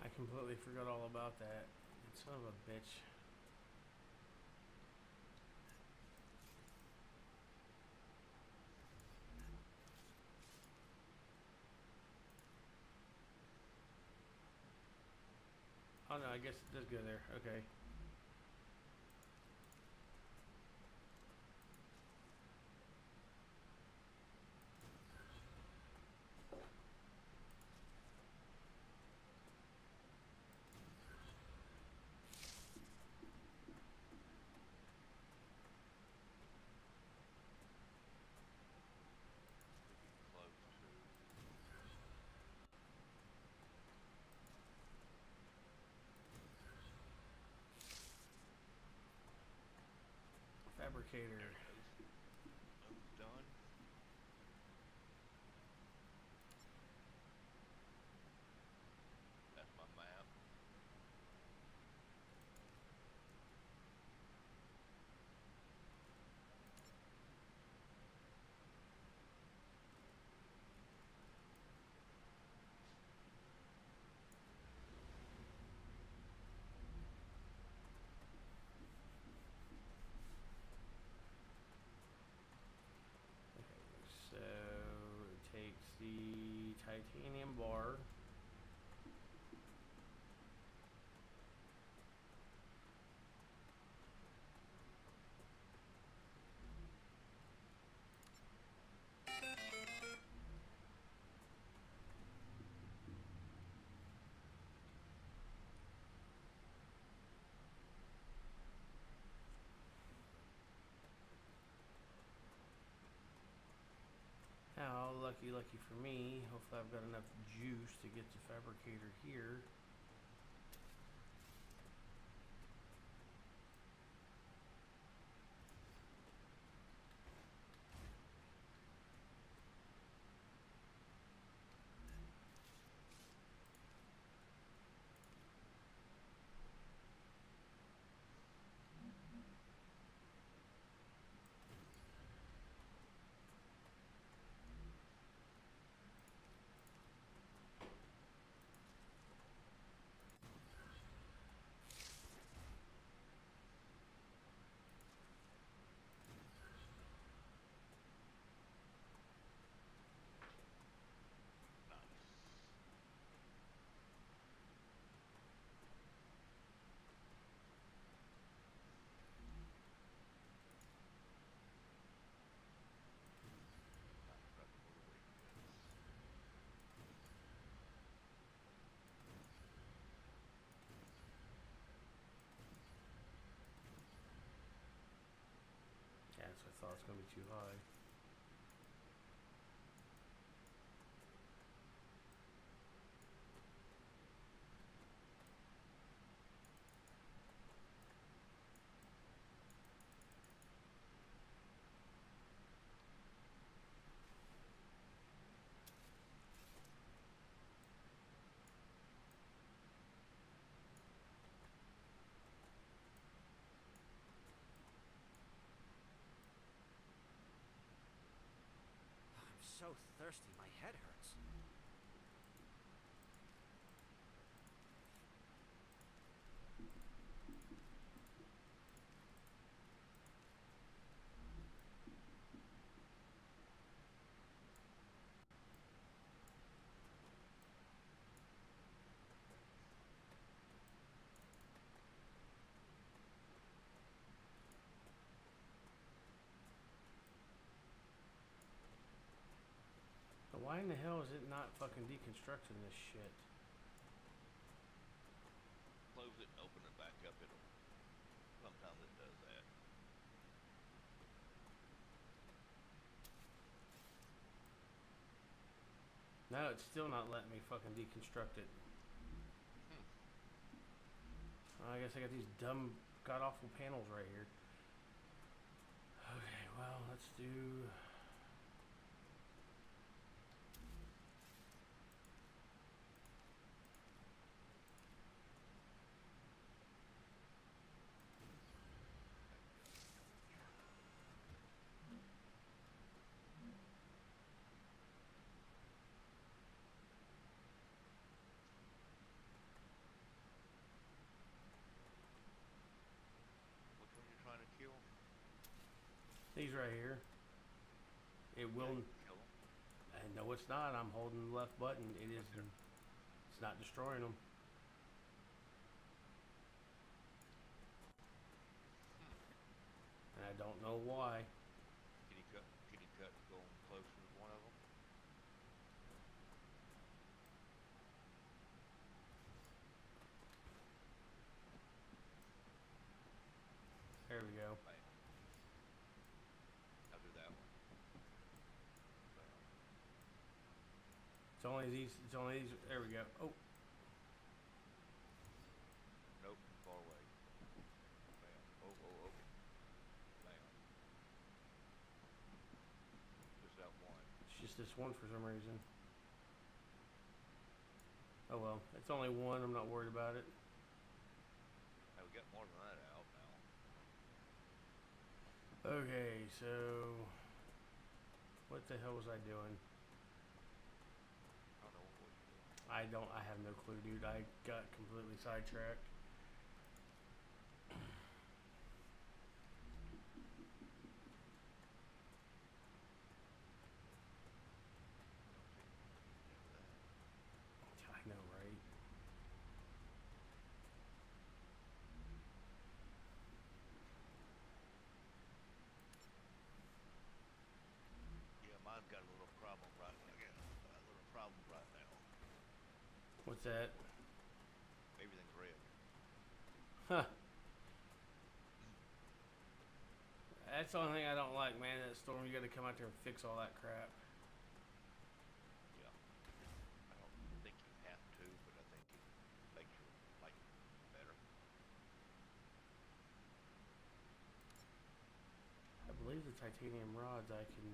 I completely forgot all about that. Son of a bitch. Oh no, I guess it does go there. Okay. Getting close to. Fabricator. There it goes. Almost done. That's my map. So it takes the titanium bar. Now, lucky for me, hopefully I've got enough juice to get the fabricator here. Not preppable to wait goods. Yeah, so I thought it was going to be too high. I'm so thirsty, my head hurts. Why in the hell is it not fucking deconstructing this shit? Close it and open it back up. It'll. Sometimes it does that. No, it's still not letting me fucking deconstruct it. I guess I got these dumb, god-awful panels right here. Okay, well, let's do... Which one you trying to kill? These right here. It will... Kill them. No, it's not. I'm holding the left button. It is... It's not destroying them. And I don't know why. Can you cut? Can you cut going closer to one of them? There we go. Bam. I'll do that one. Bam. It's only these... It's only these... There we go. Oh. Nope. Far away. Bam. Oh, oh, oh. Bam. Just that one. It's just this one for some reason. Oh well. It's only one. I'm not worried about it. Hey, we got more than that out now. Okay, so... What the hell was I doing? I don't know what you're doing. I have no clue, dude. I got completely sidetracked. I know, right? Yeah, mine's got a little problem right now. Yeah, a little problem right now. What's that? Everything's red. Huh. That's the only thing I don't like, man. That storm, you gotta come out there and fix all that crap. Yeah. I don't think you have to, but I think it makes your life better. I believe the titanium rods I can...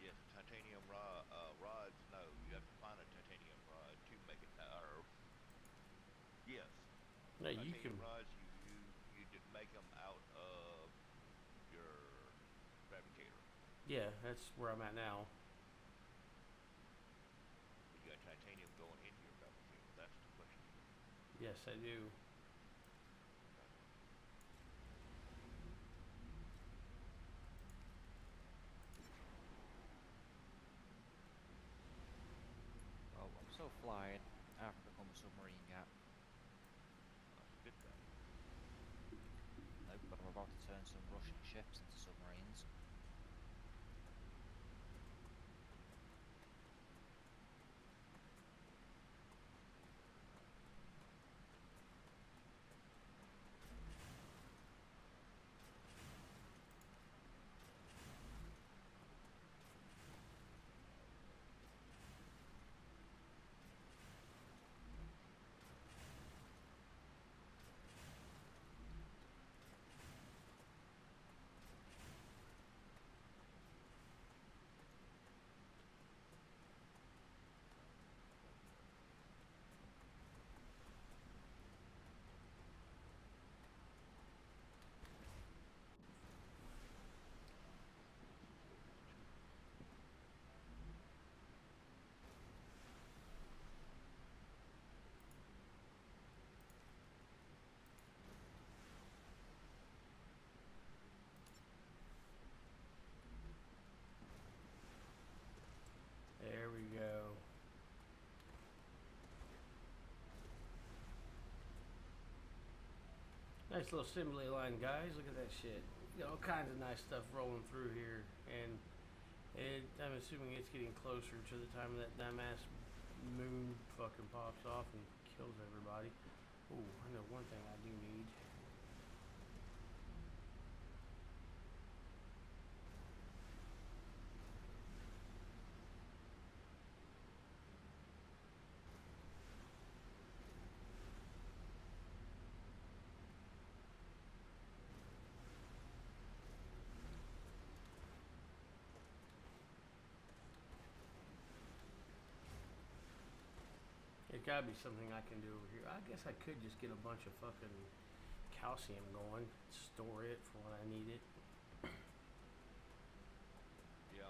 Yes, titanium rods. No, you have to find a titanium rod to make it. Yes. No, you Titanium can... rods. You did make them out of your fabricator. Yeah, that's where I'm at now. But you got titanium going into your fabricator. That's the question. Yes, I do. Well, I'm still flying. I have to become a submarine yet. That's a good thing. Nope, but I'm about to turn some Russian ships into submarines. There we go. Nice little assembly line, guys. Look at that shit. You got all kinds of nice stuff rolling through here. And I'm assuming it's getting closer to the time that dumbass moon fucking pops off and kills everybody. Ooh, I know one thing I do need. It gotta be something I can do over here. I guess I could just get a bunch of fucking calcium going, store it for when I need it. Yeah.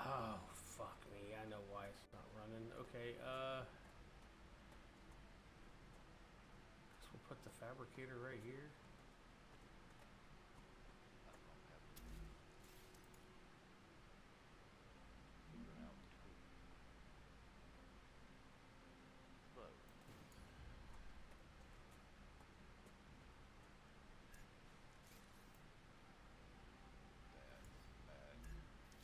Oh, fuck me. I know why it's not running. Okay, so we'll put the fabricator right here. I don't have to figure out too. But that. Start fabricating that.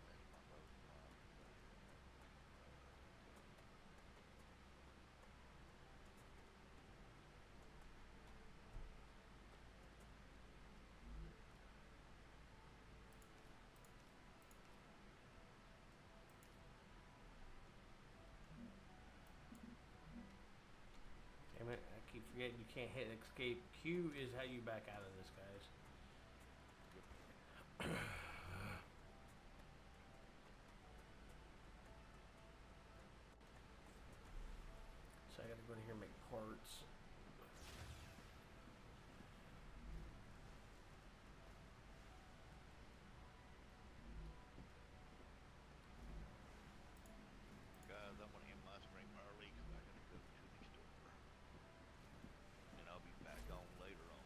That's my road block. Damn it, I keep forgetting you can't hit escape. Q is how you back out of this, guys. So I gotta go to here and make parts. Guys, I'm gonna end my stream early because I gotta go to the store. And I'll be back on later on.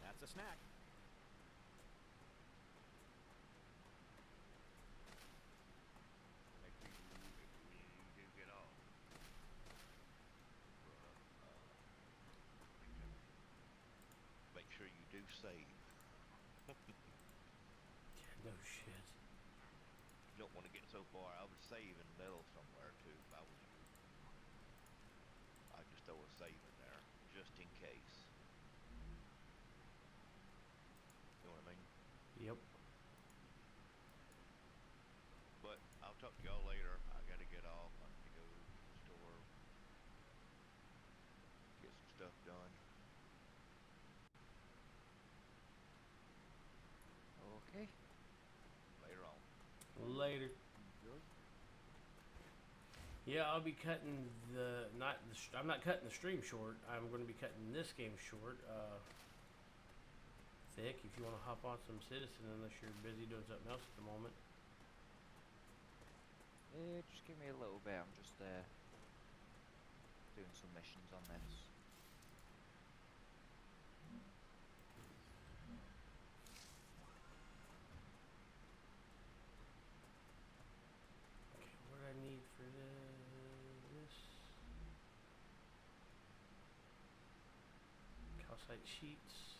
That's a snack. Make sure you do get off. Make sure you do save. Yeah, no shit. You don't want to get so far. I would save in the middle somewhere too if I was you. I'd just throw a save in there just in case. You know what I mean? Yep. But I'll talk to y'all later. I gotta get off. I need to go to the store. Get some stuff done. Okay. Later on. Later. Enjoy. Yeah, I'll be cutting the I'm not cutting the stream short. I'm going to be cutting this game short. Thick, if you want to hop on some Citizen, unless you're busy doing something else at the moment. Just give me a little bit. I'm just doing some missions on this. Okay, what do I need for this? Calcite sheets.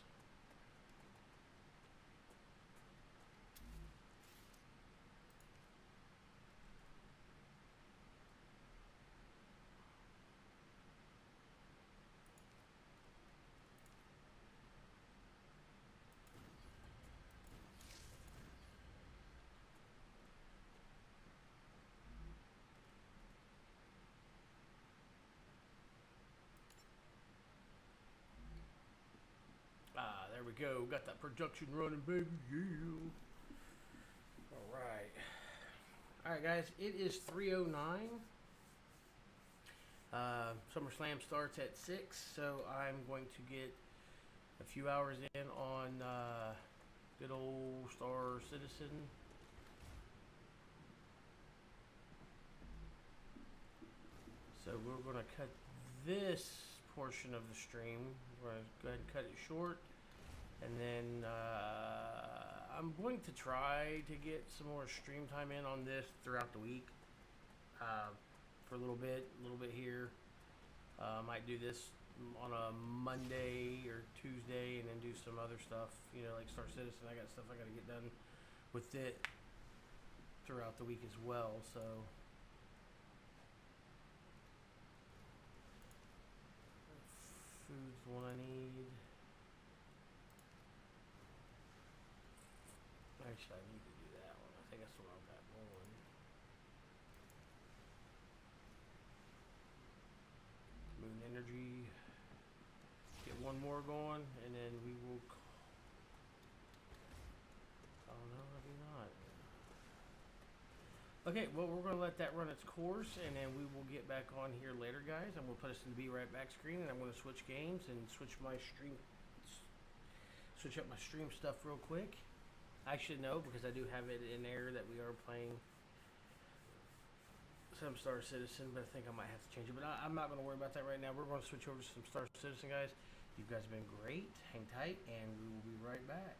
we go. Got that production running, baby. Yeah. All right. All right, guys. It is 3:09. SummerSlam starts at 6, so I'm going to get a few hours in on good old Star Citizen. So we're going to cut this portion of the stream. We're going to go ahead and cut it short. And then I'm going to try to get some more stream time in on this throughout the week. For a little bit here. Might do this on a Monday or Tuesday and then do some other stuff, you know, like Star Citizen. I got stuff I got to get done with it throughout the week as well, so food's the one I need. Actually, I need to do that one. I think that's the one I've got going. Moon Energy. Get one more going, and then we will. Oh no, maybe not. Okay, well, we're going to let that run its course, and then we will get back on here later, guys, and we'll put us in the Be Right Back screen, and I'm going to switch games and switch up my stream stuff real quick. I should know because I do have it in there that we are playing some Star Citizen, but I think I might have to change it. But I'm not going to worry about that right now. We're going to switch over to some Star Citizen, guys. You guys have been great. Hang tight, and we will be right back.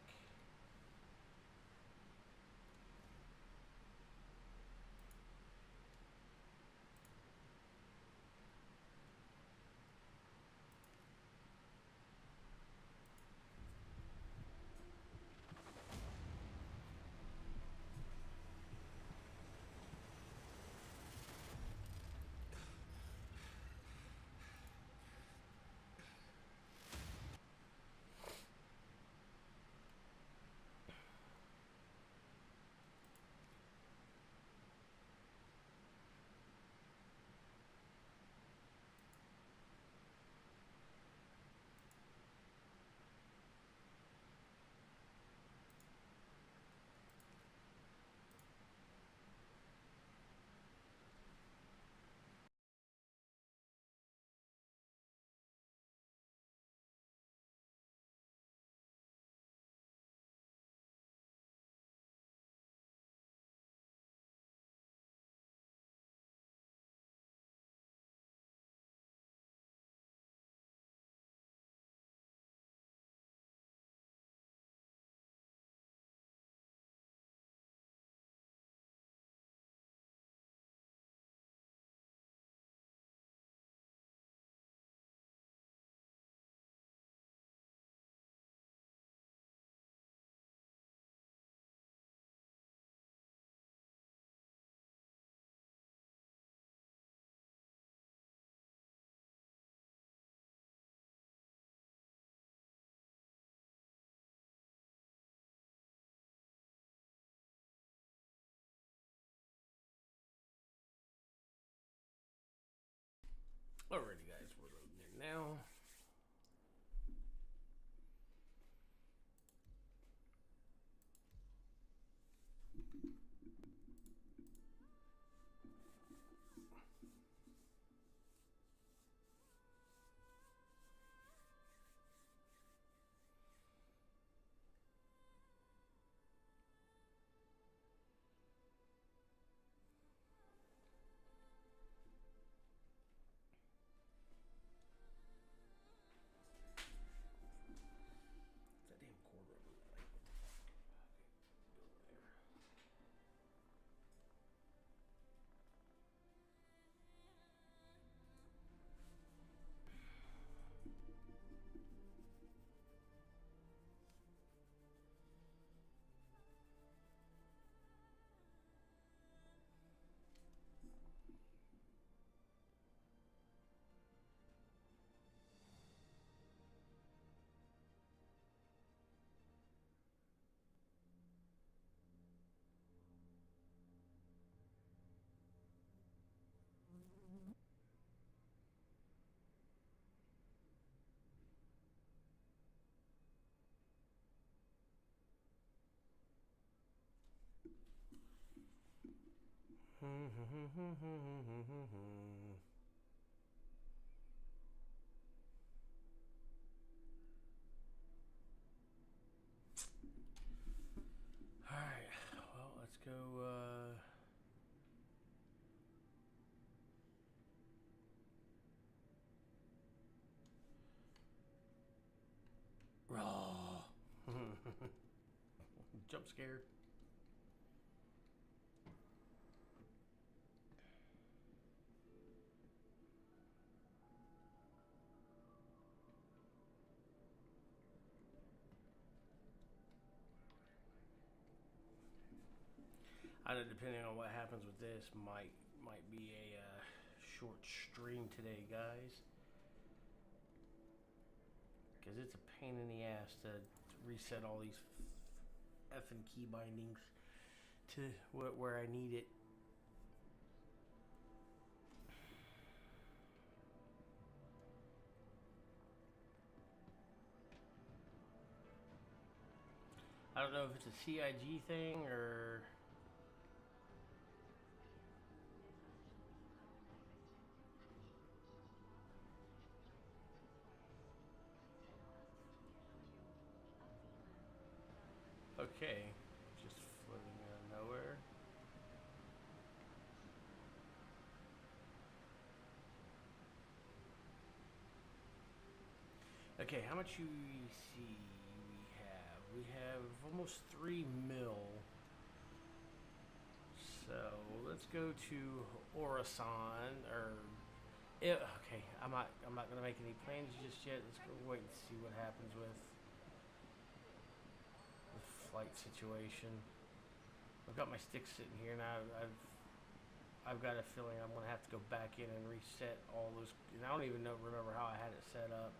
Alrighty, guys, we're loading in now. Alright, well, let's go, raw. Jump scare. I know, depending on what happens with this, might be a short stream today, guys. Because it's a pain in the ass to reset all these effing key bindings to where I need it. I don't know if it's a CIG thing or... Okay, just floating out of nowhere. Okay, how much UEC we have? We have almost 3 mil. So let's go to Orasan or okay. I'm not gonna make any plans just yet. Let's go wait and see what happens with the flight situation. I've got my stick sitting here now. I've got a feeling I'm gonna have to go back in and reset all those. And I don't even remember how I had it set up.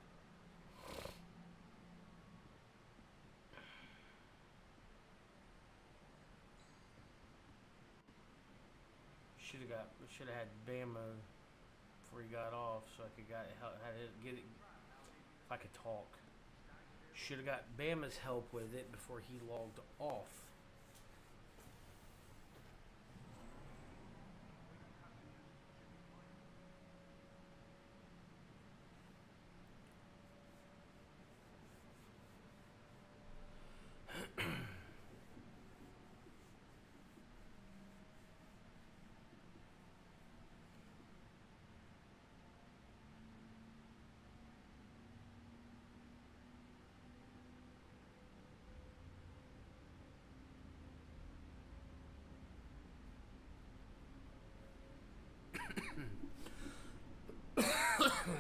Should have had Bama before he got off, so I could get it. If I could talk, should have got Bama's help with it before he logged off.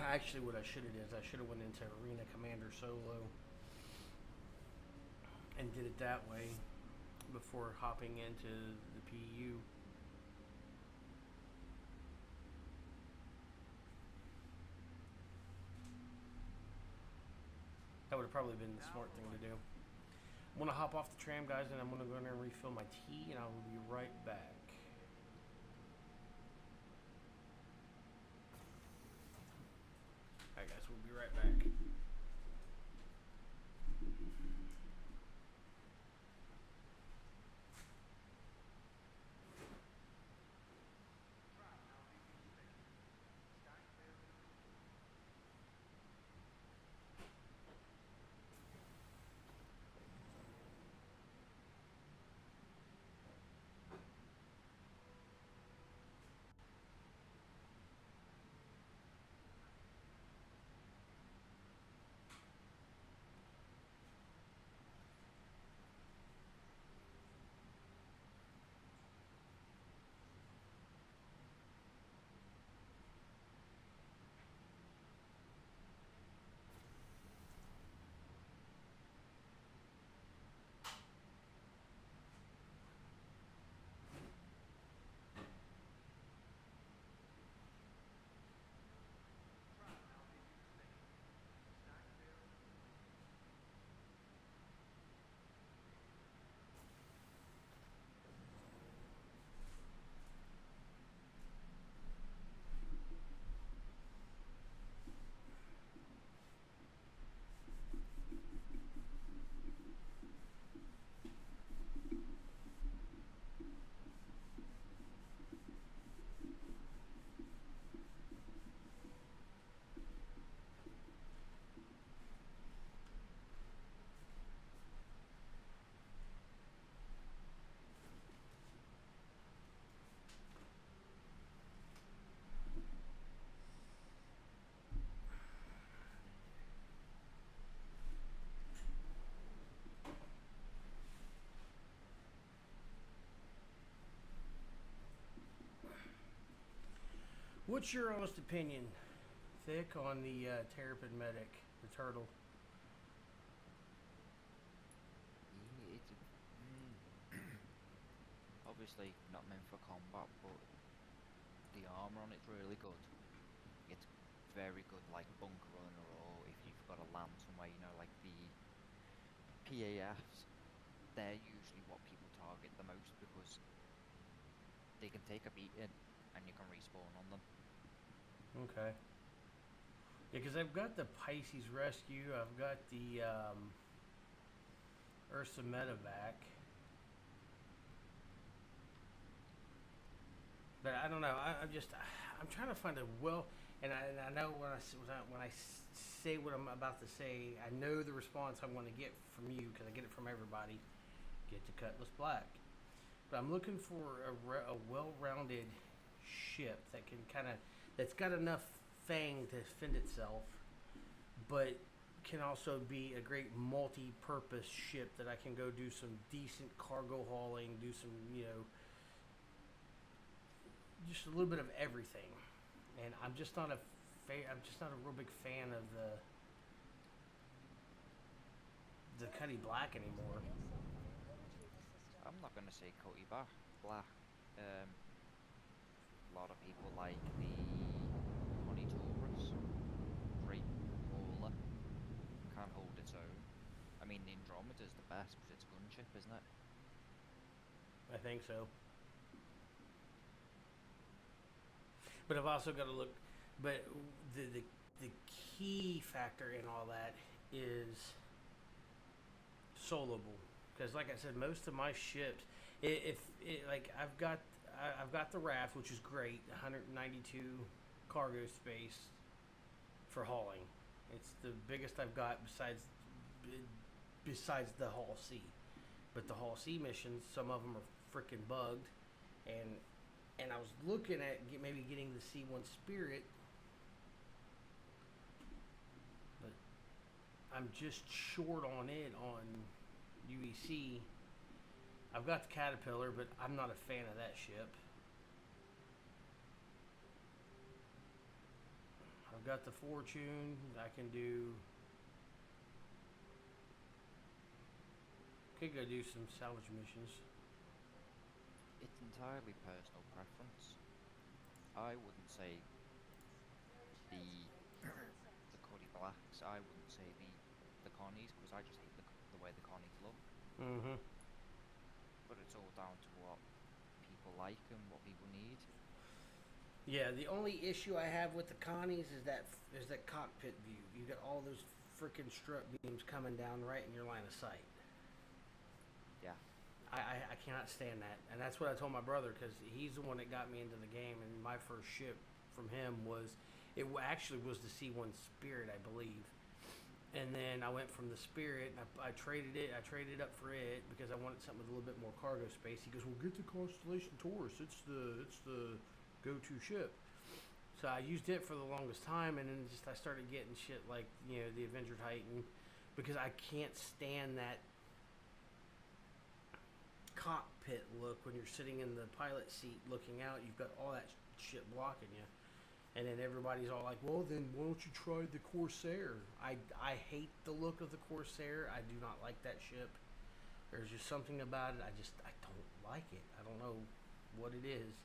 Actually, what I should have did is I should have went into Arena Commander solo and did it that way before hopping into the PU. That would have probably been the smart thing to do. I'm gonna hop off the tram, guys, and I'm gonna go in there and refill my tea, and I will be right back. Alright, guys, we'll be right back. What's your honest opinion, Thick, on the Terrapin Medic, the turtle? Yeah, it's obviously not meant for combat, but the armor on it's really good. It's very good, like bunker runner, or if you've got to land somewhere, you know, like the PAFs. They're usually what people target the most because they can take a beating and you can respawn on them. Okay. Yeah, because I've got the Pisces Rescue. I've got the Ursa Medevac. But I don't know. I'm trying to find a and I know when I say what I'm about to say, I know the response I'm going to get from you because I get it from everybody. Get to Cutlass Black. But I'm looking for a well-rounded ship that can that's got enough fang to defend itself, but can also be a great multi-purpose ship that I can go do some decent cargo hauling, do some, just a little bit of everything. And I'm just not a real big fan of the Cuddy Black anymore. I'm not gonna say Cody Black. A lot of people like the Honey Taurus, great hauler, can hold its own. I mean, the Andromeda's the best because it's a gunship, isn't it? I think so. But I've also got to look. But the key factor in all that is soloable. Because, like I said, most of my ships, I've got the raft, which is great, 192 cargo space for hauling. It's the biggest I've got besides the Hull C. But the Hull C missions, some of them are freaking bugged, and I was looking at maybe getting the C1 Spirit, but I'm just short on it on UEC. I've got the Caterpillar, but I'm not a fan of that ship. I've got the Fortune. I can do. Could go do some salvage missions. It's entirely personal preference. I wouldn't say the the Cody Blacks. I wouldn't say the Connies because I just hate the way the Connies look. Mm-hmm. But it's all down to what people like and what people need. Yeah, the only issue I have with the Connies is that cockpit view. You got all those freaking strut beams coming down right in your line of sight. Yeah. I cannot stand that, and that's what I told my brother because he's the one that got me into the game. And my first ship from him actually was the C1 Spirit, I believe. And then I went from the Spirit, and I traded it. I traded up for it because I wanted something with a little bit more cargo space. He goes, "Well, get the Constellation Taurus. It's the go-to ship." So I used it for the longest time, and then I started getting shit like the Avenger Titan because I can't stand that cockpit look when you're sitting in the pilot seat looking out. You've got all that shit blocking you. And then everybody's all like, "Well, then why don't you try the Corsair?" I hate the look of the Corsair. I do not like that ship. There's just something about it. I don't like it. I don't know what it is.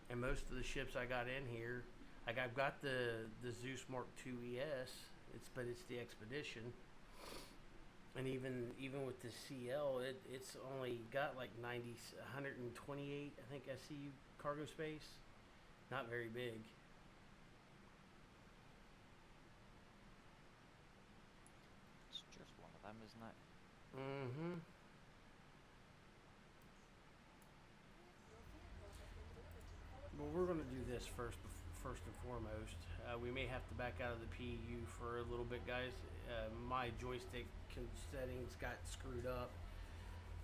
And most of the ships I got in here, like I've got the Zeus Mark II ES. It's the Expedition. And even with the CL, it's only got like 128, I think, SCU cargo space. Not very big. It's just one of them, isn't it? Mm-hmm. Well, we're going to do this first and foremost. We may have to back out of the PU for a little bit, guys. My joystick settings got screwed up,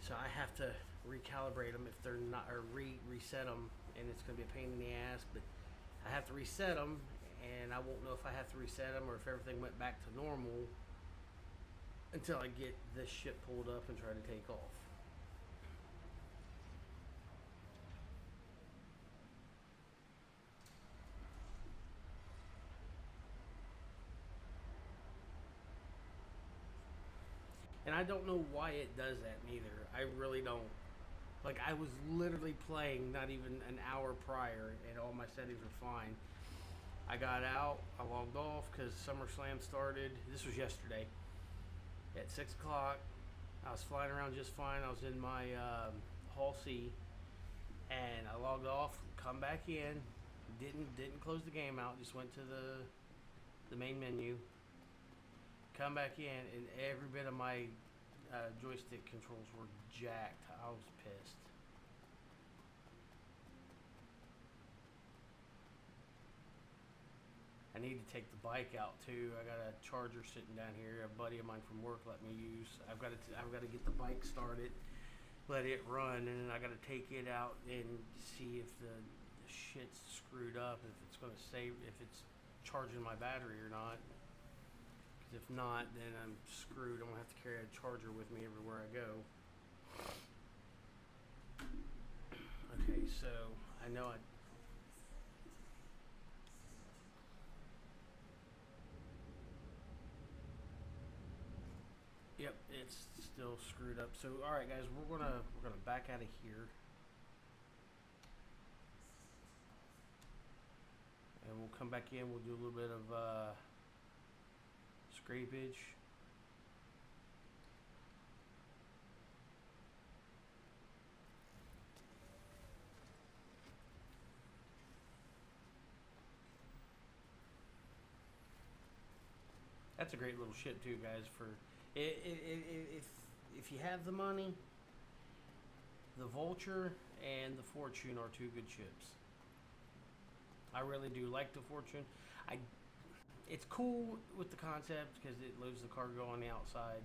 so I have to recalibrate them if they're not, or reset them, and it's going to be a pain in the ass. But I have to reset them, and I won't know if I have to reset them or if everything went back to normal until I get this ship pulled up and try to take off. I don't know why it does that neither. I really don't. Like, I was literally playing not even an hour prior, and all my settings were fine. I got out, I logged off because SummerSlam started. This was yesterday at 6 o'clock. I was flying around just fine. I was in my Hall C, and I logged off, come back in, didn't close the game out, just went to the main menu, come back in, and every bit of my joystick controls were jacked. I was pissed. I need to take the bike out too. I got a charger sitting down here. A buddy of mine from work let me use. I've got to get the bike started, let it run, and then I got to take it out and see if the shit's screwed up. If it's going to save, if it's charging my battery or not. 'Cause if not, then I'm screwed. I'm gonna have to carry a charger with me everywhere I go. Okay, so I know I. Yep, it's still screwed up. So, all right, guys, we're gonna back out of here, and we'll come back in. We'll do a little bit of scrapage. That's a great little ship too, guys. For if you have the money, the Vulture and the Fortune are two good ships. I really do like the Fortune. It's cool with the concept because it loads the cargo on the outside,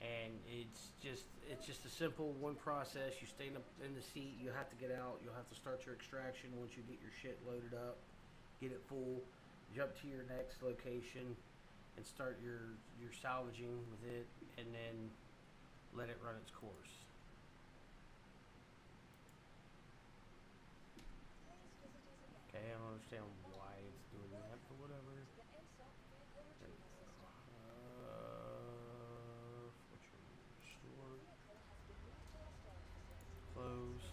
and it's just a simple one process. You stay in the seat. You have to get out. You'll have to start your extraction once you get your shit loaded up, get it full, jump to your next location, and start your salvaging with it, and then let it run its course. Okay, I don't understand why it's doing that, but whatever. There we go. Fortune restored. Close.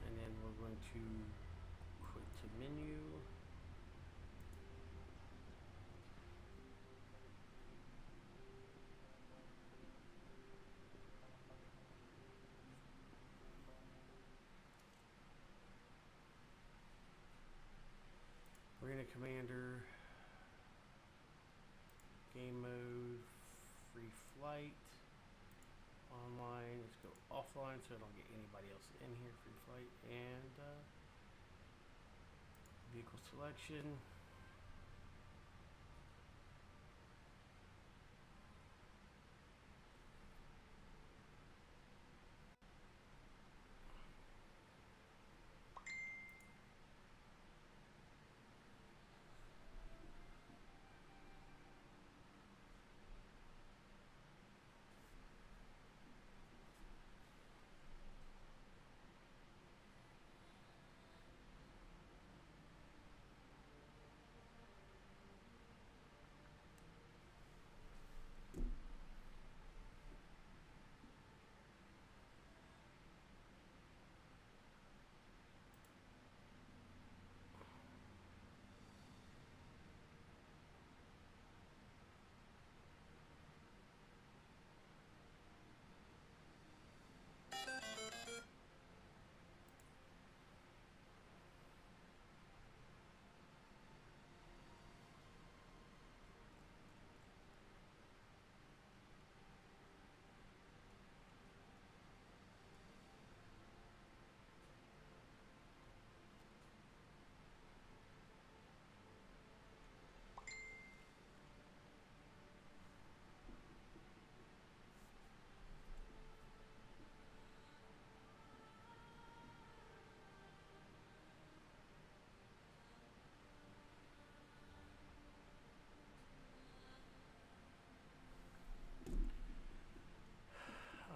And then we're going to quit to menu. Arena Commander, game mode, free flight, online. Let's go offline so I don't get anybody else in here. Free flight and vehicle selection.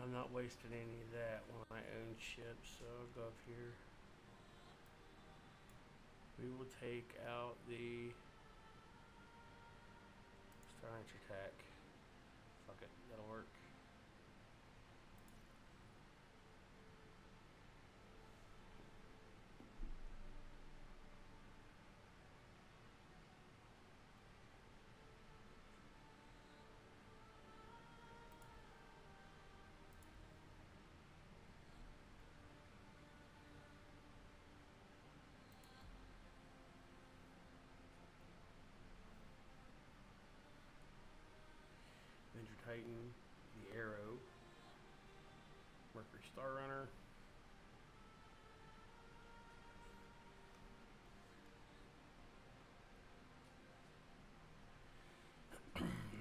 I'm not wasting any of that on my own ship, so I'll go up here. We will take out the Launch attack. Fuck it, that'll work. Avenger Titan, the Arrow, Mercury Star Runner.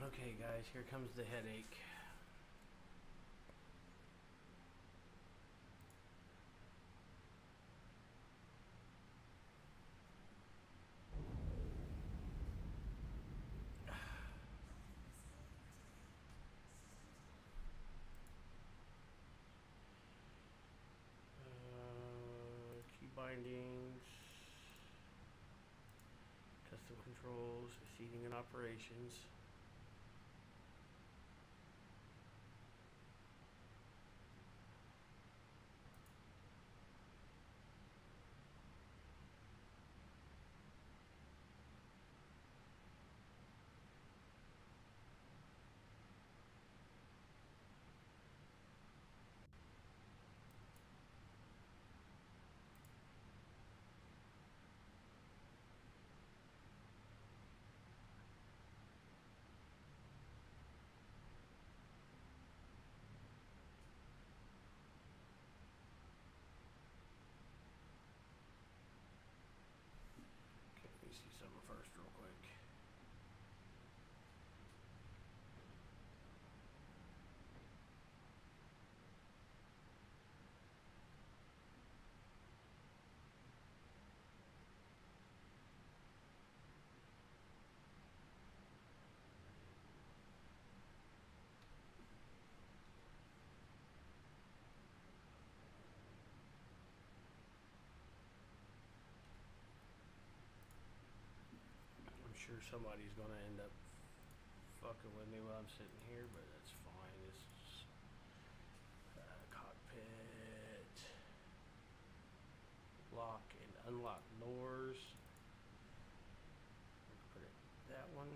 Okay, guys, here comes the headache. Key bindings, custom controls, seating and operations. Okay, let me see something first real quick. I'm sure somebody's gonna end up fucking with me while I'm sitting here, but that's fine. It's cockpit, lock and unlock doors. Put it that one.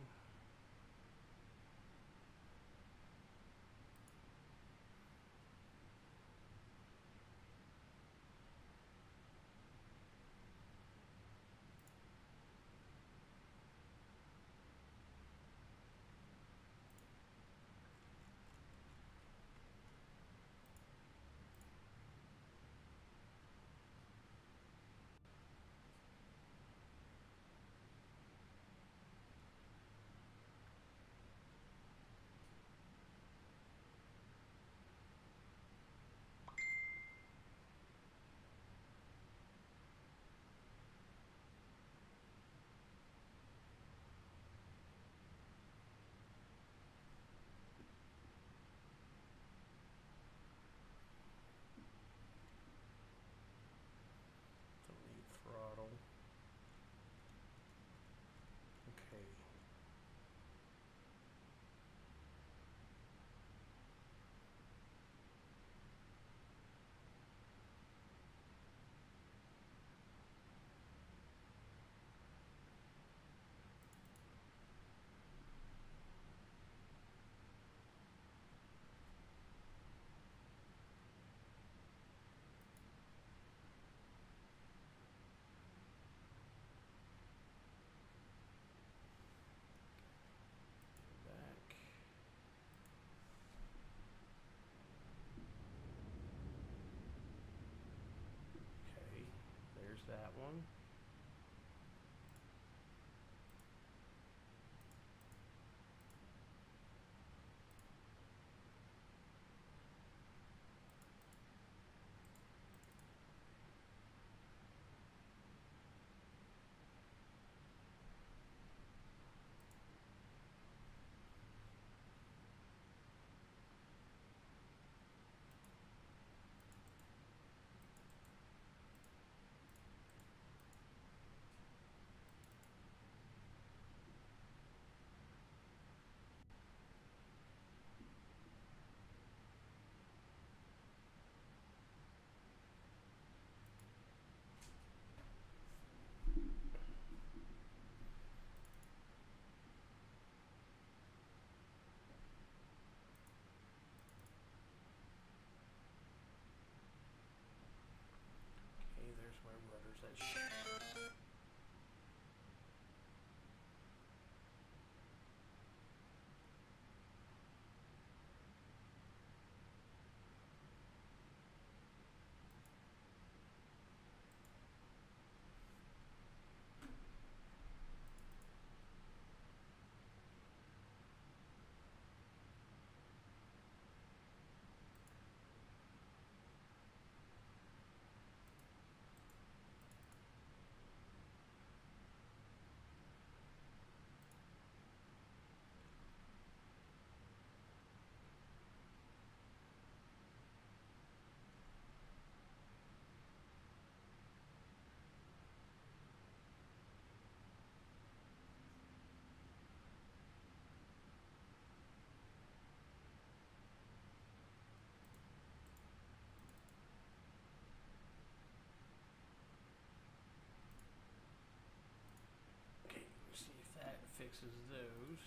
fixes those.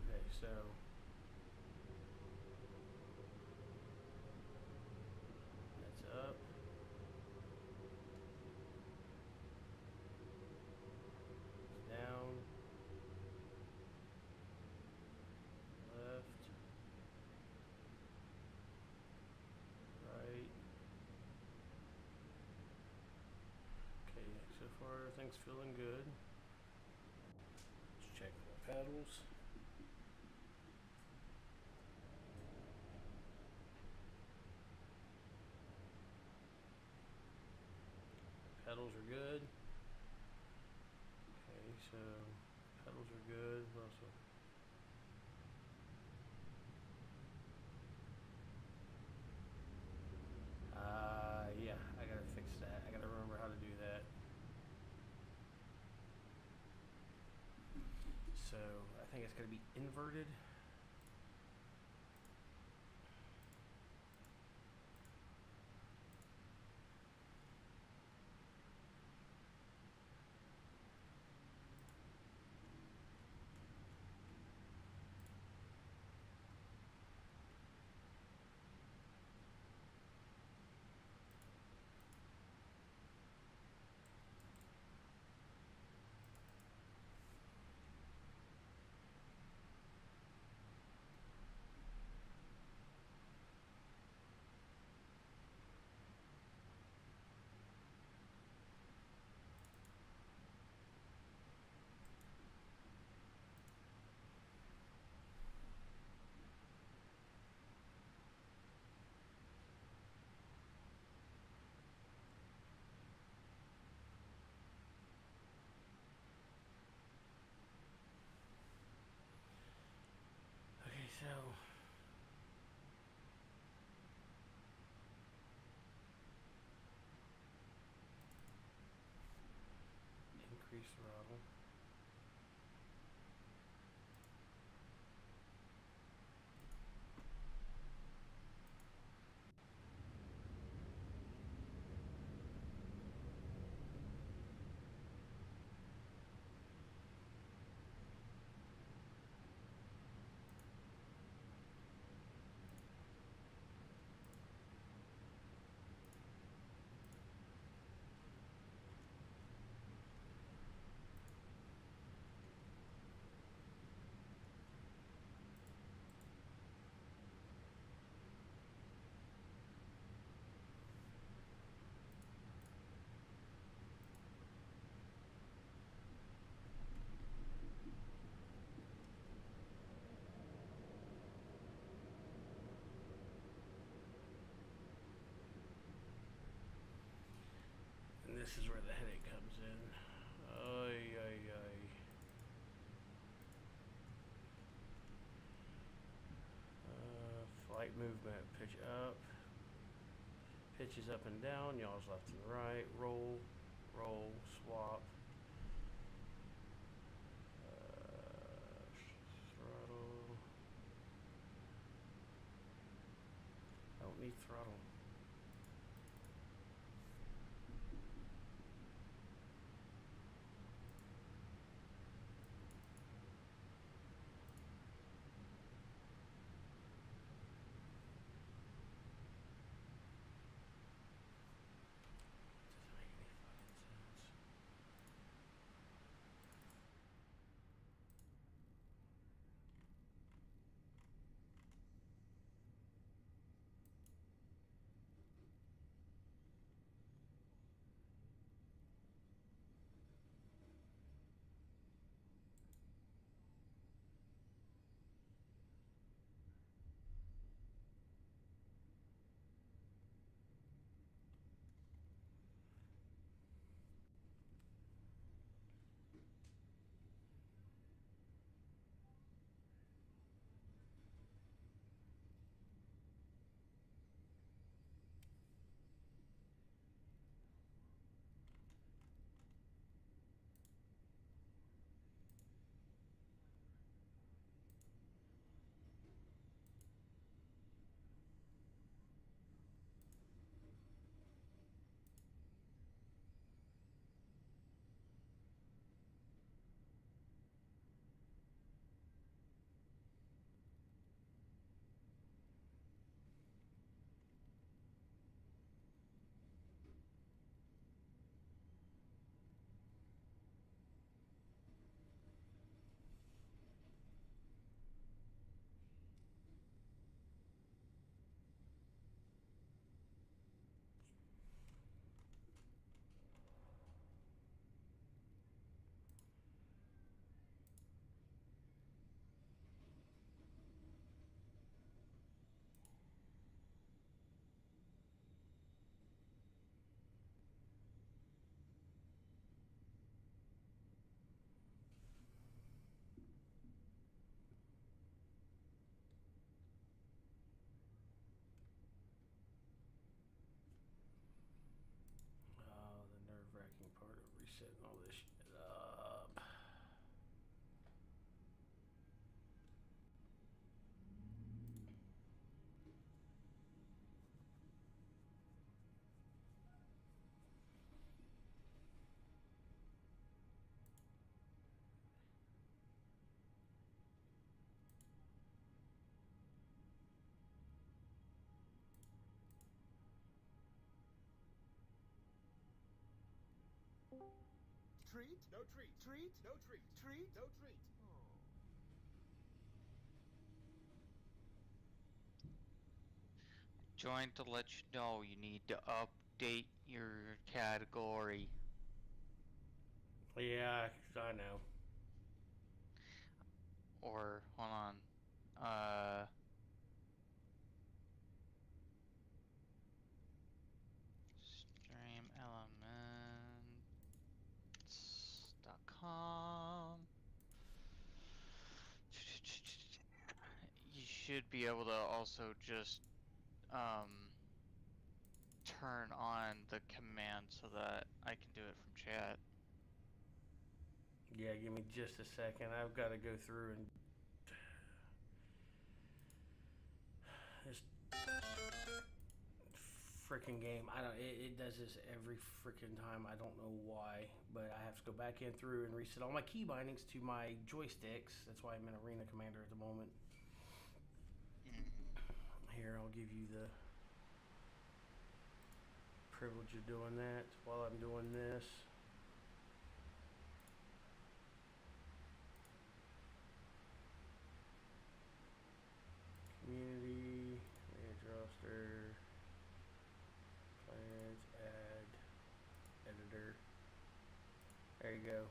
Okay, so that's up. It's down. Left. Right. Okay, so far everything's feeling good. Let's check the pedals. Pedals are good. Okay, so pedals are good. What else? Yeah, I gotta fix that. I gotta remember how to do that. So I think it's gonna be inverted. Okay, so increase throttle. And this is where the headache comes in. Ay, ay, ay. Flight movement, pitch up. Pitches up and down, yaw's left and right. Roll, roll, swap. Throttle. I don't need throttle. Doesn't make any fucking sense. Treat? No treat. Treat? No treat. Treat? No treat. Oh. Joined to let you know you need to update your category. Yeah, I know. Or, hold on. StreamElements.com. You should be able to also just, turn on the command so that I can do it from chat. Yeah, give me just a second. I've got to go through and this freaking game. I don't. It does this every freaking time. I don't know why, but I have to go back in through and reset all my key bindings to my joysticks. That's why I'm in Arena Commander at the moment. Here, I'll give you the privilege of doing that while I'm doing this. Community, manage roster, plans, add, editor. There you go.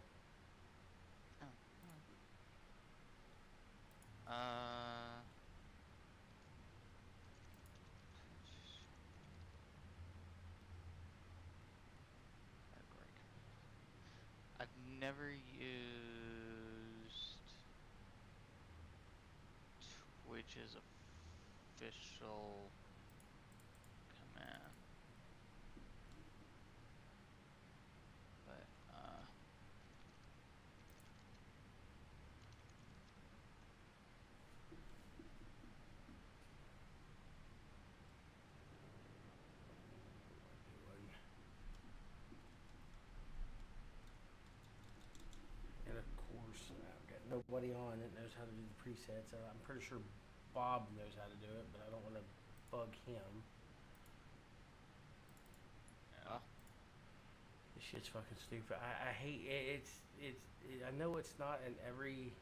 I've never used Twitch's official command, but And of course, I've got nobody on that knows how to do the presets. I'm pretty sure Bob knows how to do it, but I don't want to bug him. yeah. This shit's fucking stupid. I hate it. I know it's not in every.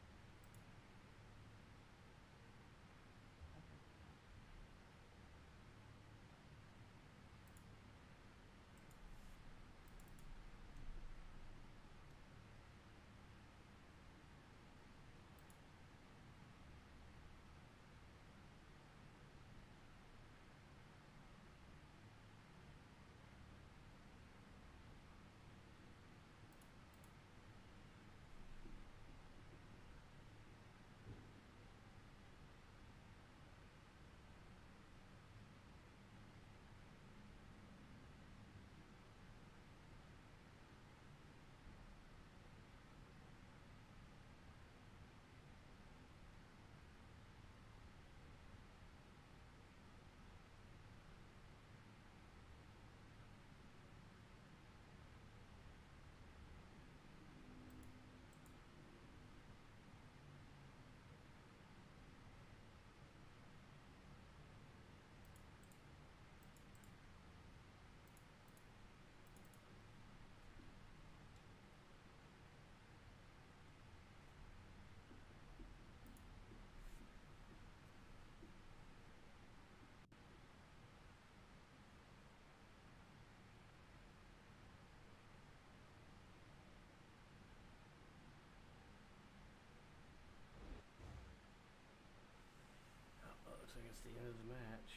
Oh, looks like it's the end of the match.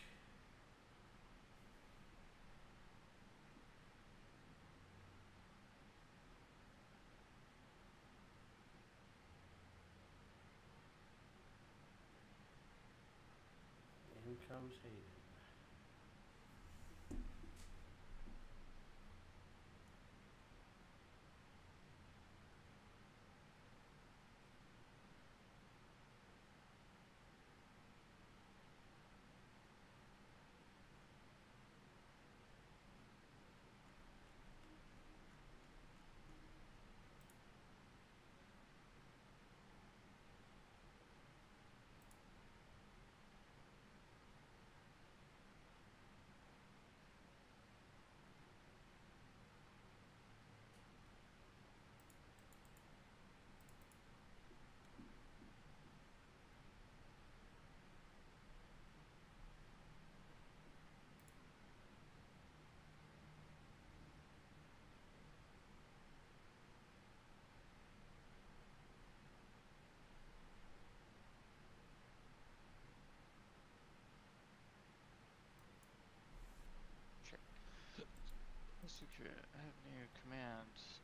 In comes Hayden. secure. Have new commands.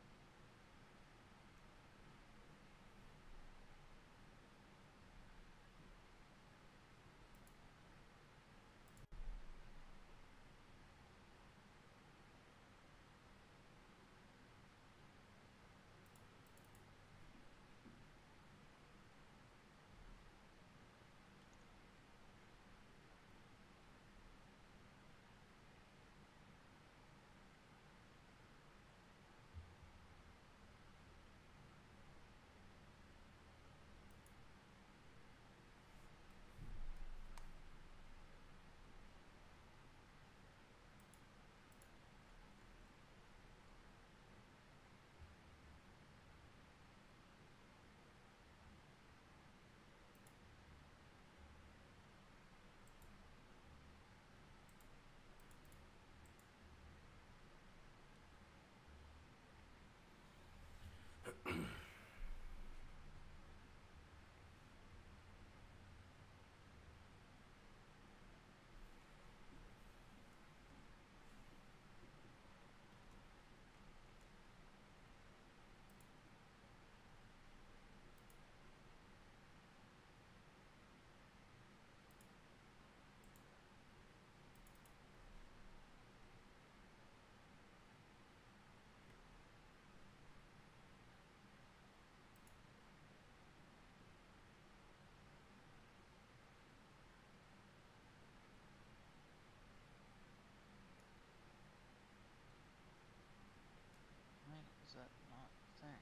Why is that not a thing?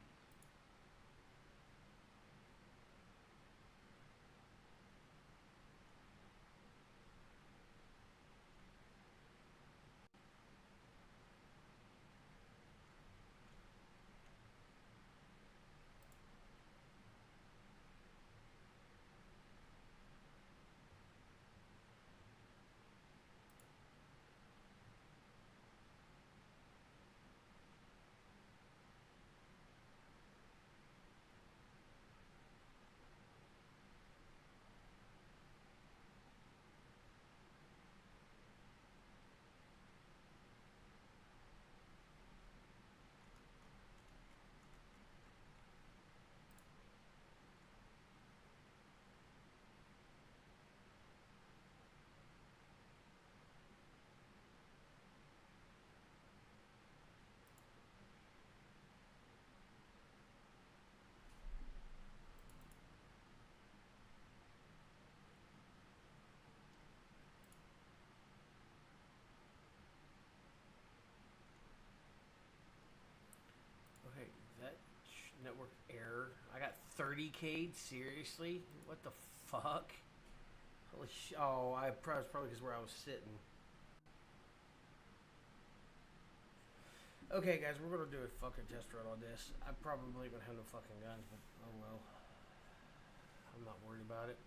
Okay, that network error. I got 30K. Seriously? What the fuck? Holy sh! Oh, I probably was probably because where I was sitting. Okay, guys, we're gonna do a fucking test run on this. I probably gonna have no fucking guns, but oh well. I'm not worried about it.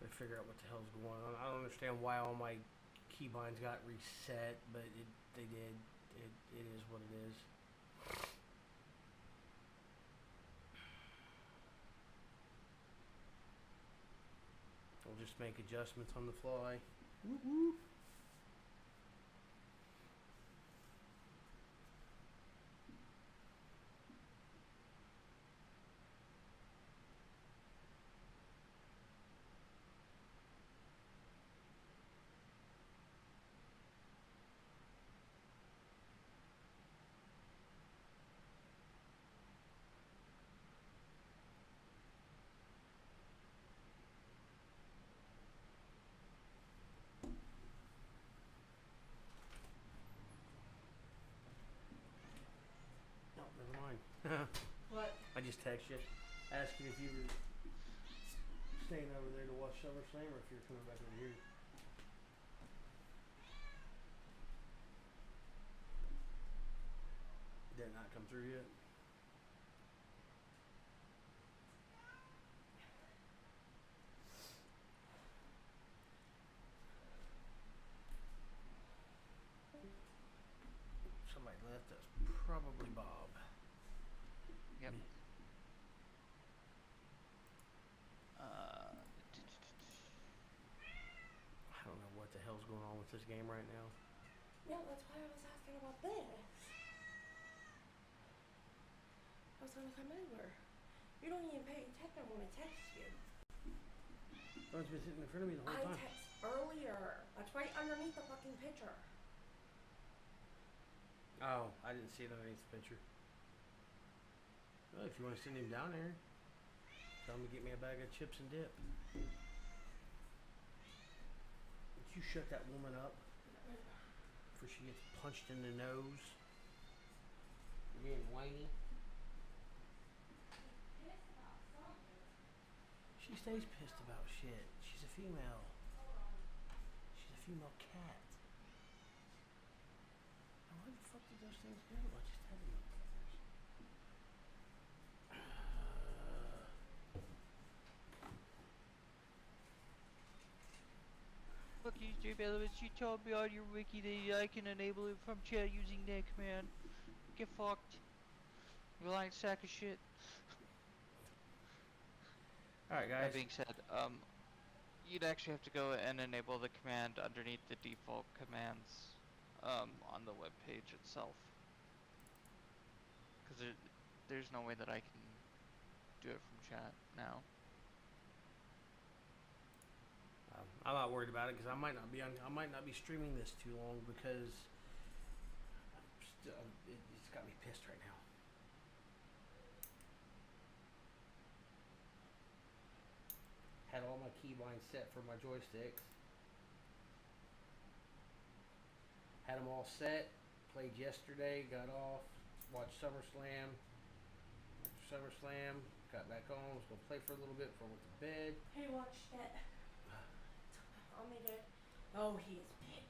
Gotta figure out what the hell's going on. I don't understand why all my keybinds got reset, but they did. It is what it is. We'll just make adjustments on the fly. Woo-woo. No, never mind. What? I just text you, asking if you were staying over there to watch SummerSlam or if you're coming back over here. Did it not come through yet? Somebody left us. Probably Bob. Yep. Me. I don't know what the hell's going on with this game right now. No, that's why I was asking about this. I was gonna come over. You don't even pay attention when I text you. Phone's been sitting in front of me the whole I time. text earlier. That's right underneath the fucking picture. Oh, I didn't see it underneath the picture. Well, if you want to send him down there, tell him to get me a bag of chips and dip. Would you shut that woman up before she gets punched in the nose? You're being whiny. She stays pissed about shit. She's a female. She's a female cat. Now, where the fuck did those things go? I just had them up Look, YouTube elements, you told me on your wiki that I can enable it from chat using that command. Get fucked. You lying sack of shit. Alright, guys. That being said, you'd actually have to go and enable the command underneath the default commands, on the web page itself. Because there's no way that I can do it from chat now. I'm not worried about it because I might not be streaming this too long because it's got me pissed right now. Had all my keybinds set for my joysticks. Had them all set. Played yesterday. Got off. Watched SummerSlam. After SummerSlam, got back on. Was gonna play for a little bit before I went to bed. He watched it. Tommy did. Oh, he is pissed.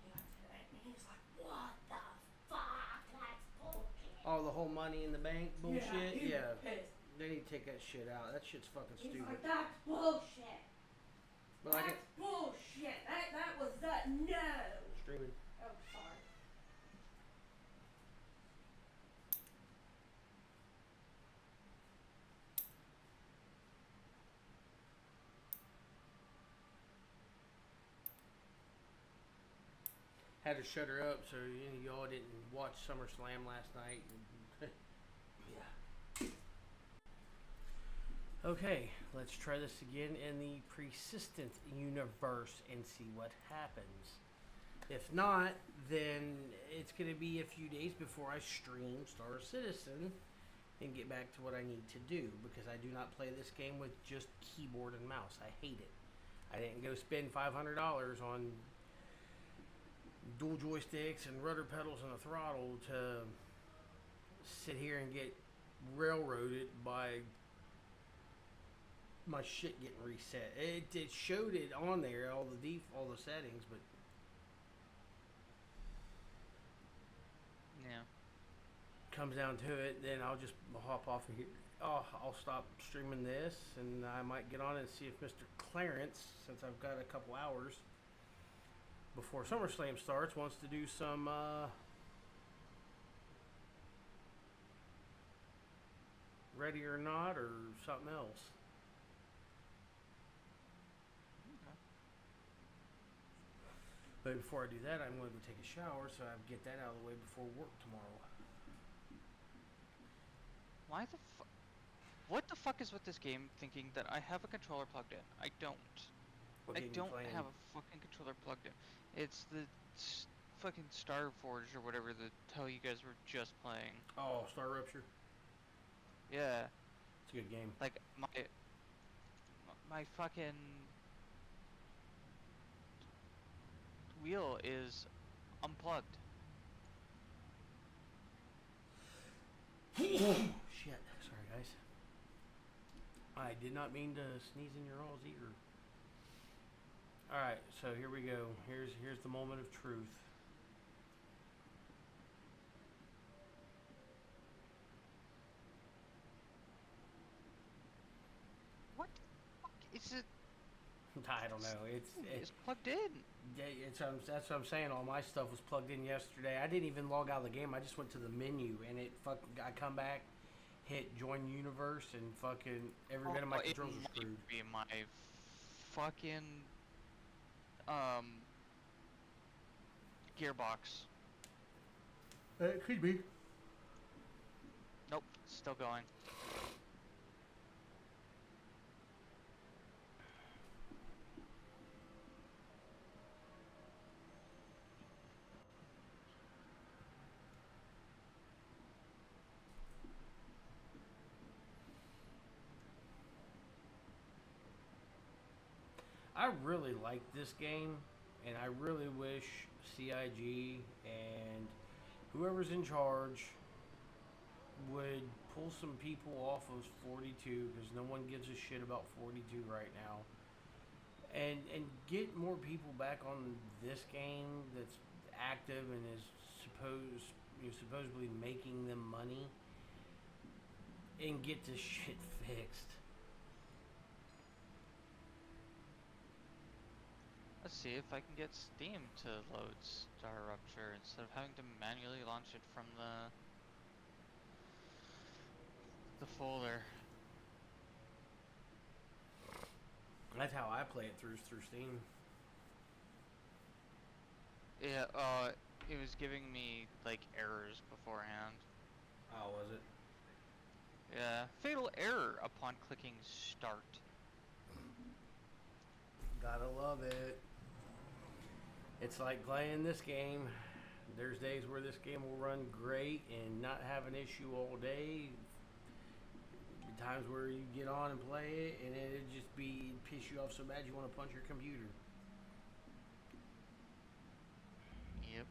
He got to it and he's like, what the fuck? That's bullshit. Oh, the whole Money in the Bank bullshit? He's Yeah. pissed. They need to take that shit out. That shit's fucking He's stupid. like, that's bullshit. But I That's bullshit. That was that. No. streaming. Oh, sorry. Had to shut her up so y'all didn't watch SummerSlam last night. Yeah. Okay, let's try this again in the persistent universe and see what happens. If not, then it's going to be a few days before I stream Star Citizen and get back to what I need to do because I do not play this game with just keyboard and mouse. I hate it. I didn't go spend $500 on dual joysticks and rudder pedals and a throttle to sit here and get railroaded by my shit getting reset. It showed it on there, all the settings, but Yeah. comes down to it, then I'll just hop off of here. I'll stop streaming this, and I might get on and see if Mr. Clarence, since I've got a couple hours before SummerSlam starts, wants to do some Ready or Not or something else. But before I do that, I'm going to go take a shower so I get that out of the way before work tomorrow. Why the fuck? What the fuck is with this game thinking that I have a controller plugged in? I don't. What I game you don't playing? have a fucking controller plugged in. It's the fucking StarForge or whatever the hell you guys were just playing. Oh, StarRupture. Yeah. It's a good game. Like my fucking wheel is unplugged. Shit. Sorry, guys. I did not mean to sneeze in your all's ear. Alright, so here we go. Here's the moment of truth. What the fuck is it? I don't know. It's plugged in. That's what I'm saying. All my stuff was plugged in yesterday. I didn't even log out of the game. I just went to the menu and I come back, hit join universe, and fucking every bit of my controls are screwed. It might be my fucking Gearbox. It could be. Nope, still going. I really like this game, and I really wish CIG and whoever's in charge would pull some people off of 42, because no one gives a shit about 42 right now, and get more people back on this game that's active and is supposedly making them money, and get this shit fixed. Let's see if I can get Steam to load StarRupture instead of having to manually launch it from the folder. That's how I play it through Steam. Yeah, it was giving me like errors beforehand. Oh, was it? Yeah, fatal error upon clicking start. Gotta love it. It's like playing this game. There's days where this game will run great and not have an issue all day. Times where you get on and play it and it'd just piss you off so bad you want to punch your computer. Yep.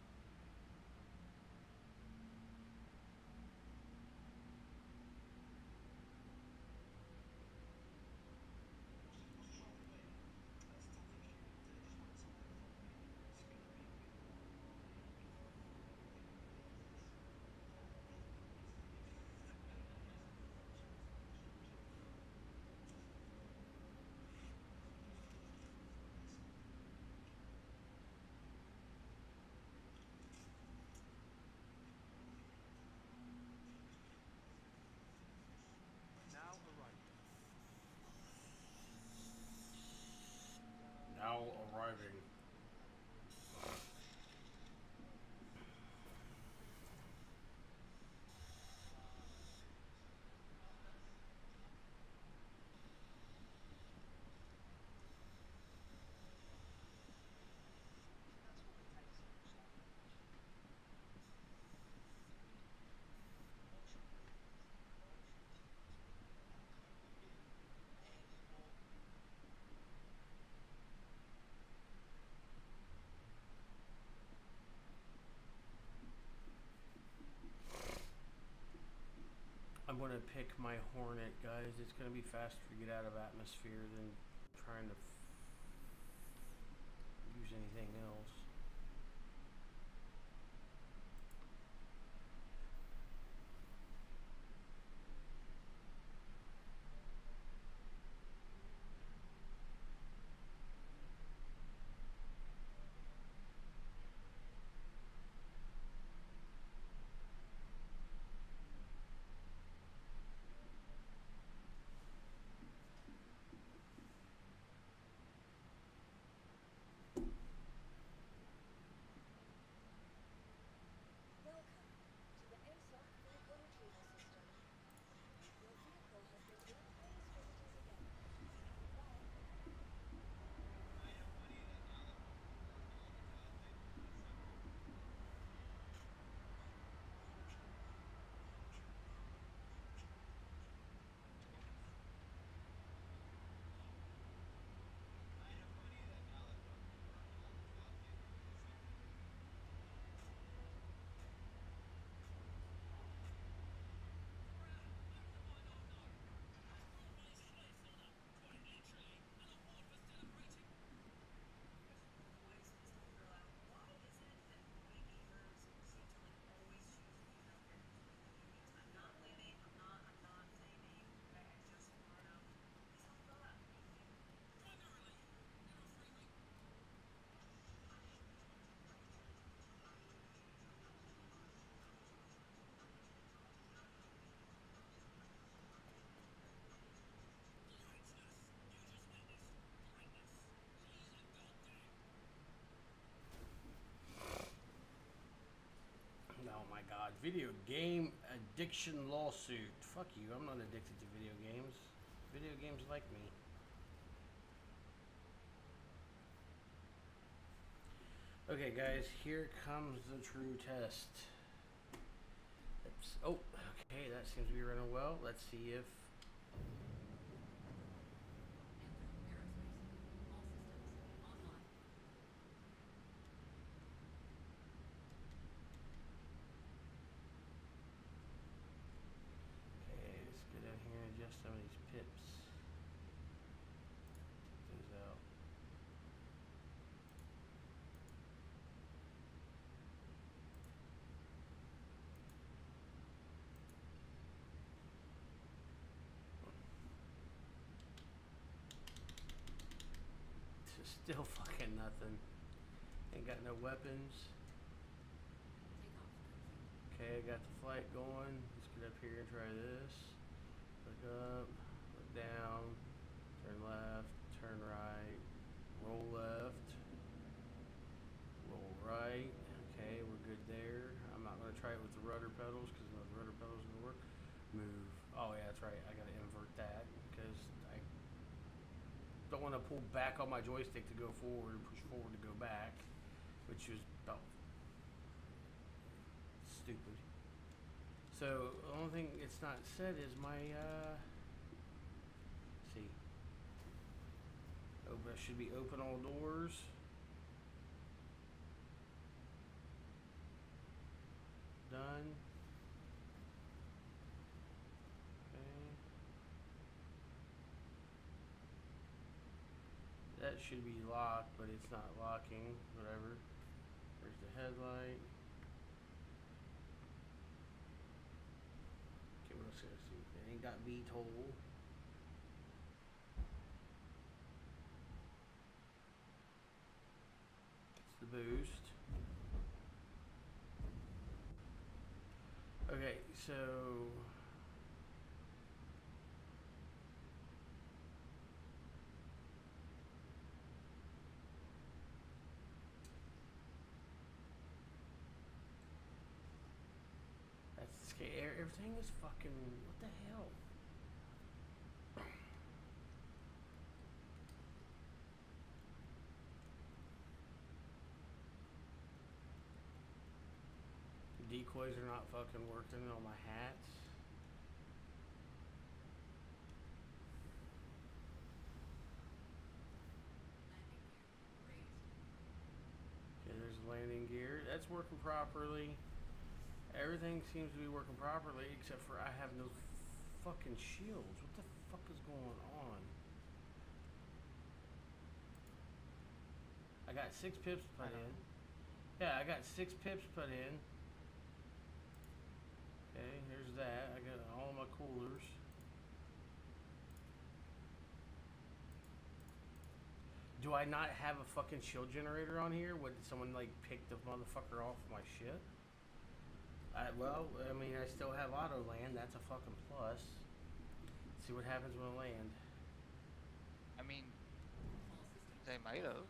Now arriving. I'm gonna pick my Hornet, guys. It's gonna be faster to get out of atmosphere than trying to use anything else. Video game addiction lawsuit. Fuck you, I'm not addicted to video games. Video games like me. Okay, guys, here comes the true test. Oops. Oh, okay, that seems to be running well. Let's see if... Okay, let's go down here and adjust some of these pips. Those out. Still fucking nothing. Ain't got no weapons. Okay, I got the flight going. Let's get up here and try this. Look up, look down, turn left, turn right, roll left, roll right. Okay, we're good there. I'm not gonna try it with the rudder pedals because the rudder pedals are gonna work. Move. Oh yeah, that's right. I gotta invert that because I don't want to pull back on my joystick to go forward and push forward to go back, which is about stupid. So the only thing it's not said is my see. Open, it should be open all doors. Done. That should be locked, but it's not locking. Whatever. There's the headlight. Okay, what else can I see? It ain't got VTOL. It's the boost. Okay, so that's scary. Everything is fucking. What the hell? Decoys are not fucking working on my hats. Okay, there's the landing gear. That's working properly. Everything seems to be working properly except for I have no fucking shields. What the fuck is going on? I got 6 pips put in. Yeah, I got 6 pips put in. Okay, here's that. I got all my coolers. Do I not have a fucking shield generator on here? What, did someone like pick the motherfucker off my shit? Well, I mean, I still have auto land. That's a fucking plus. See what happens when I land. I mean, they might have.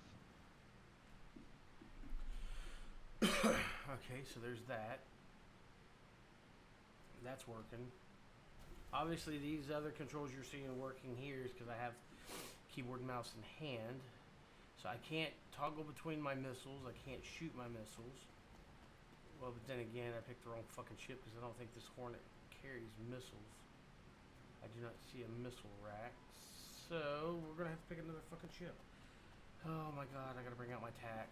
Okay, so there's that. That's working. Obviously, these other controls you're seeing working here is because I have keyboard and mouse in hand. So I can't toggle between my missiles. I can't shoot my missiles. Well, but then again, I picked the wrong fucking ship because I don't think this Hornet carries missiles. I do not see a missile rack. So we're going to have to pick another fucking ship. Oh my god, I got to bring out my TAC.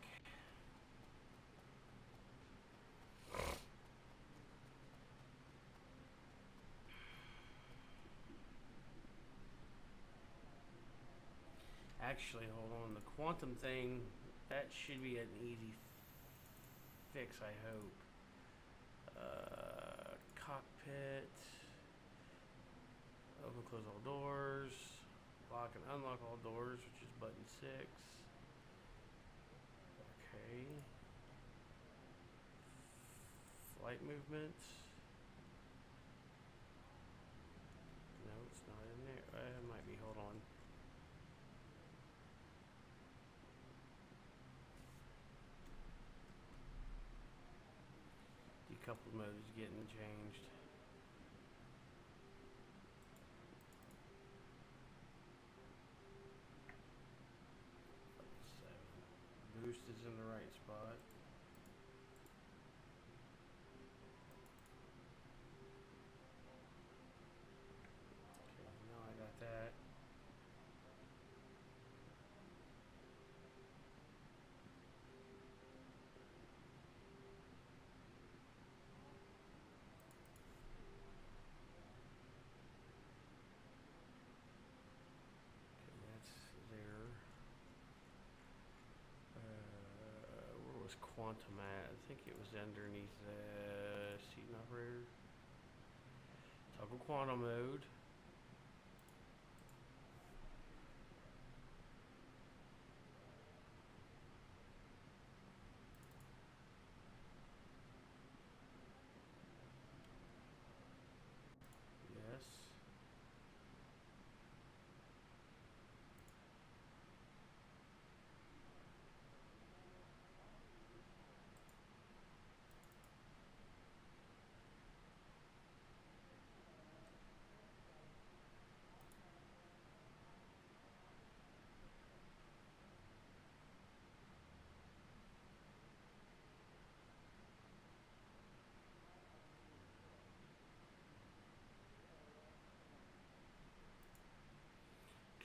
Actually, hold on. The quantum thing, that should be an easy fix, I hope. Cockpit. Open, close all doors. Lock and unlock all doors, which is button 6. Okay. Flight movement. No, it's not in there. It might be. Hold on. couple of modes getting changed. Boost is in the right spot. Okay, now I got that. Okay, that's there. Where was Quantum at? I think it was underneath the seating operator. Toggle quantum mode. Yes.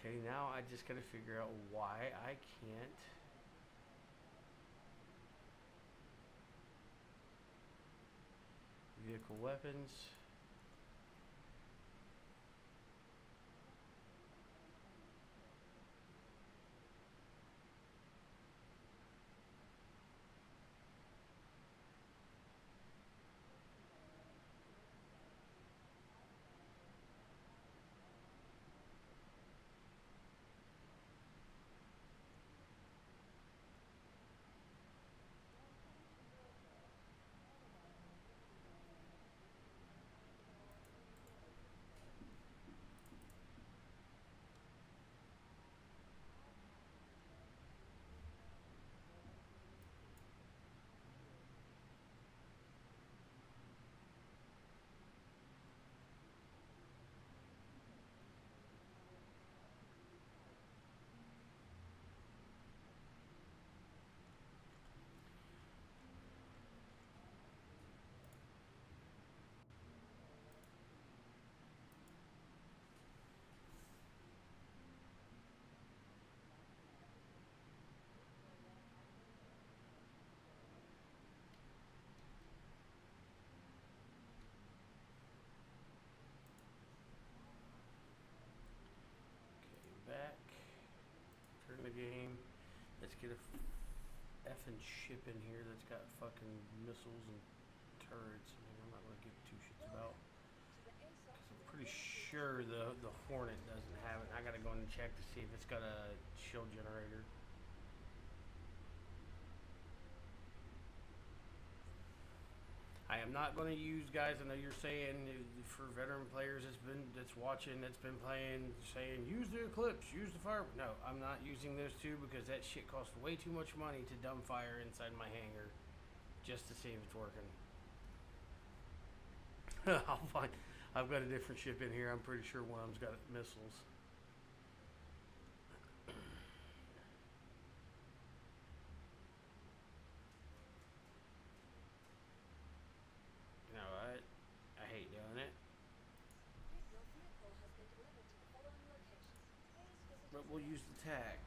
Okay, now I just gotta figure out why I can't. Vehicle weapons. Back. Turn the game. Let's get a effing ship in here that's got fucking missiles and turrets. I mean, I'm not gonna give two shits about. Cause I'm pretty sure the Hornet doesn't have it. I gotta go and check to see if it's got a shield generator. I am not going to use, guys. I know you're saying for veteran players that's watching, that's been playing, saying use the Eclipse, use the fire. No, I'm not using those two because that shit costs way too much money to dumb fire inside my hangar just to see if it's working. I'll find. I've got a different ship in here. I'm pretty sure one of them's got missiles. You know what? I hate doing it. Your vehicle has been delivered to the following location. Please visit But we'll use the tack.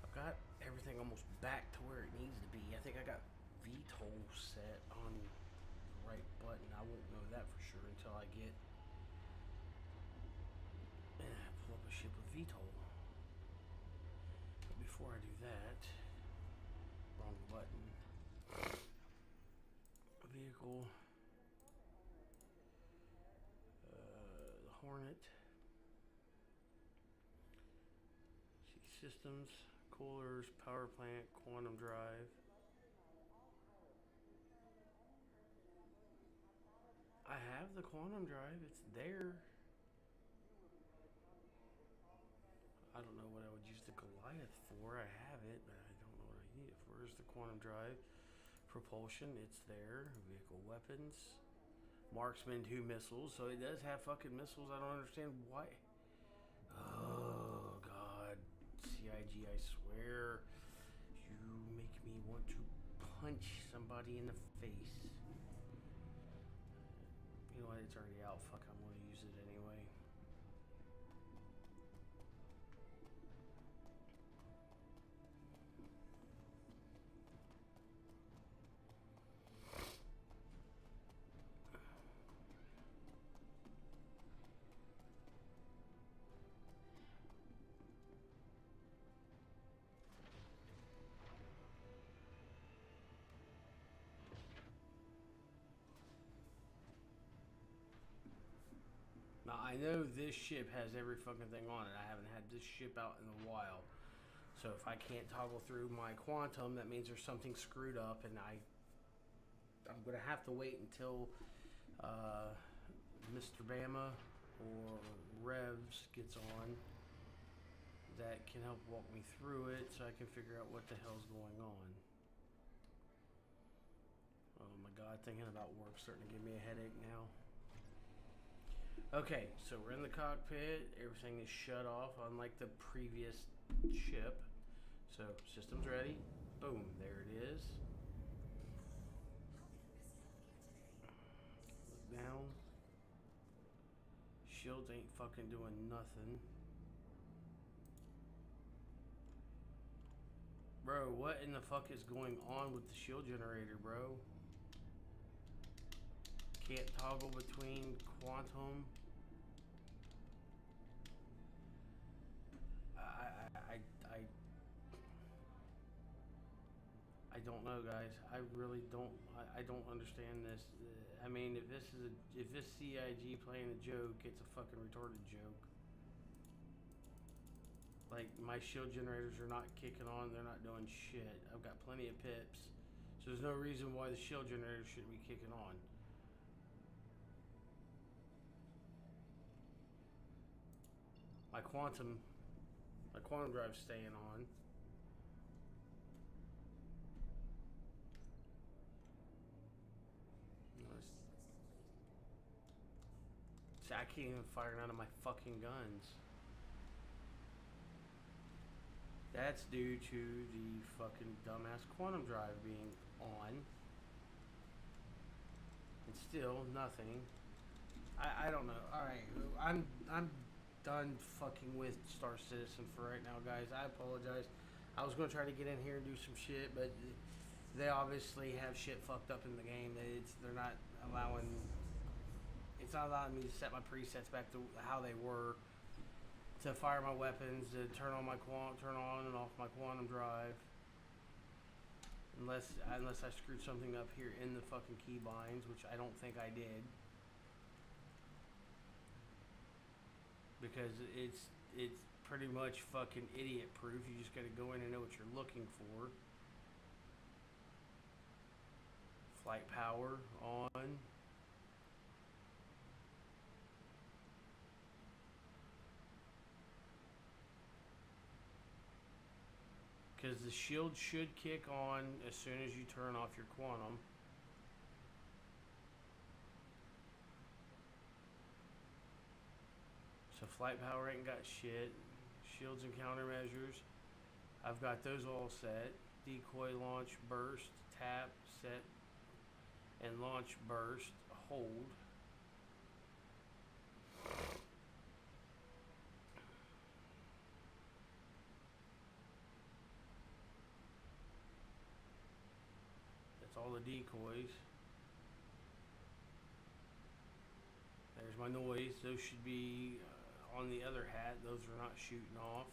I've got everything almost back to where it needs to be. I think I got VTOL set on the right button. I won't know that for sure until I get pull up a ship with VTOL. But before I do that, wrong button. Vehicle. The Hornet. See systems, coolers, power plant, quantum drive. I have the quantum drive. It's there. I don't know what I would use the Goliath for. I have it, but I don't know what I need it for. Where's the quantum drive? Propulsion, it's there. Vehicle weapons. Marksman 2 missiles. So it does have fucking missiles. I don't understand why. Oh, God. CIG, I swear. You make me want to punch somebody in the face. You know what? It's already out. Fuck, I'm going to use it anyway. Now, I know this ship has every fucking thing on it. I haven't had this ship out in a while. So if I can't toggle through my quantum, that means there's something screwed up, and I'm going to have to wait until Mr. Bama or Revs gets on that can help walk me through it so I can figure out what the hell's going on. Oh my God, thinking about warp's starting to give me a headache now. Okay, so we're in the cockpit. Everything is shut off, unlike the previous ship. So, system's ready. Boom, there it is. Look down. Shields ain't fucking doing nothing. Bro, what in the fuck is going on with the shield generator, bro? Can't toggle between quantum. I don't know, guys. I really don't. I don't understand this. I mean, if this CIG playing a joke, it's a fucking retarded joke. Like, my shield generators are not kicking on. They're not doing shit. I've got plenty of pips, so there's no reason why the shield generator shouldn't be kicking on. My quantum drive's staying on. See, I can't even fire none of my fucking guns. That's due to the fucking dumbass quantum drive being on. And still nothing. I don't know. Alright, I'm done fucking with Star Citizen for right now, guys. I apologize. I was gonna try to get in here and do some shit, but they obviously have shit fucked up in the game. They're not allowing. It's not allowing me to set my presets back to how they were. To fire my weapons, to turn on and off my quantum drive. Unless I screwed something up here in the fucking keybinds, which I don't think I did. Because it's pretty much fucking idiot proof. You just gotta go in and know what you're looking for. Flight power on. Because the shield should kick on as soon as you turn off your quantum. So flight power ain't got shit. Shields and countermeasures, I've got those all set. Decoy, launch, burst, tap, set, and launch, burst, hold. That's all the decoys. There's my noise. Those should be on the other hat. Those are not shooting off.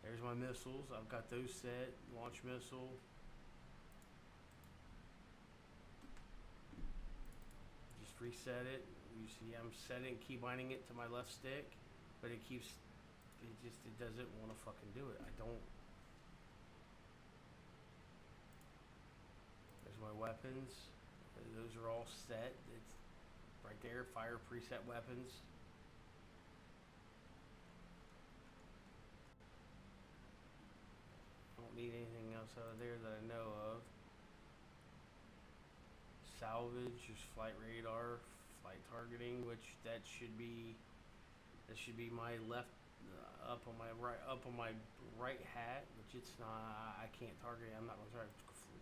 There's my missiles. I've got those set. Launch missile. Just reset it. You see I'm key binding it to my left stick, but it doesn't want to fucking do it. I don't. There's my weapons. Those are all set. It's right there. Fire preset weapons. need anything else out of there that I know of. Salvage is flight radar, flight targeting, which that should be my left up on my right hat, which it's not. I can't target it. I'm not gonna try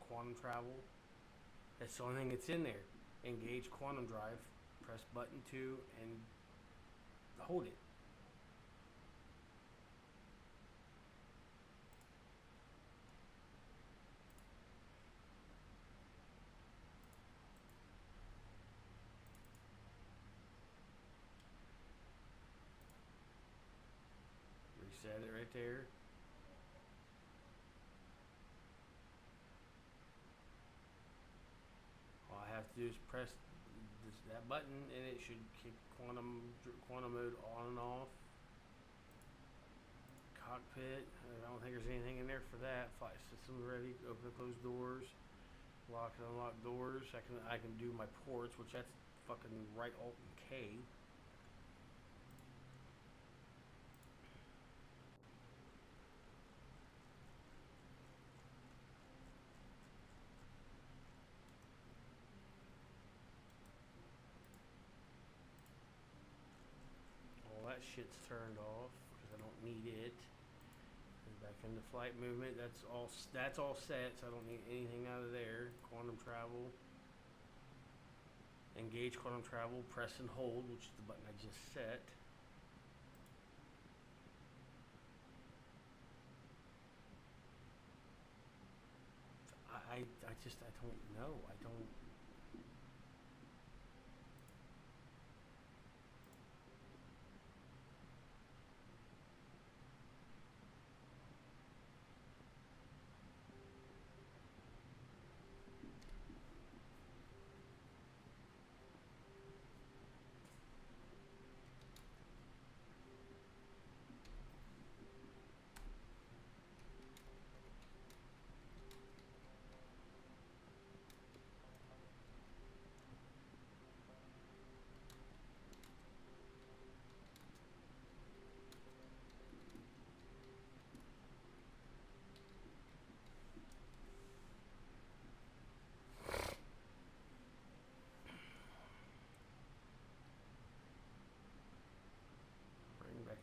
quantum travel. That's the only thing that's in there. Engage quantum drive. Press button 2 and hold it. Reset it right there. All I have to do is press that button and it should kick quantum mode on and off. Cockpit. I don't think there's anything in there for that. Flight system ready. Open and close doors. Lock and unlock doors. I can do my ports, which that's fucking right Alt and K. That shit's turned off because I don't need it. And back into flight movement. That's all set, so I don't need anything out of there. Quantum travel. Engage quantum travel. Press and hold, which is the button I just set. I don't know. I don't.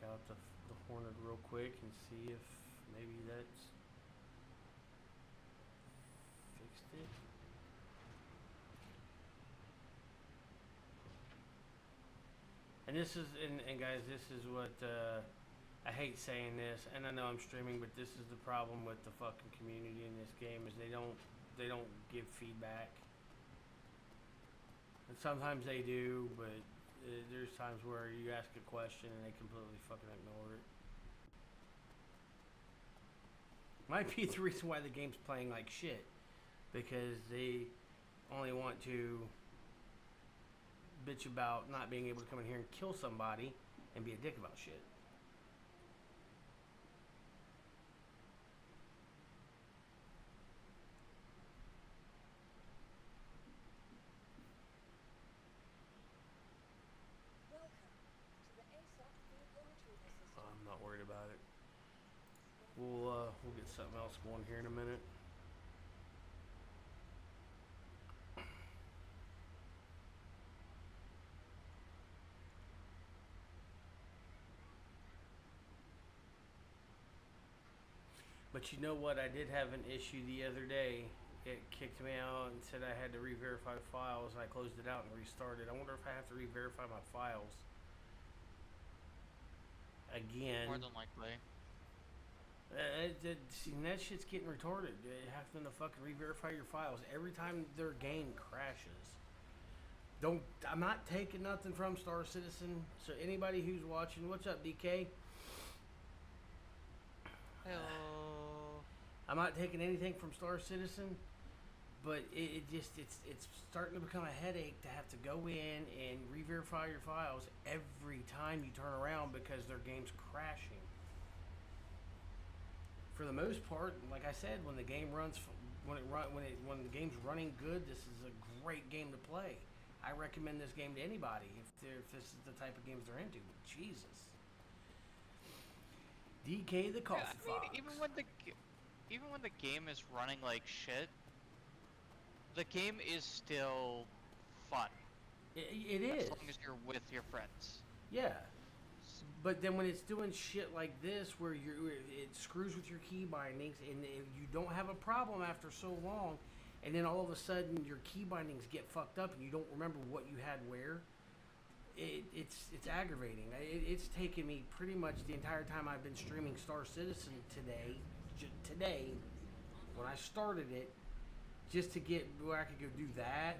Out the Hornet real quick and see if maybe that's fixed it. And this is and guys, this is what I hate saying this, and I know I'm streaming, but this is the problem with the fucking community in this game is they don't give feedback. And sometimes they do, but there's times where you ask a question and they completely fucking ignore it. Might be the reason why the game's playing like shit, because they only want to bitch about not being able to come in here and kill somebody and be a dick about shit. I'm not worried about it. We'll get something else going here in a minute. But you know what? I did have an issue the other day. It kicked me out and said I had to re-verify files. I closed it out and restarted. I wonder if I have to re-verify my files again. More than likely. See, that shit's getting retarded. You have to fucking re-verify your files every time their game crashes. I'm not taking nothing from Star Citizen. So anybody who's watching, what's up, DK? Hello. I'm not taking anything from Star Citizen, but it's starting to become a headache to have to go in and re-verify your files every time you turn around because their game's crashing. For the most part, like I said, when the game runs, when the game's running good, this is a great game to play. I recommend this game to anybody if this is the type of games they're into. But Jesus. DK the Coffee Fox. even when the game is running like shit, the game is still fun. It As is. long as you're with your friends. Yeah. But then when it's doing shit like this, where it screws with your key bindings, and you don't have a problem after so long, and then all of a sudden your key bindings get fucked up, and you don't remember what you had where. It's aggravating. It's taken me pretty much the entire time I've been streaming Star Citizen today, when I started it, just to get where I could go do that.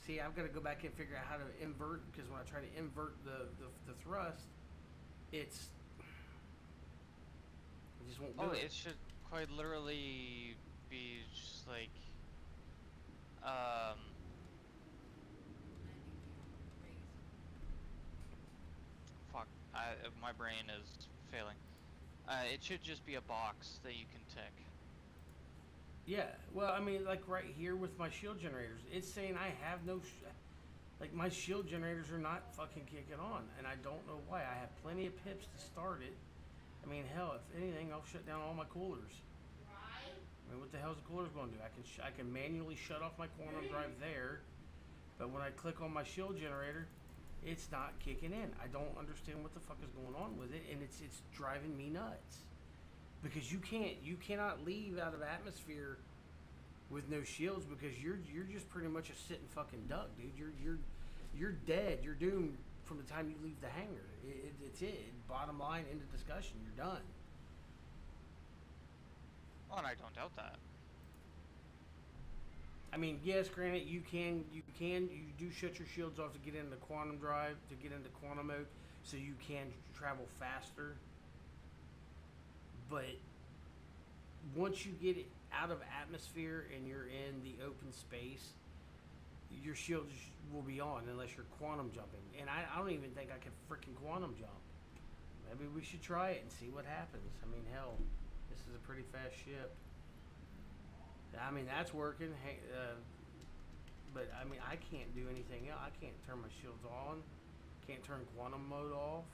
See, I've got to go back and figure out how to invert, because when I try to invert the thrust, it just won't do it. It should quite literally be just like, fuck, my brain is failing. It should just be a box that you can tick. Yeah, well, I mean, like right here with my shield generators, it's saying I have no, like my shield generators are not fucking kicking on, and I don't know why. I have plenty of pips to start it. I mean, hell, if anything, I'll shut down all my coolers. I mean, what the hell's the coolers going to do? I can manually shut off my quantum drive there, but when I click on my shield generator, it's not kicking in. I don't understand what the fuck is going on with it, and it's driving me nuts. Because you cannot leave out of atmosphere with no shields, because you're just pretty much a sitting fucking duck, dude. You're dead. You're doomed from the time you leave the hangar. It's it. Bottom line, end of discussion. You're done. Oh, and I don't doubt that. I mean, yes, granted, you do shut your shields off to get into quantum drive, to get into quantum mode, so you can travel faster. But once you get it out of atmosphere and you're in the open space, your shields will be on unless you're quantum jumping. And I don't even think I can freaking quantum jump. Maybe we should try it and see what happens. I mean, hell, this is a pretty fast ship. I mean, that's working. Hey, but I mean, I can't do anything else. I can't turn my shields on. Can't turn quantum mode off.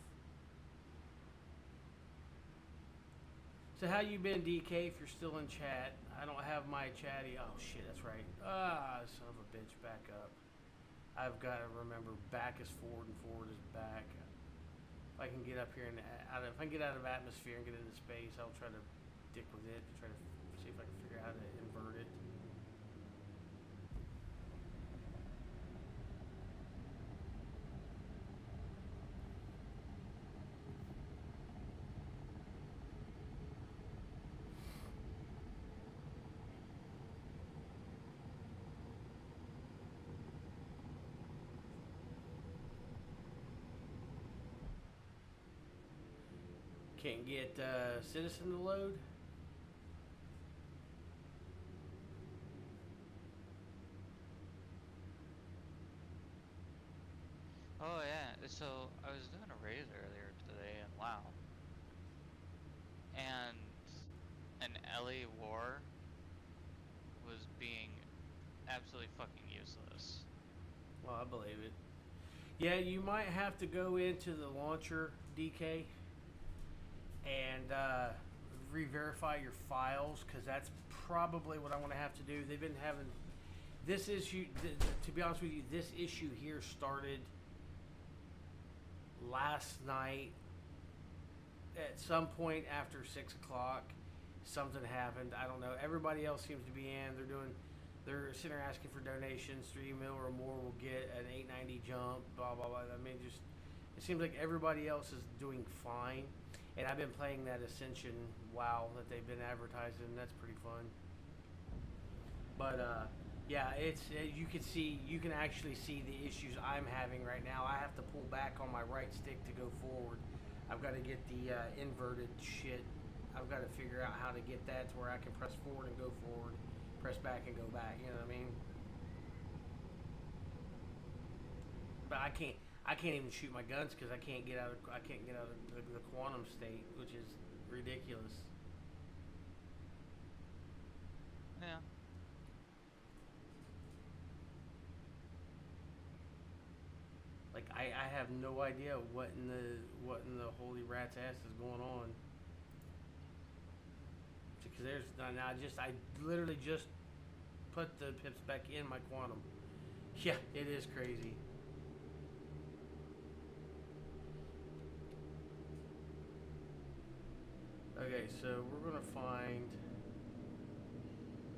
So how you been, DK, if you're still in chat? I don't have my chatty. Oh, shit, that's right. Son of a bitch, back up. I've got to remember back is forward and forward is back. If I can get up here and if I can get out of atmosphere and get into space, I'll try to dick with it to try to see if I can figure out how to invert it. Can't get Citizen to load. Oh yeah, so I was doing a raid earlier today in WoW, and an LA war was being absolutely fucking useless. Well, I believe it. Yeah, you might have to go into the launcher, DK, and re-verify your files, because that's probably what I'm going to have to do. They've been having this issue, to be honest with you, this issue here started last night at some point after 6 o'clock. Something happened. I don't know. Everybody else seems to be in. They're sitting there asking for donations. 3 mil or more will get an 890 jump, blah, blah, blah. I mean, just, it seems like everybody else is doing fine. And I've been playing that Ascension WoW that they've been advertising. That's pretty fun. But, yeah, you can actually see the issues I'm having right now. I have to pull back on my right stick to go forward. I've got to get the inverted shit. I've got to figure out how to get that to where I can press forward and go forward, press back and go back. You know what I mean? But I can't even shoot my guns because I can't get out of the quantum state, which is ridiculous. Yeah. Like I have no idea what in the holy rat's ass is going on. Cause there's now I literally just put the pips back in my quantum. Yeah, it is crazy. Okay, so we're gonna find.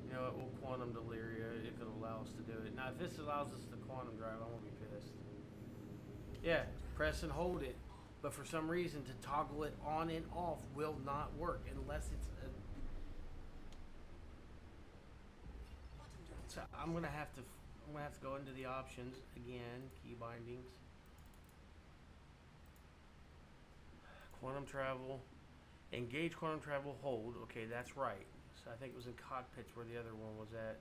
You know what? We'll quantum Deliria if it'll allow us to do it. Now, if this allows us to quantum drive, I won't be pissed. Yeah, press and hold it. But for some reason, to toggle it on and off will not work unless it's a. So I'm gonna have to go into the options again, key bindings, quantum travel, engage quantum travel, hold. Okay, that's right. So I think it was in cockpits where the other one was at.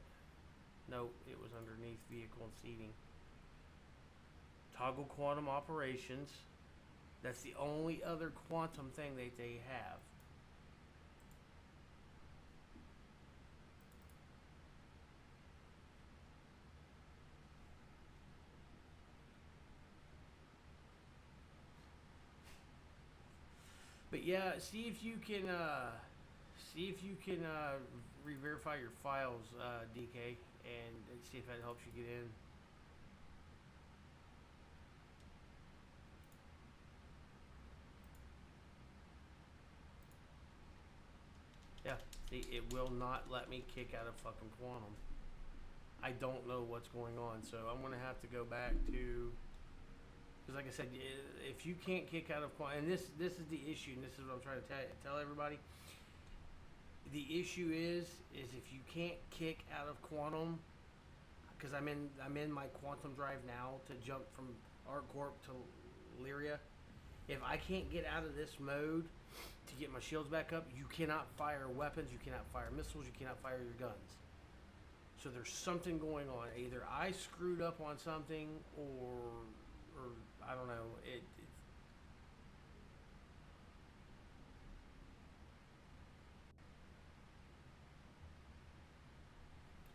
No, it was underneath vehicle and seating. Toggle quantum operations. That's the only other quantum thing that they have. But yeah, see if you can re-verify your files, DK, and see if that helps you get in. Yeah, see, it will not let me kick out of fucking quantum. I don't know what's going on, so I'm gonna have to go back to. Because like I said, if you can't kick out of quantum, and this is the issue, and this is what I'm trying to tell everybody. The issue is if you can't kick out of quantum, because I'm in my quantum drive now to jump from ArcCorp to Lyria. If I can't get out of this mode to get my shields back up, you cannot fire weapons, you cannot fire missiles, you cannot fire your guns. So there's something going on. Either I screwed up on something, or I don't know.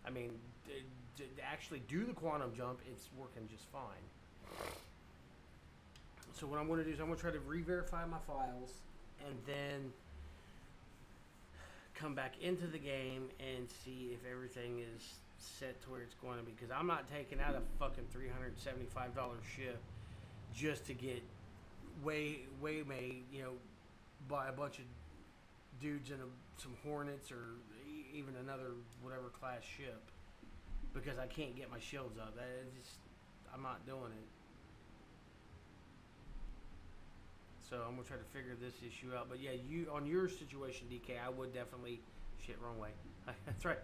I mean, to actually do the quantum jump, it's working just fine. So what I'm going to do is I'm going to try to re-verify my files and then come back into the game and see if everything is set to where it's going to be. Because I'm not taking out a fucking $375 ship just to get way made, you know, by a bunch of dudes in some Hornets or even another whatever class ship, because I can't get my shields up. I'm not doing it. So I'm gonna try to figure this issue out. But yeah, you on your situation, DK, I would definitely shit wrong way. That's right.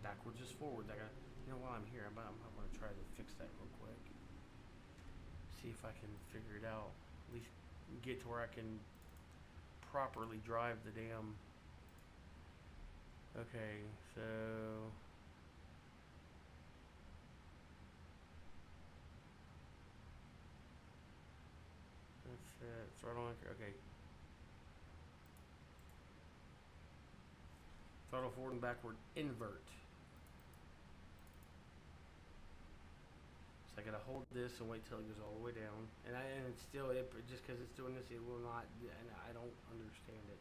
Backwards is forwards. You know, while I'm here, I'm gonna try to fix that real quick. See if I can figure it out. At least get to where I can properly drive the damn. Okay, so that's it. Throttle anchor. Okay. Throttle forward and backward invert. So I gotta hold this and wait till it goes all the way down. And it's still just because it's doing this, it will not. And I don't understand it.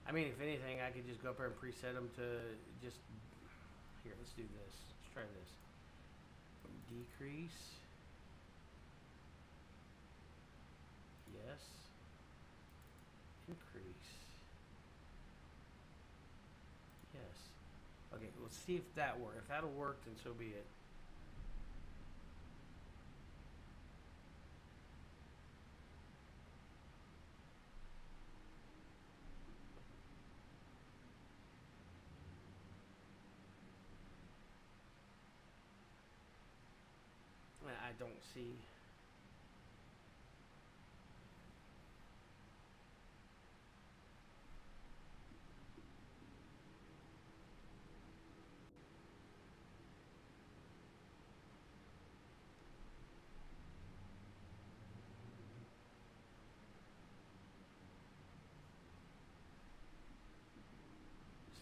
I mean, if anything, I could just go up there and preset them to just. Here, let's do this. Let's try this. Decrease. Yes. Increase. Yes. Okay, let's see if that works. If that'll work, then so be it. I don't see.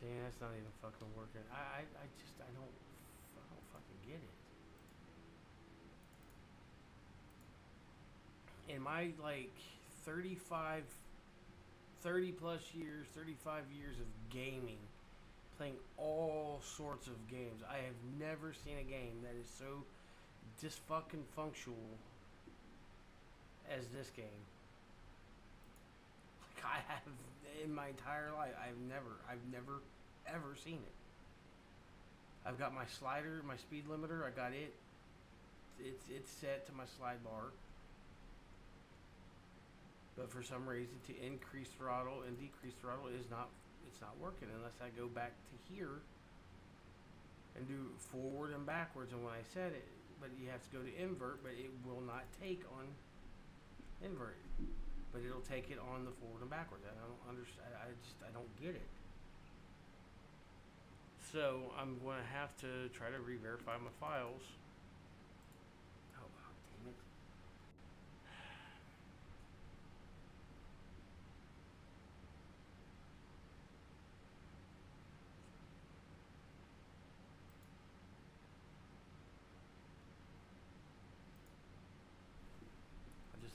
See, that's not even fucking working. I just, I don't fucking get it. In my, like, 30 plus years, 35 years of gaming, playing all sorts of games, I have never seen a game that is so disfucking functional as this game. Like, I have, in my entire life, I've never, ever seen it. I've got my slider, my speed limiter, I got it. It's set to my slide bar. But for some reason, to increase throttle and decrease throttle it's not working unless I go back to here and do forward and backwards. And when I said it, but you have to go to invert, but it will not take on invert, but it'll take it on the forward and backwards. I don't understand. I don't get it. So I'm going to have to try to re-verify my files. Oh, damn it.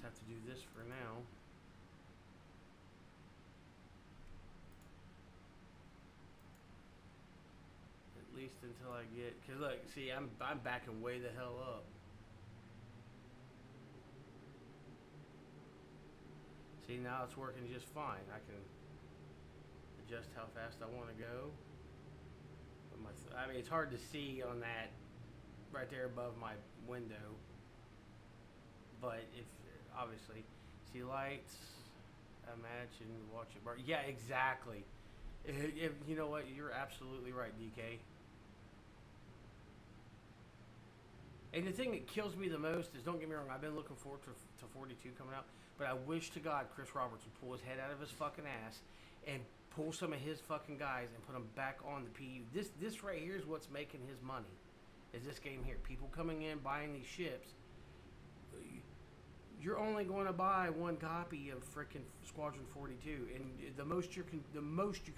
Have to do this for now. At least until I get, cause look, see, I'm backing way the hell up. See, now it's working just fine. I can adjust how fast I want to go. But I mean, it's hard to see on that right there above my window. But if obviously, see lights, imagine, watch it burn. Yeah, exactly. If you know what, you're absolutely right, DK. And the thing that kills me the most is, don't get me wrong, I've been looking forward to 42 coming out, but I wish to God Chris Roberts would pull his head out of his fucking ass and pull some of his fucking guys and put them back on the PU. This right here is what's making his money. Is this game here? People coming in buying these ships. You're only going to buy one copy of frickin' Squadron 42, and the most you can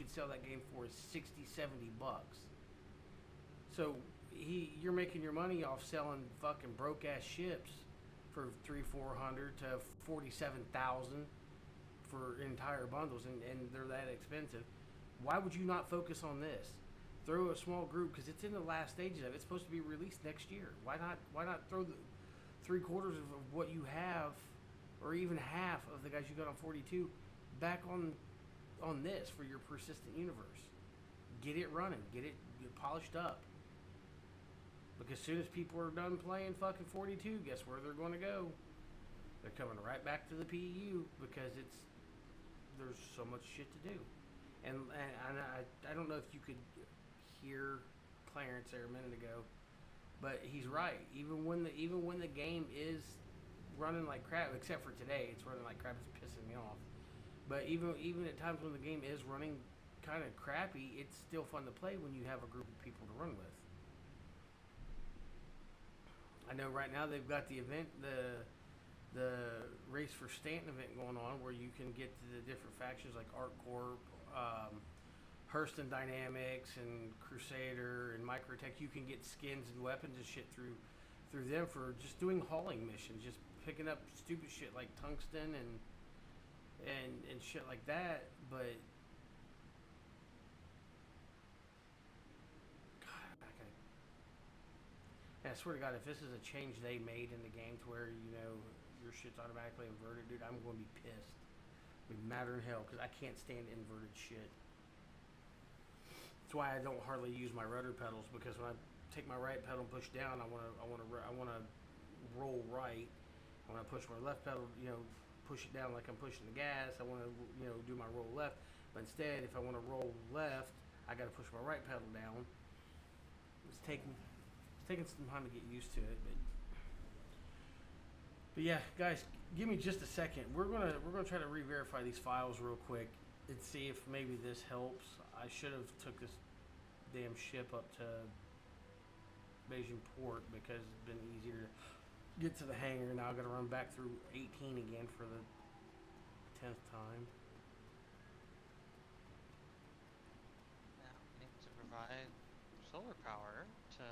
sell that game for is 60, 70 bucks. So you're making your money off selling fucking broke ass ships for $300-400 to $47,000 for entire bundles, and they're that expensive. Why would you not focus on this? Throw a small group, because it's in the last stages of it. It's supposed to be released next year. Why not throw the 3/4 of what you have, or even half of the guys you got on 42 back on this for your persistent universe? Get it running, get it polished up. Because as soon as people are done playing fucking 42, guess where they're going to go? They're coming right back to the PU, because there's so much shit to do. And I don't know if you could hear Clarence there a minute ago, but he's right. Even when the game is running like crap, except for today, it's running like crap. It's pissing me off. But even at times when the game is running kind of crappy, it's still fun to play when you have a group of people to run with. I know right now they've got the event, the Race for Stanton event going on, where you can get to the different factions like ArcCorp, Hurston Dynamics, and Crusader, and Microtech. You can get skins and weapons and shit through them for just doing hauling missions, just picking up stupid shit like tungsten and shit like that. But I swear to God, if this is a change they made in the game to where, you know, your shit's automatically inverted, dude, I'm going to be pissed. It'd be madder than hell, because I can't stand inverted shit. That's why I don't hardly use my rudder pedals, because when I take my right pedal and push down, I want to roll right. When I push my left pedal, you know, push it down like I'm pushing the gas, I want to, you know, do my roll left. But instead, if I want to roll left, I got to push my right pedal down. It's taking some time to get used to it, but yeah, guys, give me just a second. We're gonna try to re-verify these files real quick and see if maybe this helps. I should have took this damn ship up to Beijing Port, because it's been easier to get to the hangar. Now I got to run back through 18 again for the 10th time. Now, solar power to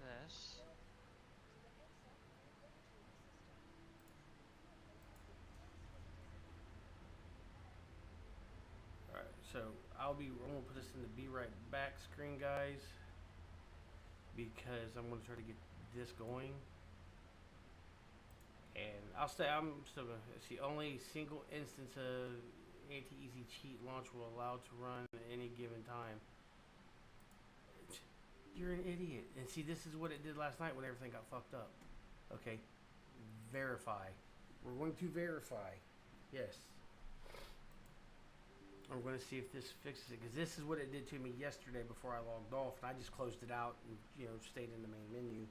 this. Alright, so I'm gonna put this in the be right back screen, guys, because I'm gonna try to get this going. And I'm still gonna, it's the only single instance of anti-easy cheat launch will allow to run at any given time. You're an idiot. And see, this is what it did last night when everything got fucked up. Okay, verify. We're going to verify. Yes. I'm going to see if this fixes it, because this is what it did to me yesterday before I logged off, and I just closed it out and, you know, stayed in the main menu.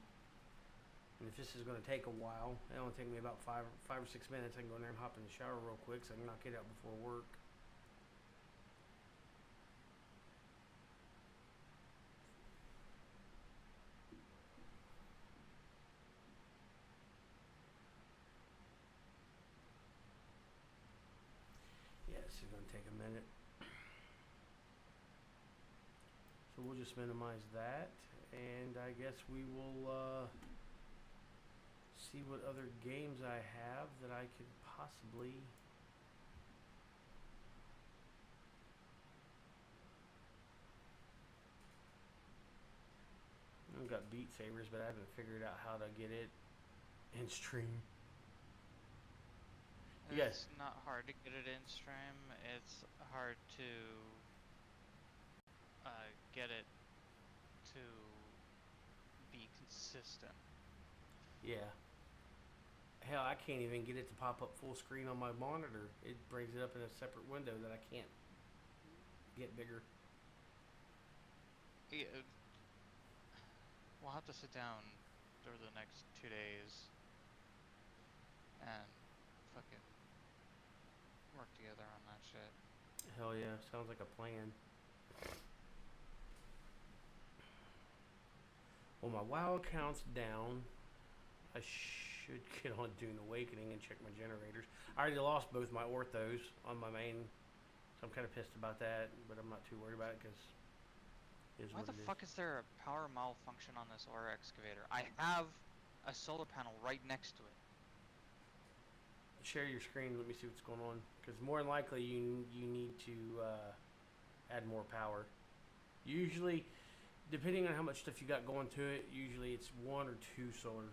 And if this is going to take a while, it'll only take me about five or 6 minutes. I can go in there and hop in the shower real quick so I can knock it out before work. Yeah, this is going to take a minute. So we'll just minimize that, and I guess we will see what other games I have that I could possibly I've got Beat Sabers, but I haven't figured out how to get it in stream. Yes. It's not hard to get it in stream. It's hard to get it to be consistent. Yeah. Hell, I can't even get it to pop up full screen on my monitor. It brings it up in a separate window that I can't get bigger. Yeah, we'll have to sit down over the next 2 days and fucking work together on that shit. Hell yeah, sounds like a plan. Well, my WoW account's down. I should get on Dune Awakening and check my generators. I already lost both my orthos on my main, so I'm kind of pissed about that, but I'm not too worried about it because it is Why what the it is. fuck is there a power malfunction on this ore excavator? I have a solar panel right next to it. Share your screen. Let me see what's going on, because more than likely you need to add more power. Usually, depending on how much stuff you got going to it, usually it's 1 or 2 solar.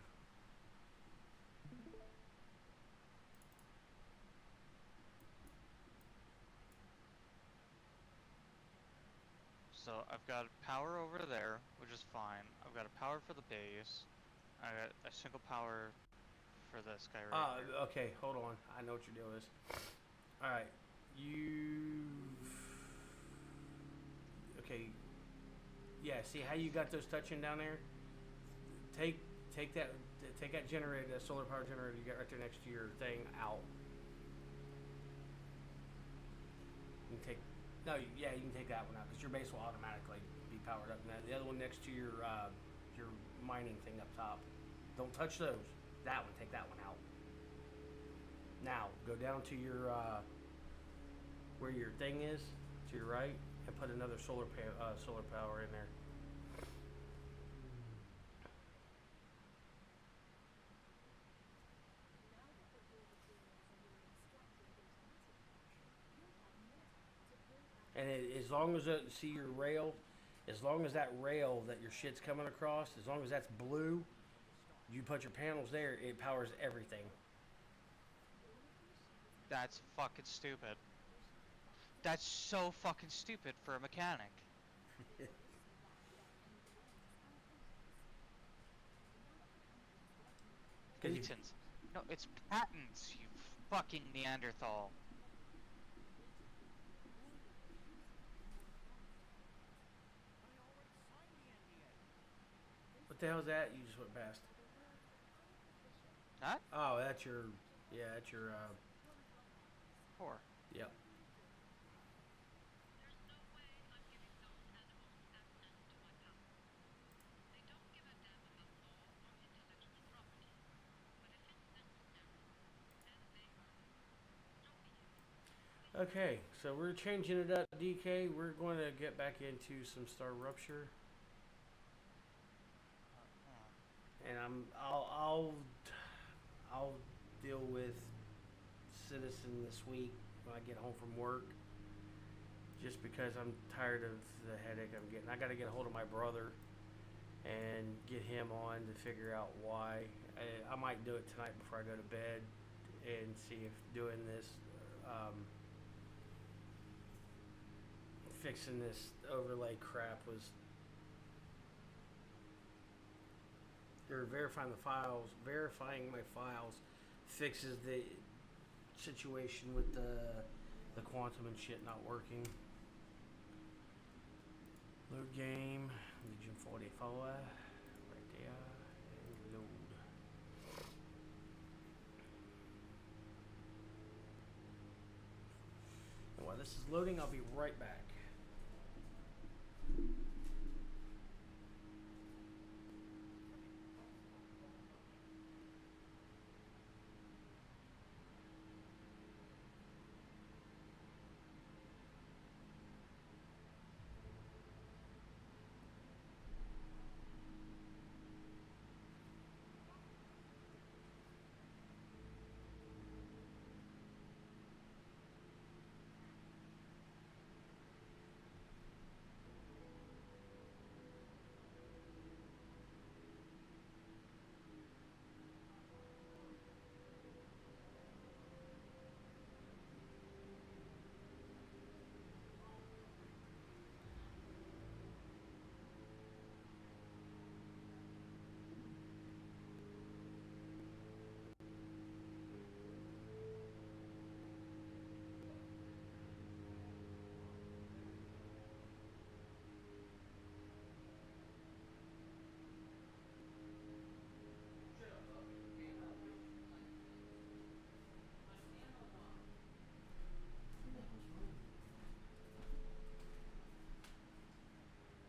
So I've got power over there, which is fine. I've got a power for the base. I got a single power for this guy right here. Okay, hold on. I know what your deal is. Alright. Okay. Yeah, see how you got those touching down there? Take that generator, that solar power generator you got right there next to your thing out. You can take you can take that one out because your base will automatically be powered up. And the other one next to your mining thing up top. Don't touch those. That one, take that one out. Now go down to your where your thing is to your right and put another solar power in there. And as long as see your rail, as long as that rail that your shit's coming across, as long as that's blue, you put your panels there, it powers everything. That's fucking stupid. That's so fucking stupid for a mechanic. Patents. No, it's patents, you fucking Neanderthal. What the hell is that? You just went past. Huh? Oh, that's your Core. Yep. There's no way I'm giving those animals access to my power. They don't give a damn about law or intellectual property. But if it's necessary, and they earn it, so be it. Okay, so we're changing it up, DK. We're going to get back into some StarRupture, and I'll deal with Citizen this week when I get home from work. Just because I'm tired of the headache I'm getting. I got to get a hold of my brother and get him on to figure out why. I might do it tonight before I go to bed and see if doing this, fixing this overlay crap was, or verifying my files fixes the situation with the quantum and shit not working. Load game, Legion 44, right there, and load. And while this is loading, I'll be right back.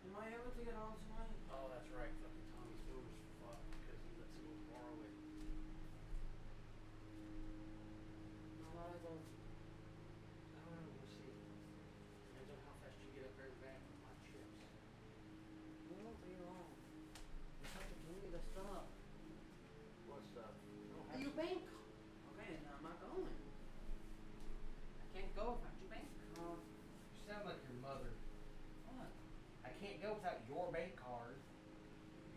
Am I able to get on tonight? Oh, that's right. Fucking Tommy's door's fucked because he lets someone borrow it. No, I don't. I don't know. We'll see. Depends on how fast you get up there and back with my chips. You won't be long. You have to give me the stuff. What's up? Your bank. Okay, now I'm not going. I can't go without your bank card. You sound like your mother. What? I can't go without your bank card.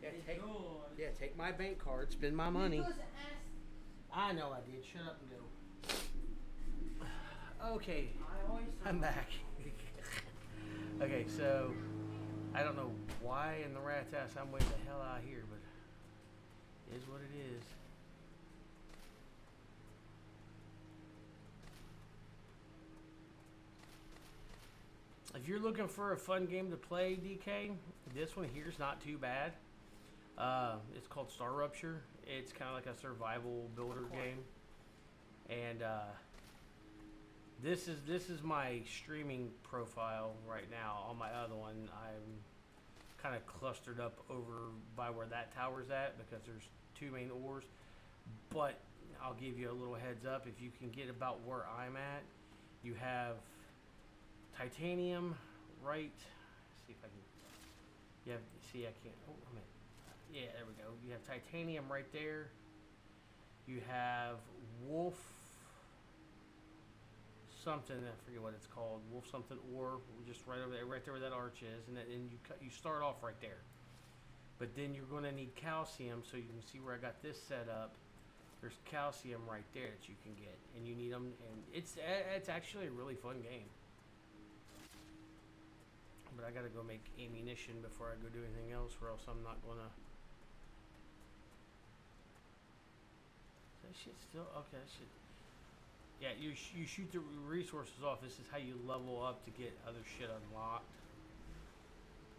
Yeah, It's take. yours. Yeah, take my bank card. Spend my money. You just asked. I know I did. Shut up and go. Okay, I always. I'm back. Okay, so I don't know why in the rat's ass I'm way the hell out here, but it is what it is. If you're looking for a fun game to play, DK, this one here's not too bad. It's called StarRupture. It's kind of like a survival builder game, and this is my streaming profile right now. On my other one, I'm kind of clustered up over by where that tower's at because there's two main ores. But I'll give you a little heads up. If you can get about where I'm at, you have titanium, right? See if I can. You have. See, I can't. Oh, I'm in. Yeah, there we go. You have titanium right there. You have wolf something. I forget what it's called. Wolf something ore, just right over there, right there where that arch is, and then you start off right there. But then you're going to need calcium, so you can see where I got this set up. There's calcium right there that you can get, and you need them. And it's actually a really fun game. But I gotta go make ammunition before I go do anything else, or else I'm not gonna. Is that shit still okay? That shit. Yeah, you shoot the resources off. This is how you level up to get other shit unlocked.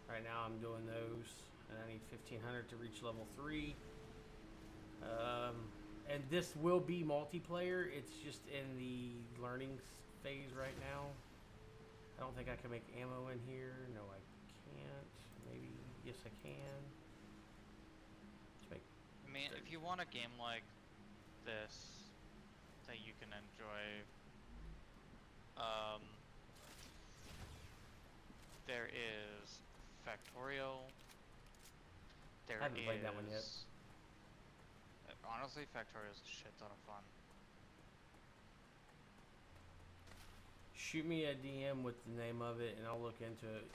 Right now I'm doing those, and I need 1500 to reach level 3. And this will be multiplayer. It's just in the learning phase right now. I don't think I can make ammo in here. No, I can't. Maybe. Yes, I can. Let's make. I mean, if you want a game like this that you can enjoy Um, there is Factorio. There I haven't played that one yet. Honestly, Factorio is a shit ton of fun. Shoot me a DM with the name of it, and I'll look into it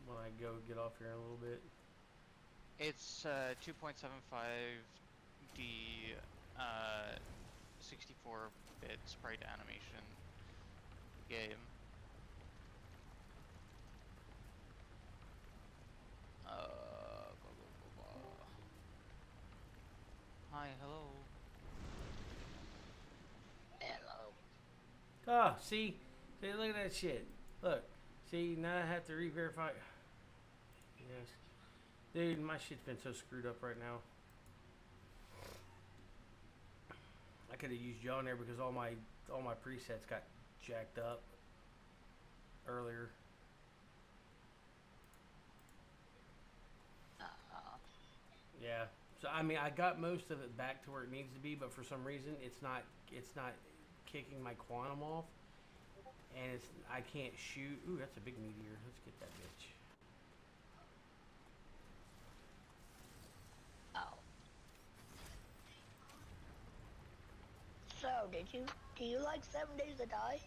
when I go get off here in a little bit. It's 2.75D 64-bit sprite animation game. Blah, blah, blah, blah. Hi, hello. Hello. Ah, see? See, look at that shit. Look. See, now I have to re-verify. Yes. Dude, my shit's been so screwed up right now. I could have used you on there because all my presets got jacked up earlier. Yeah. So I mean, I got most of it back to where it needs to be, but for some reason it's not kicking my quantum off, and I can't shoot. Ooh, that's a big meteor. Let's get that bitch. Oh. So, do you like 7 Days to Die?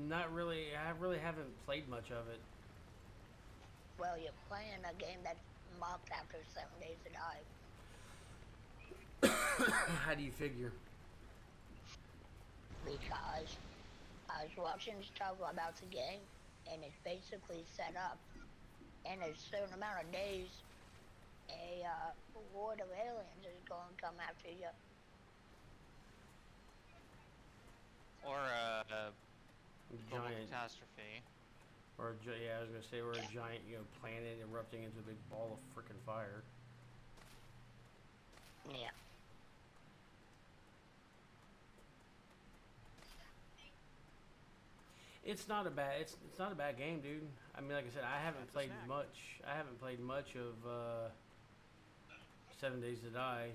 Not really. I really haven't played much of it. Well, you're playing a game that's mocked after 7 Days to Die. How do you figure? Because I was watching stuff about the game, and it's basically set up in a certain amount of days, a horde of aliens is going to come after you. Or a global Giant. catastrophe. Or yeah, I was gonna say, or a giant, planet erupting into a big ball of frickin' fire. Yeah. It's not a bad. It's not a bad game, dude. I mean, like I said, I haven't played much. I haven't played much of 7 Days to Die.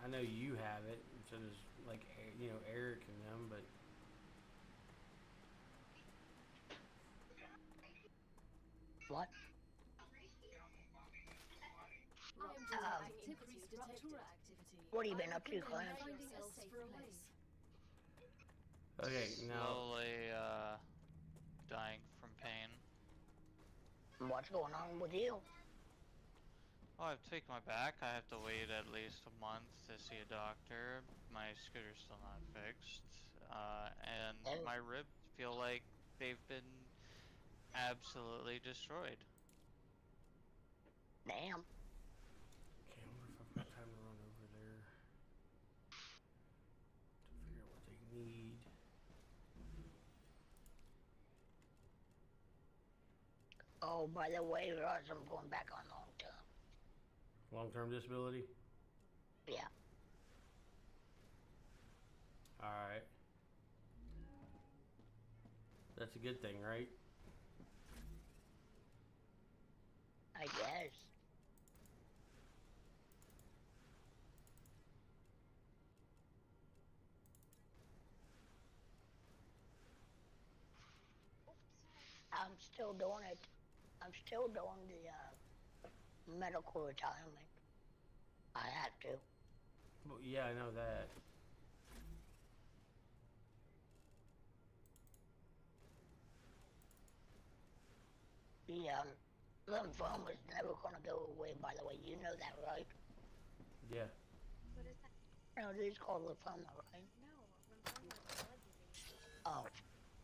I know you have it. So does like Eric and them, but. What? What have you been up to, Clarence? Okay, now. Slowly dying from pain. What's going on with you? Oh, I've tweaked my back. I have to wait at least a month to see a doctor. My scooter's still not fixed. And Oh. my ribs feel like they've been absolutely destroyed. Damn. Okay, I wonder if I've got time to run over there to figure out what they need. Oh, by the way, Ross, I'm going back on long term. Long-term disability? Yeah. Alright. That's a good thing, right? I guess. I'm still doing it. I'm still doing the medical retirement. I have to. Well, yeah, I know that. The lymphoma is never gonna go away, by the way. You know that, right? Yeah. What is that? No, it is called lymphoma, right? No, lymphoma is a blood disease. Oh.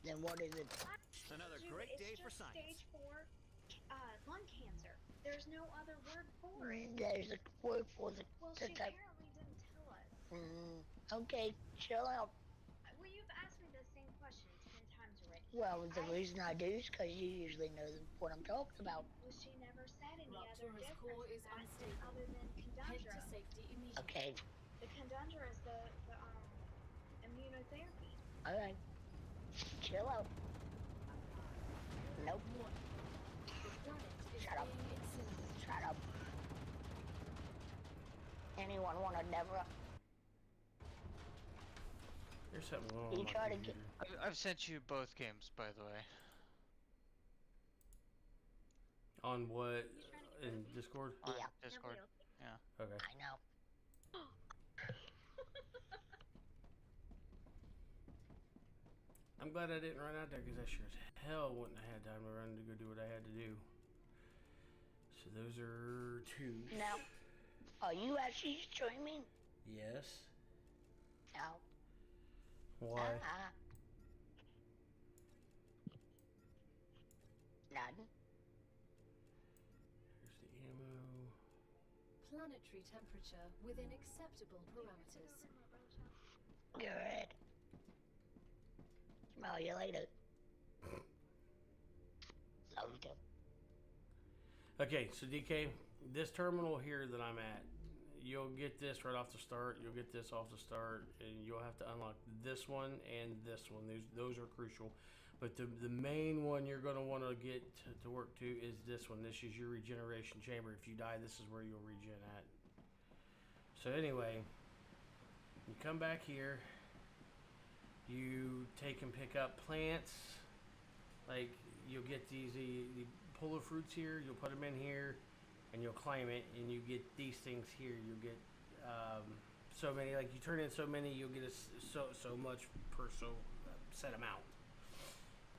Then what is it? Another Dude, great it's day for just science. stage 4 lung cancer. There's no other word for it. There's a word for the Well, the she type. apparently didn't tell us. Okay, chill out. Well, you've asked me the same question 10 times already. Well, the reason I do is because you usually know what I'm talking about. Well, she never said any other Raptura's difference core in is that unstable. other than Head to Condundra. safety immediately. Okay, The Condundra is the immunotherapy. alright. Chill out. Nope. The planet is Shut up. being incinerated. Shut up. Anyone want a Deborah? There's something going on You with my try to get. computer. I've sent you both games, by the way. On what? He's trying to get In rid of me. Discord? On Yeah, Discord. Nobody else. Yeah. Okay. I know. I'm glad I didn't run out there because I sure as hell wouldn't have had time to run to go do what I had to do. So those are two. Now, are you actually streaming? Yes. No. Why? None. Here's the ammo. Planetary temperature within acceptable parameters. Good. Smell you later. Love you. Okay, so DK, this terminal here that I'm at, you'll get this right off the start. You'll get this off the start, and you'll have to unlock this one and this one. Those are crucial. But the main one you're going to want to get to work to is this one. This is your regeneration chamber. If you die, this is where you'll regen at. So anyway, you come back here. You take and pick up plants. Like, you'll get the polar fruits here. You'll put them in here, and you'll claim it. And you get these things here. You'll get so many. Like, you turn in so many, you'll get so much per set amount.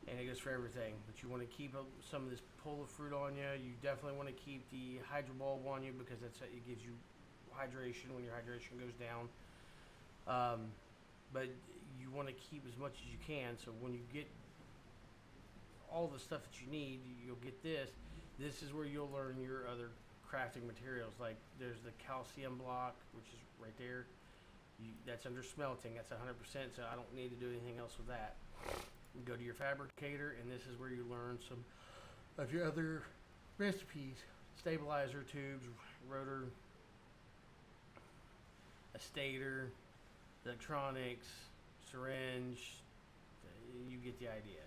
And it goes for everything. But you want to keep some of this polar fruit on you. You definitely want to keep the hydro bulb on you because it gives you hydration when your hydration goes down. But you want to keep as much as you can. So when you get all the stuff that you need, you'll get this. This is where you'll learn your other crafting materials. Like there's the calcium block, which is right there. That's under smelting. That's 100%. So I don't need to do anything else with that. You go to your fabricator, and this is where you learn some of your other recipes: stabilizer tubes, rotor, a stator, electronics, syringe. You get the idea.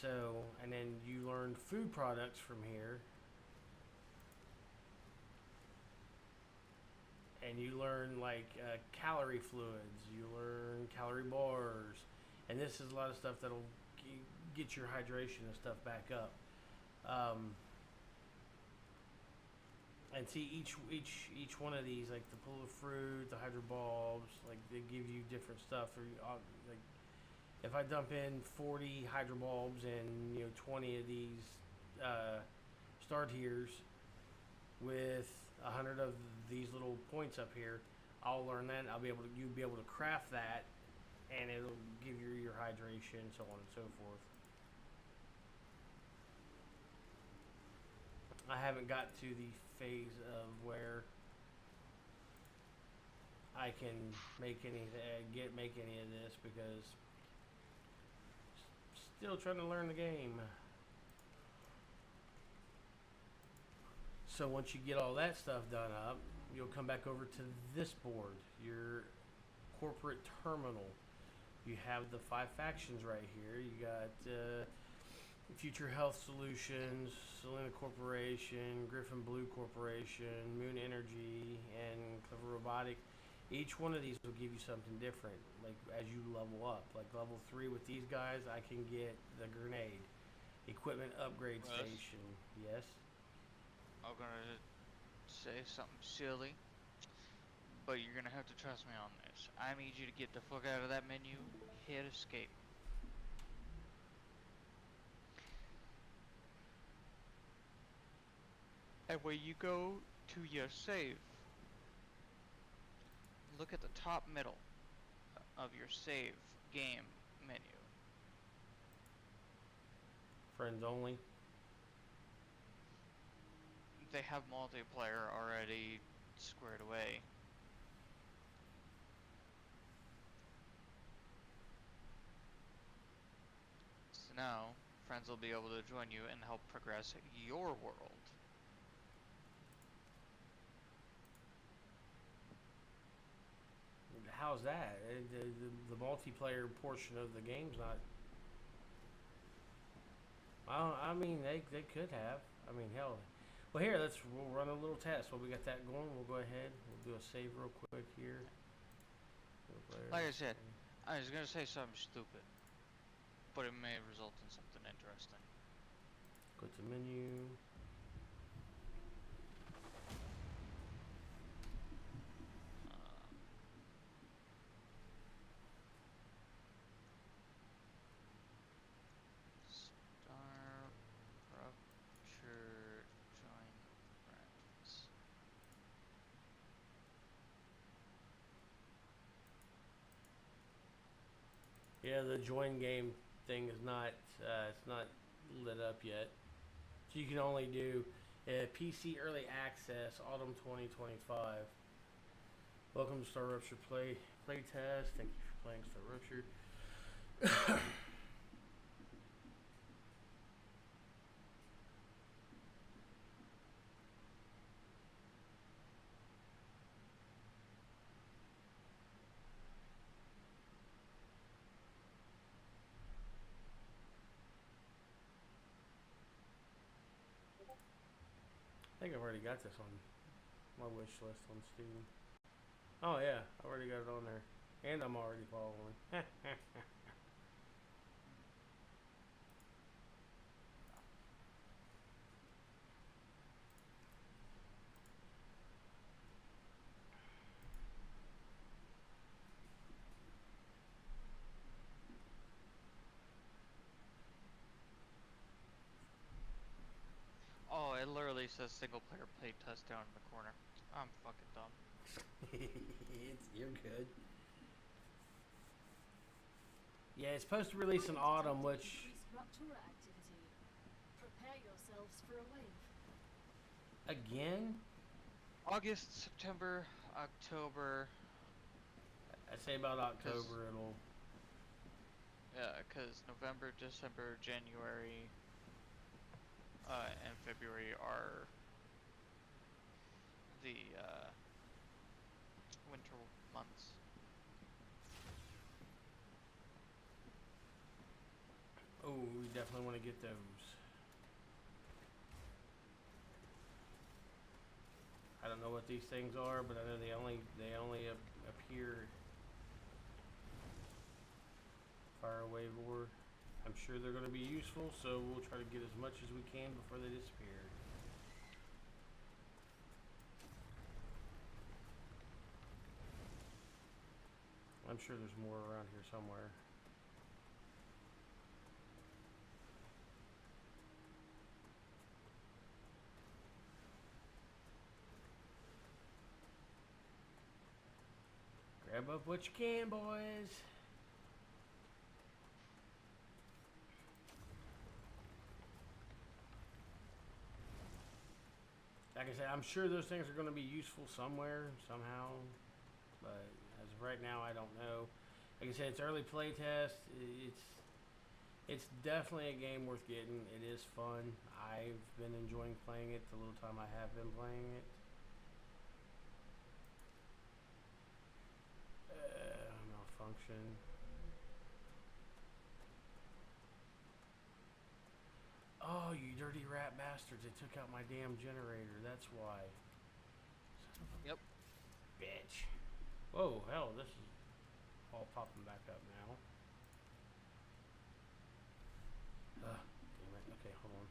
So, and then you learn food products from here. And you learn like calorie fluids, you learn calorie bars, and this is a lot of stuff that'll get your hydration and stuff back up. And see each one of these, like the polar fruit, the hydro bulbs, like they give you different stuff. Like if I dump in 40 hydro bulbs and 20 of these star tiers with 100 of these little points up here, I'll learn that. You'll be able to craft that, and it'll give you your hydration, so on and so forth. I haven't got to the phase of where I can make any of this because still trying to learn the game. So once you get all that stuff done up, you'll come back over to this board, your corporate terminal. You have the 5 factions right here. You got Future Health Solutions, Selena Corporation, Griffin Blue Corporation, Moon Energy, and Clever Robotic. Each one of these will give you something different, like as you level up. Like level 3 with these guys, I can get the grenade. Equipment upgrade station. Yes? I'm gonna say something silly, but you're gonna have to trust me on this. I need you to get the fuck out of that menu, hit escape. And when you go to your save, look at the top middle of your save game menu. Friends only. They have multiplayer already squared away. So now, friends will be able to join you and help progress your world. How's that? The multiplayer portion of the game's not. I mean, they could have. I mean, hell. Well, here, we'll run a little test. While we got that going, we'll go ahead. We'll do a save real quick here. Single player. Like I said, okay. I was gonna say something stupid, but it may result in something interesting. Go to menu. Um, StarRupture join friends. Yeah, the join game thing is not. It's not lit up yet. So you can only do PC early access autumn 2025. Welcome to StarRupture playtest. Thank you for playing StarRupture. I think I've already got this on my wish list on Steam. Oh yeah, I already got it on there, and I'm already following. Oh, it literally says single player playtest down in the corner. I'm fucking dumb. You're good. Yeah, it's supposed to release in autumn, which Increased Raptura activity. Prepare yourselves for a wave. again, August, September, October. I say about October it'll. Yeah, because November, December, January, and February are the winter months. Oh, we definitely want to get those. I don't know what these things are, but I know they only appear far away war. I'm sure they're going to be useful, so we'll try to get as much as we can before they disappear. I'm sure there's more around here somewhere. Grab up what you can, boys. Like I said, I'm sure those things are going to be useful somewhere, somehow. But as of right now, I don't know. Like I said, it's early playtest. It's definitely a game worth getting. It is fun. I've been enjoying playing it the little time I have been playing it. Malfunction. Oh, you dirty rat bastards. They took out my damn generator. That's why. Son of a Yep. bitch. Whoa, hell, this is all popping back up now. Damn it. Okay, hold on.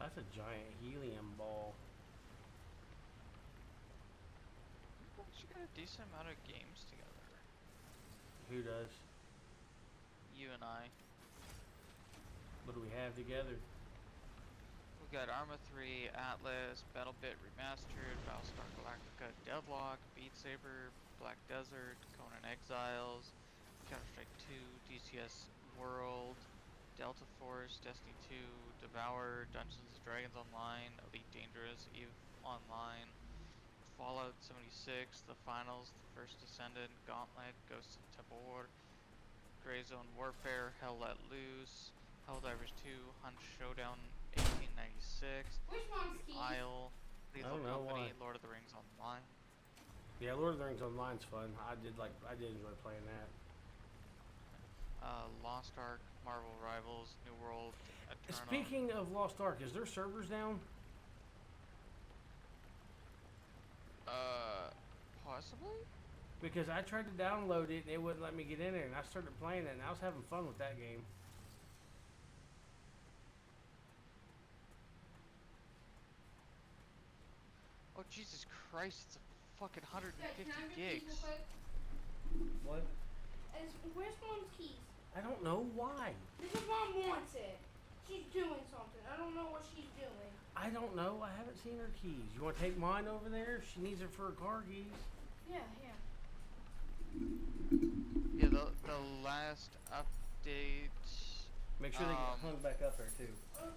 That's a giant helium ball. We actually got a decent amount of games together. Who does? You and I. What do we have together? We got Arma 3, Atlas, BattleBit Remastered, Battlestar Galactica Deadlock, Beat Saber, Black Desert, Conan Exiles, Counter-Strike 2, DCS World, Delta Force, Destiny 2, Devour, Dungeons & Dragons Online, Elite Dangerous, EVE Online, Fallout 76, The Finals, The First Descendant, Gauntlet, Ghosts of Tabor, Gray Zone Warfare, Hell Let Loose, Helldivers 2, Hunt Showdown 1896, Which one's The Keith? Isle, Lethal don't know Company, why. Lord of the Rings Online. Yeah, Lord of the Rings Online's fun. I did enjoy playing that. Lost Ark, Marvel Rivals, New World, Eternum. Speaking of Lost Ark, is their servers down? Possibly? Because I tried to download it and it wouldn't let me get in there, and I started playing it, and I was having fun with that game. Oh, Jesus Christ, it's a fucking 150 Yeah, can I have your keys gigs. real quick? What? Where's Mom's keys? I don't know why. Because Mom wants it. She's doing something. I don't know what she's doing. I don't know. I haven't seen her keys. You want to take mine over there? She needs it for her car keys. Yeah, yeah. Yeah, the last update Make sure they get hung back up there too. Okay.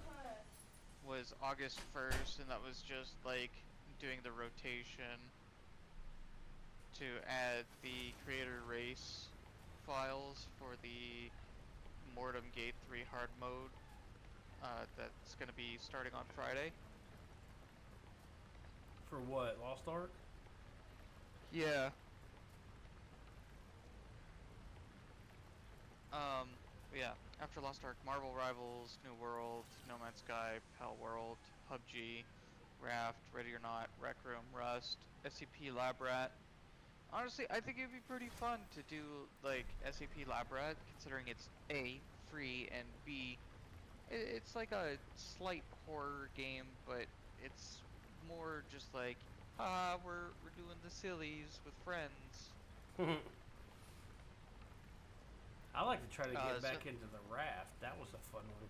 was August 1st, and that was just like doing the rotation to add the creator race files for the Mortem Gate 3 hard mode that's going to be starting on Friday. For what? Lost Ark? Yeah. Yeah. After Lost Ark, Marvel Rivals, New World, No Man's Sky, Pal World, PUBG, Raft, Ready or Not, Rec Room, Rust, SCP Lab Rat. Honestly, I think it'd be pretty fun to do like SCP Lab Rat, considering it's A, free, and B, it's like a slight horror game, but it's more just like, we're doing the sillies with friends. I like to try to get so- back into the raft. That was a fun one.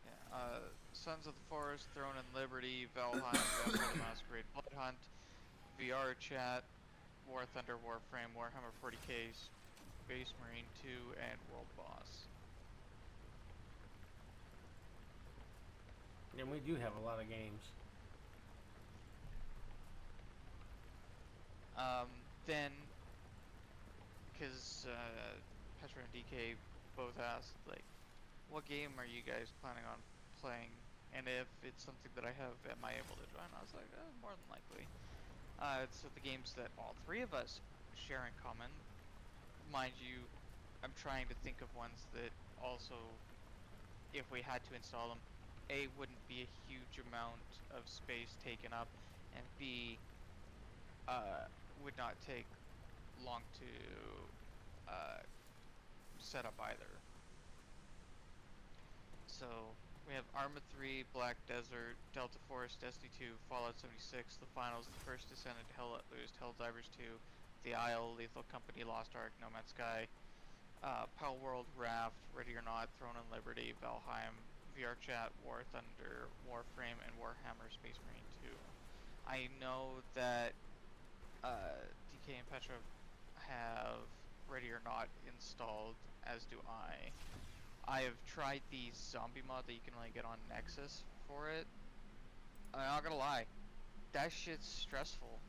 Yeah, Sons of the Forest, Throne and Liberty, Valheim, Vampire the Masquerade, Blood Hunt, VR Chat, War Thunder, Warframe, Warhammer 40k, Space Marine 2, and World Boss. And we do have a lot of games. Then, because Petra and DK both asked, like, what game are you guys planning on playing? And if it's something that I have, am I able to join? I was like, more than likely. So the games that all three of us share in common, mind you, I'm trying to think of ones that also, if we had to install them, A, wouldn't be a huge amount of space taken up, and B, would not take long to set up either. So we have Arma 3, Black Desert, Delta Force, Destiny 2, Fallout 76, The Finals, The First Descent into Hell Let Loose, Helldivers 2, The Isle, Lethal Company, Lost Ark, No Man's Sky, Pal World, Raft, Ready or Not, Throne and Liberty, Valheim, VR Chat, War Thunder, Warframe, and Warhammer Space Marine 2. I know that DK and Petra have Ready or Not installed, as do I. I have tried the zombie mod that you can only get on Nexus for it. I'm not gonna lie, that shit's stressful.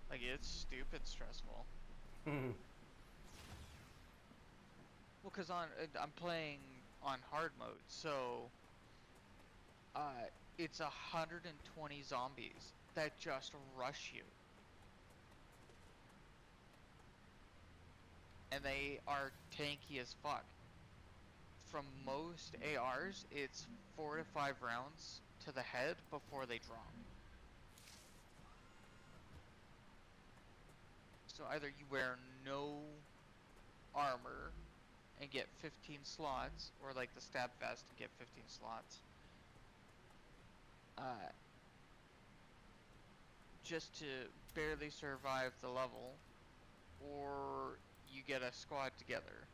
Like, it's stupid stressful. Well, cause I'm playing on hard mode, so it's 120 zombies that just rush you. And they are tanky as fuck. From most ARs, it's 4 to 5 rounds to the head before they drop. So either you wear no armor and get 15 slots, or like the stab vest and get 15 slots. Just to barely survive the level, or you get a squad together.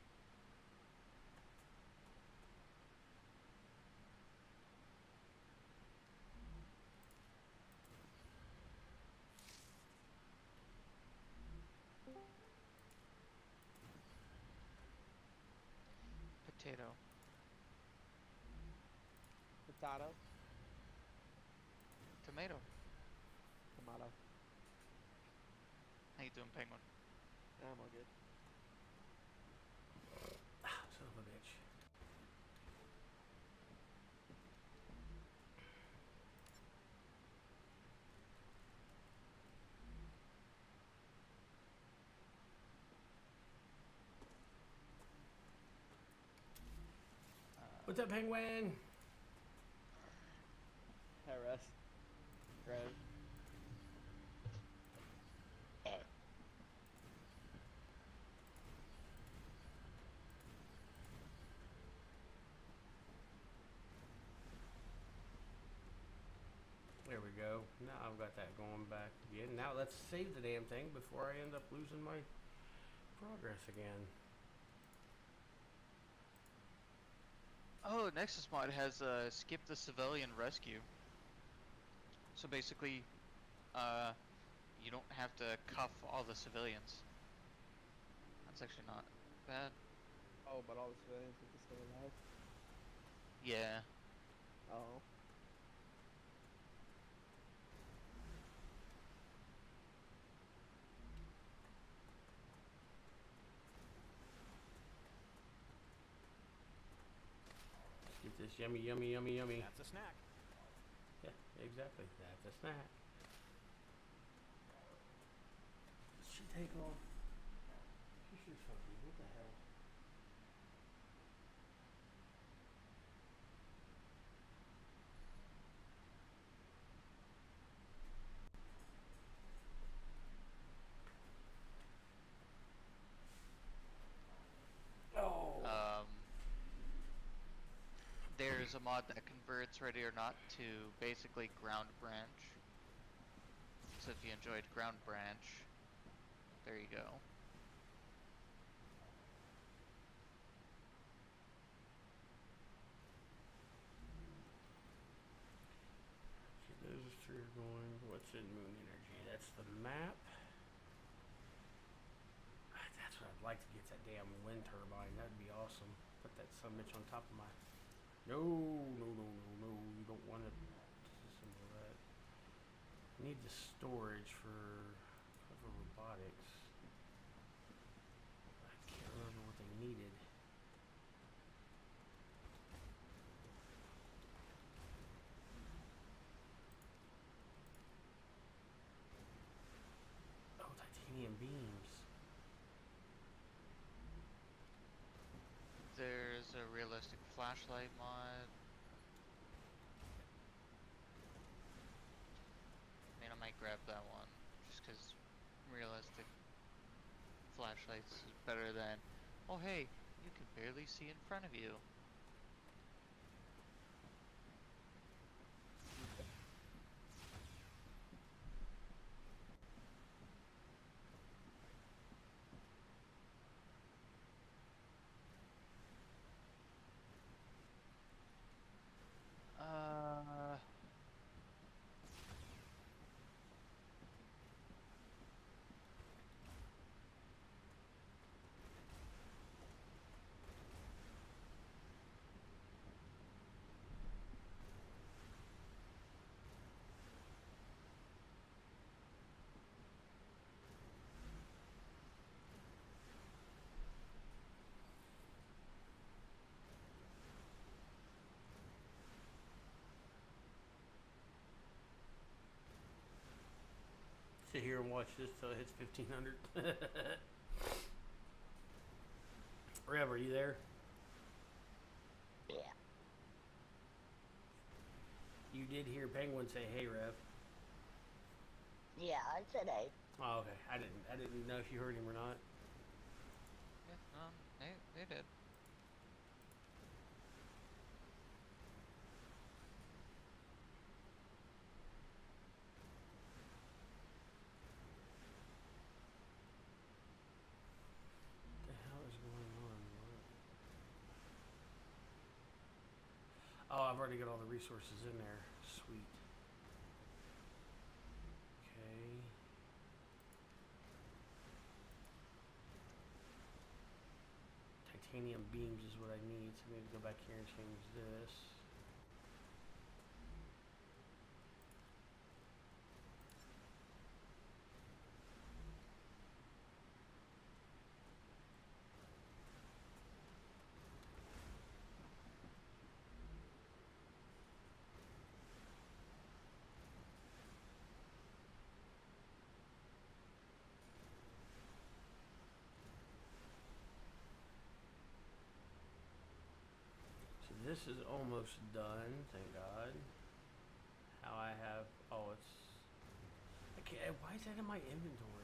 Potato. Potato. Tomato. Tomato. How you doing, Penguin? I'm all good. Ah, son of a bitch. What's up, Penguin? Hi, Russ. Graham. There we go. Now I've got that going back again. Now let's save the damn thing before I end up losing my progress again. Oh, Nexus mod has skip the civilian rescue. So basically, you don't have to cuff all the civilians. That's actually not bad. Oh, but all the civilians get to stay alive? Yeah. Oh. Get this yummy, yummy, yummy, yummy. That's a snack. Yeah, exactly. That's a snack. Did she take off? She sure fucking. What the hell? Oh. There's a mod that converts Ready or Not to basically Ground Branch. So if you enjoyed Ground Branch, there you go. Okay, those three are going. What's in Moon Energy? That's the map. That's what I'd like to get, that damn wind turbine. That'd be awesome. Put that son of a bitch on top of my. No, no, no, no, no. You don't want to disassemble that. I need the storage for cover robotics. I can't remember what they needed. Oh, titanium beams. There's a realistic flashlight mod. I mean, I might grab that one, just because realistic flashlights is better than, oh hey, you can barely see in front of you. Sit here and watch this till it hits 1500. Rev, are you there? Yeah. You did hear Penguin say, "Hey, Rev." Yeah, I said hey. Oh, okay. I didn't know if you heard him or not. Yeah, they did. What the hell is going on? Oh, I've already got all the resources in there. Sweet. Okay. Titanium beams is what I need, so I need to go back here and change this. this is almost done, thank God. How I have, oh, it's, I can't, why is that in my inventory?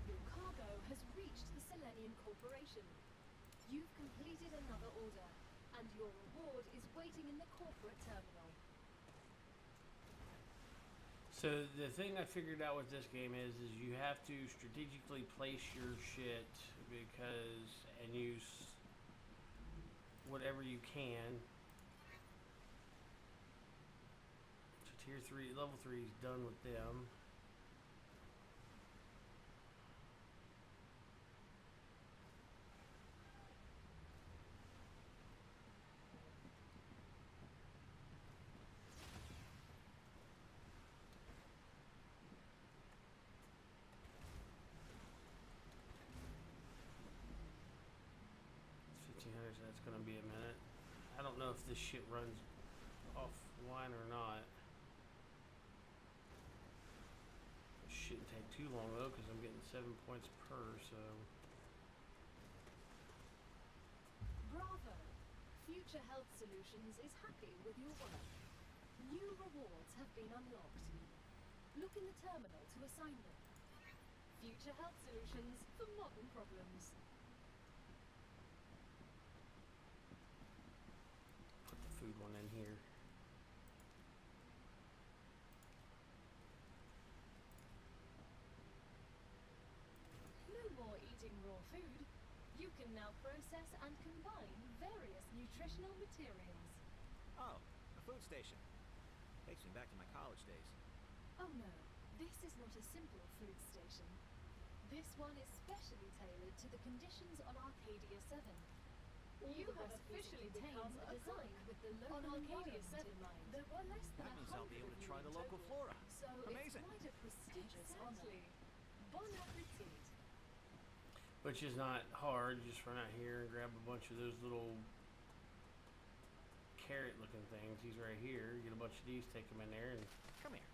Your cargo has reached the Selenium Corporation. You've completed another order, and your reward is waiting in the corporate terminal. So the thing I figured out with this game is you have to strategically place your shit because and use whatever you can. So tier 3, level 3 is done with them. So that's gonna be a minute. I don't know if this shit runs offline or not. It shouldn't take too long though, because I'm getting 7 points per, so. Bravo! Future Health Solutions is happy with your work. New rewards have been unlocked. Look in the terminal to assign them. Future Health Solutions for modern problems. Put the food one in here. No more eating raw food. You can now process and combine various nutritional materials. Oh, a food station. Takes me back to my college days. Oh no, this is not a simple food station. This one is specially tailored to the conditions on Arcadia 7. You have officially become a design with the local Arcadia 7 mind. There were less than That means I'll be able to try the local flora. So Amazing. it's quite a prestigious honor. Bon appetit. Which is not hard, just run out here and grab a bunch of those little carrot looking things. These right here, get a bunch of these, take them in there and Come here.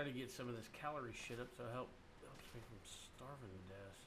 try to get some of this calorie shit up so it helps me from starving to death.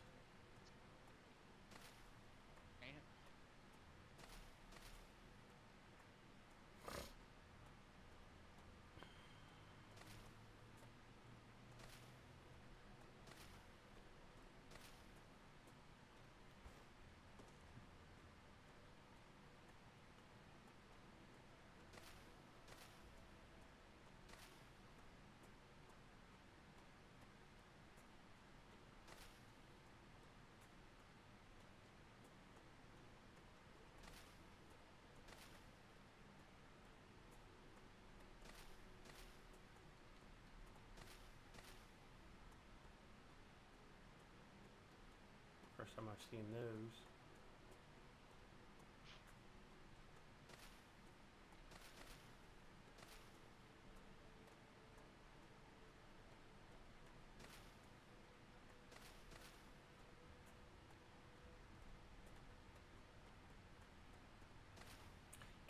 First time I've seen those.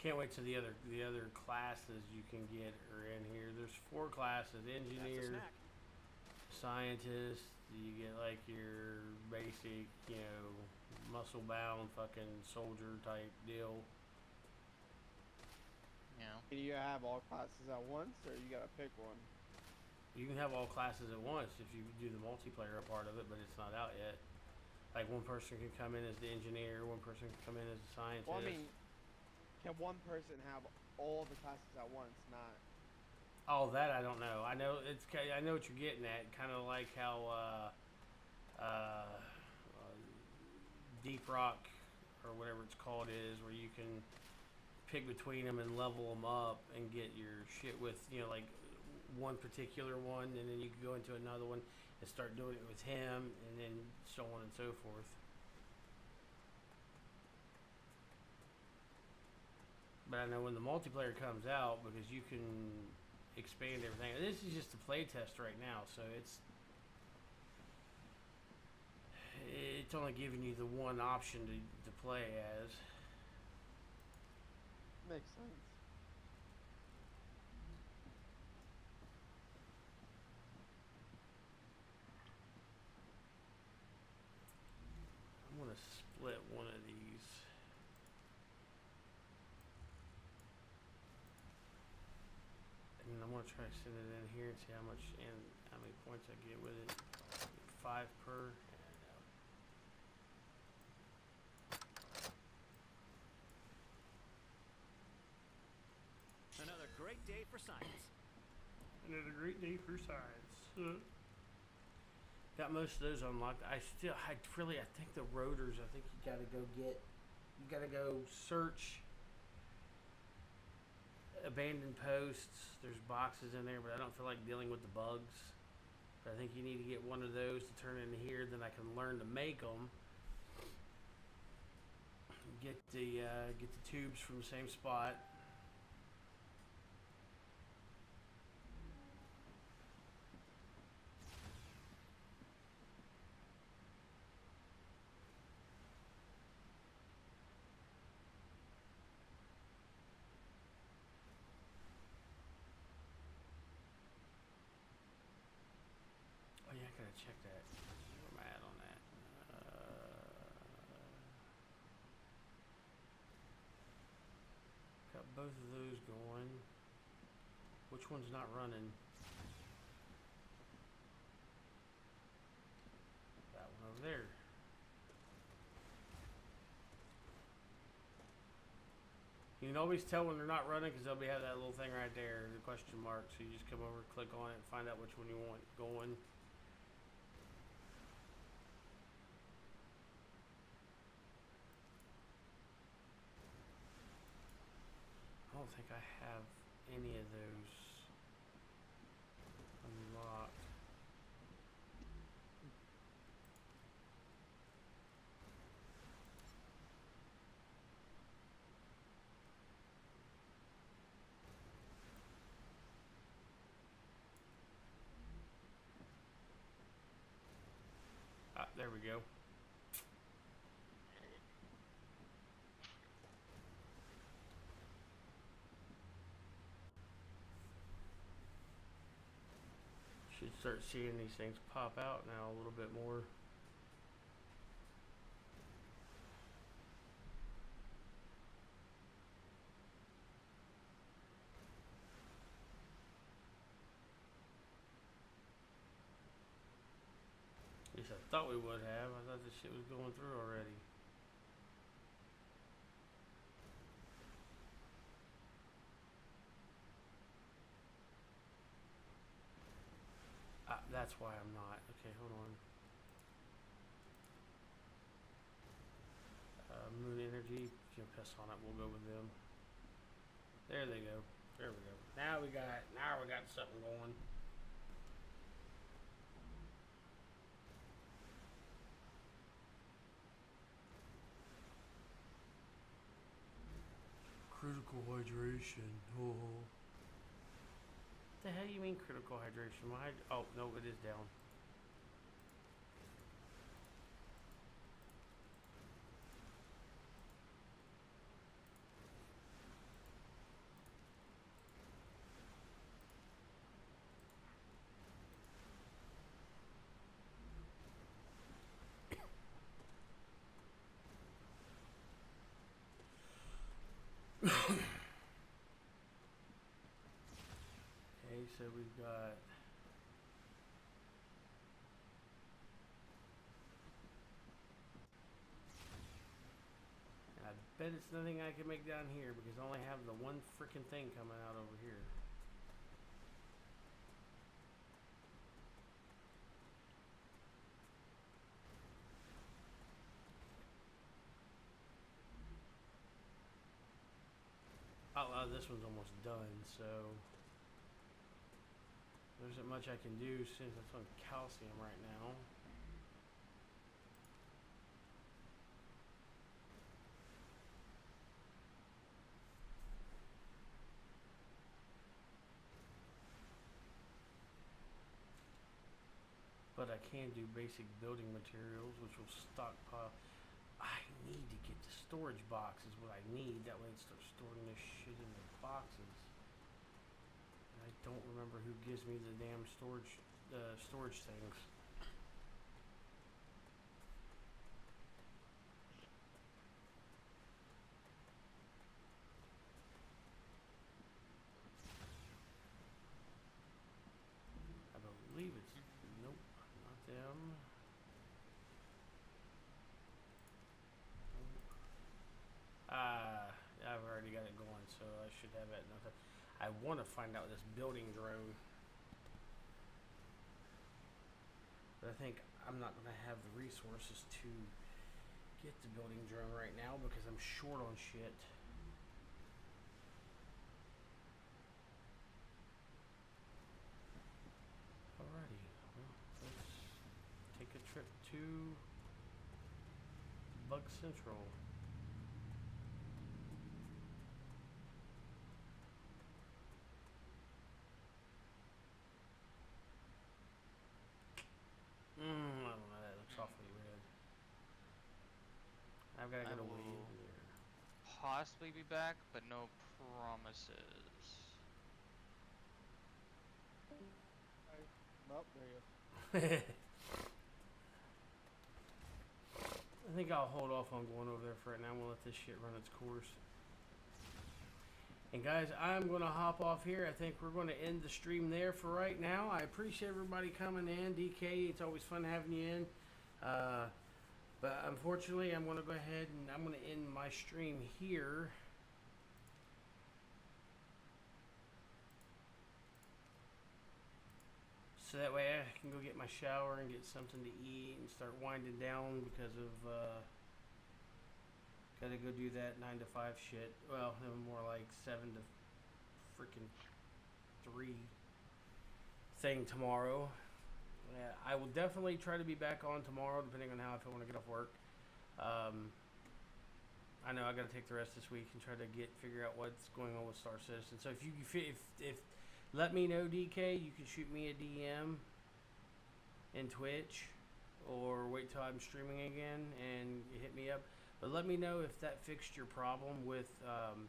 Can't wait till the other classes you can get are in here. There's 4 classes: That's a engineer, snack. scientist. You get like your basic, muscle bound fucking soldier type deal. Yeah. Can you have all classes at once, or you gotta pick one? You can have all classes at once if you do the multiplayer part of it, but it's not out yet. Like one person can come in as the engineer, one person can come in as the scientist. Well, I mean, can one person have all the classes at once? Not. Oh, that I don't know. I know I know what you're getting at. Kind of like how Deep Rock or whatever it's called is, where you can pick between them and level them up and get your shit with like one particular one, and then you can go into another one and start doing it with him, and then so on and so forth. But I know when the multiplayer comes out, because you can expand everything. This is just a play test right now, so it's only giving you the one option to play as. Makes sense. I'm gonna split one of these. And I'm gonna try to send it in here and see how many points I get with it. 5 per. Another great day for science. Another great day for science. Got most of those unlocked. I think the rotors. I think you gotta go search abandoned posts. There's boxes in there, but I don't feel like dealing with the bugs. But I think you need to get one of those to turn into here. Then I can learn to make them. Get the tubes from the same spot. Oh yeah, I gotta check that. Where am I at on that? Got both of those going. Which one's not running? That one over there. You can always tell when they're not running because they'll have that little thing right there, the question mark. So you just come over, click on it, and find out which one you want going. I don't think I have any of those unlocked. Ah, there we go. Should start seeing these things pop out now a little bit more. At least I thought we would have. I thought this shit was going through already. Ah, that's why I'm not. Okay, hold on. Moon Energy, you can piss on it. We'll go with them. There they go. There we go. Now we got something going. Critical hydration. Oh. The hell you mean critical hydration? Oh no, it is down. Okay, so we've got. I bet it's nothing I can make down here because I only have the one freaking thing coming out over here. Oh, this one's almost done, so there isn't much I can do since it's on calcium right now. But I can do basic building materials, which will stockpile. I need to get the storage box is what I need. That way I can start storing this shit in the boxes. And I don't remember who gives me the damn storage things. I believe it's nope, not them. I've already got it going, so I should have it. I want to find out this building drone, but I think I'm not going to have the resources to get the building drone right now because I'm short on shit. Alrighty, well, let's take a trip to Bug Central. I don't know, that looks awfully red. I've got to I get away will there. possibly be back, but no promises. Oh, there you go. I think I'll hold off on going over there for right now. I'm going to let this shit run its course. And guys, I'm going to hop off here. I think we're going to end the stream there for right now. I appreciate everybody coming in. DK, it's always fun having you in. But unfortunately, I'm going to go ahead and I'm going to end my stream here. So that way I can go get my shower and get something to eat and start winding down because of, gotta go do that 9 to 5 shit. Well, more like 7 to freaking 3 thing tomorrow. Yeah, I will definitely try to be back on tomorrow depending on how I want to get off work. I know I gotta take the rest this week and try to figure out what's going on with Star Citizen. So if let me know, DK. You can shoot me a DM in Twitch, or wait till I'm streaming again and hit me up. But let me know if that fixed your problem with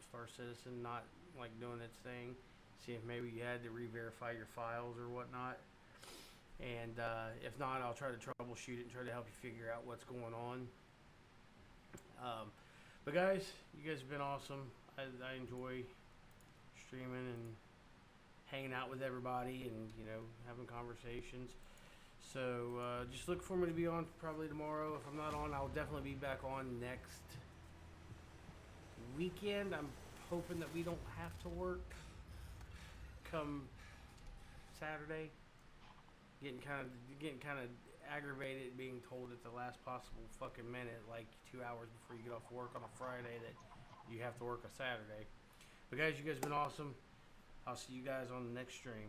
Star Citizen not like doing its thing. See if maybe you had to re-verify your files or whatnot. And if not, I'll try to troubleshoot it and try to help you figure out what's going on. But guys, you guys have been awesome. I enjoy streaming and hanging out with everybody and, you know, having conversations. So just look for me to be on probably tomorrow. If I'm not on, I'll definitely be back on next weekend. I'm hoping that we don't have to work come Saturday. Getting kind of aggravated being told at the last possible fucking minute, like 2 hours before you get off work on a Friday, that you have to work a Saturday. But guys, you guys have been awesome. I'll see you guys on the next stream.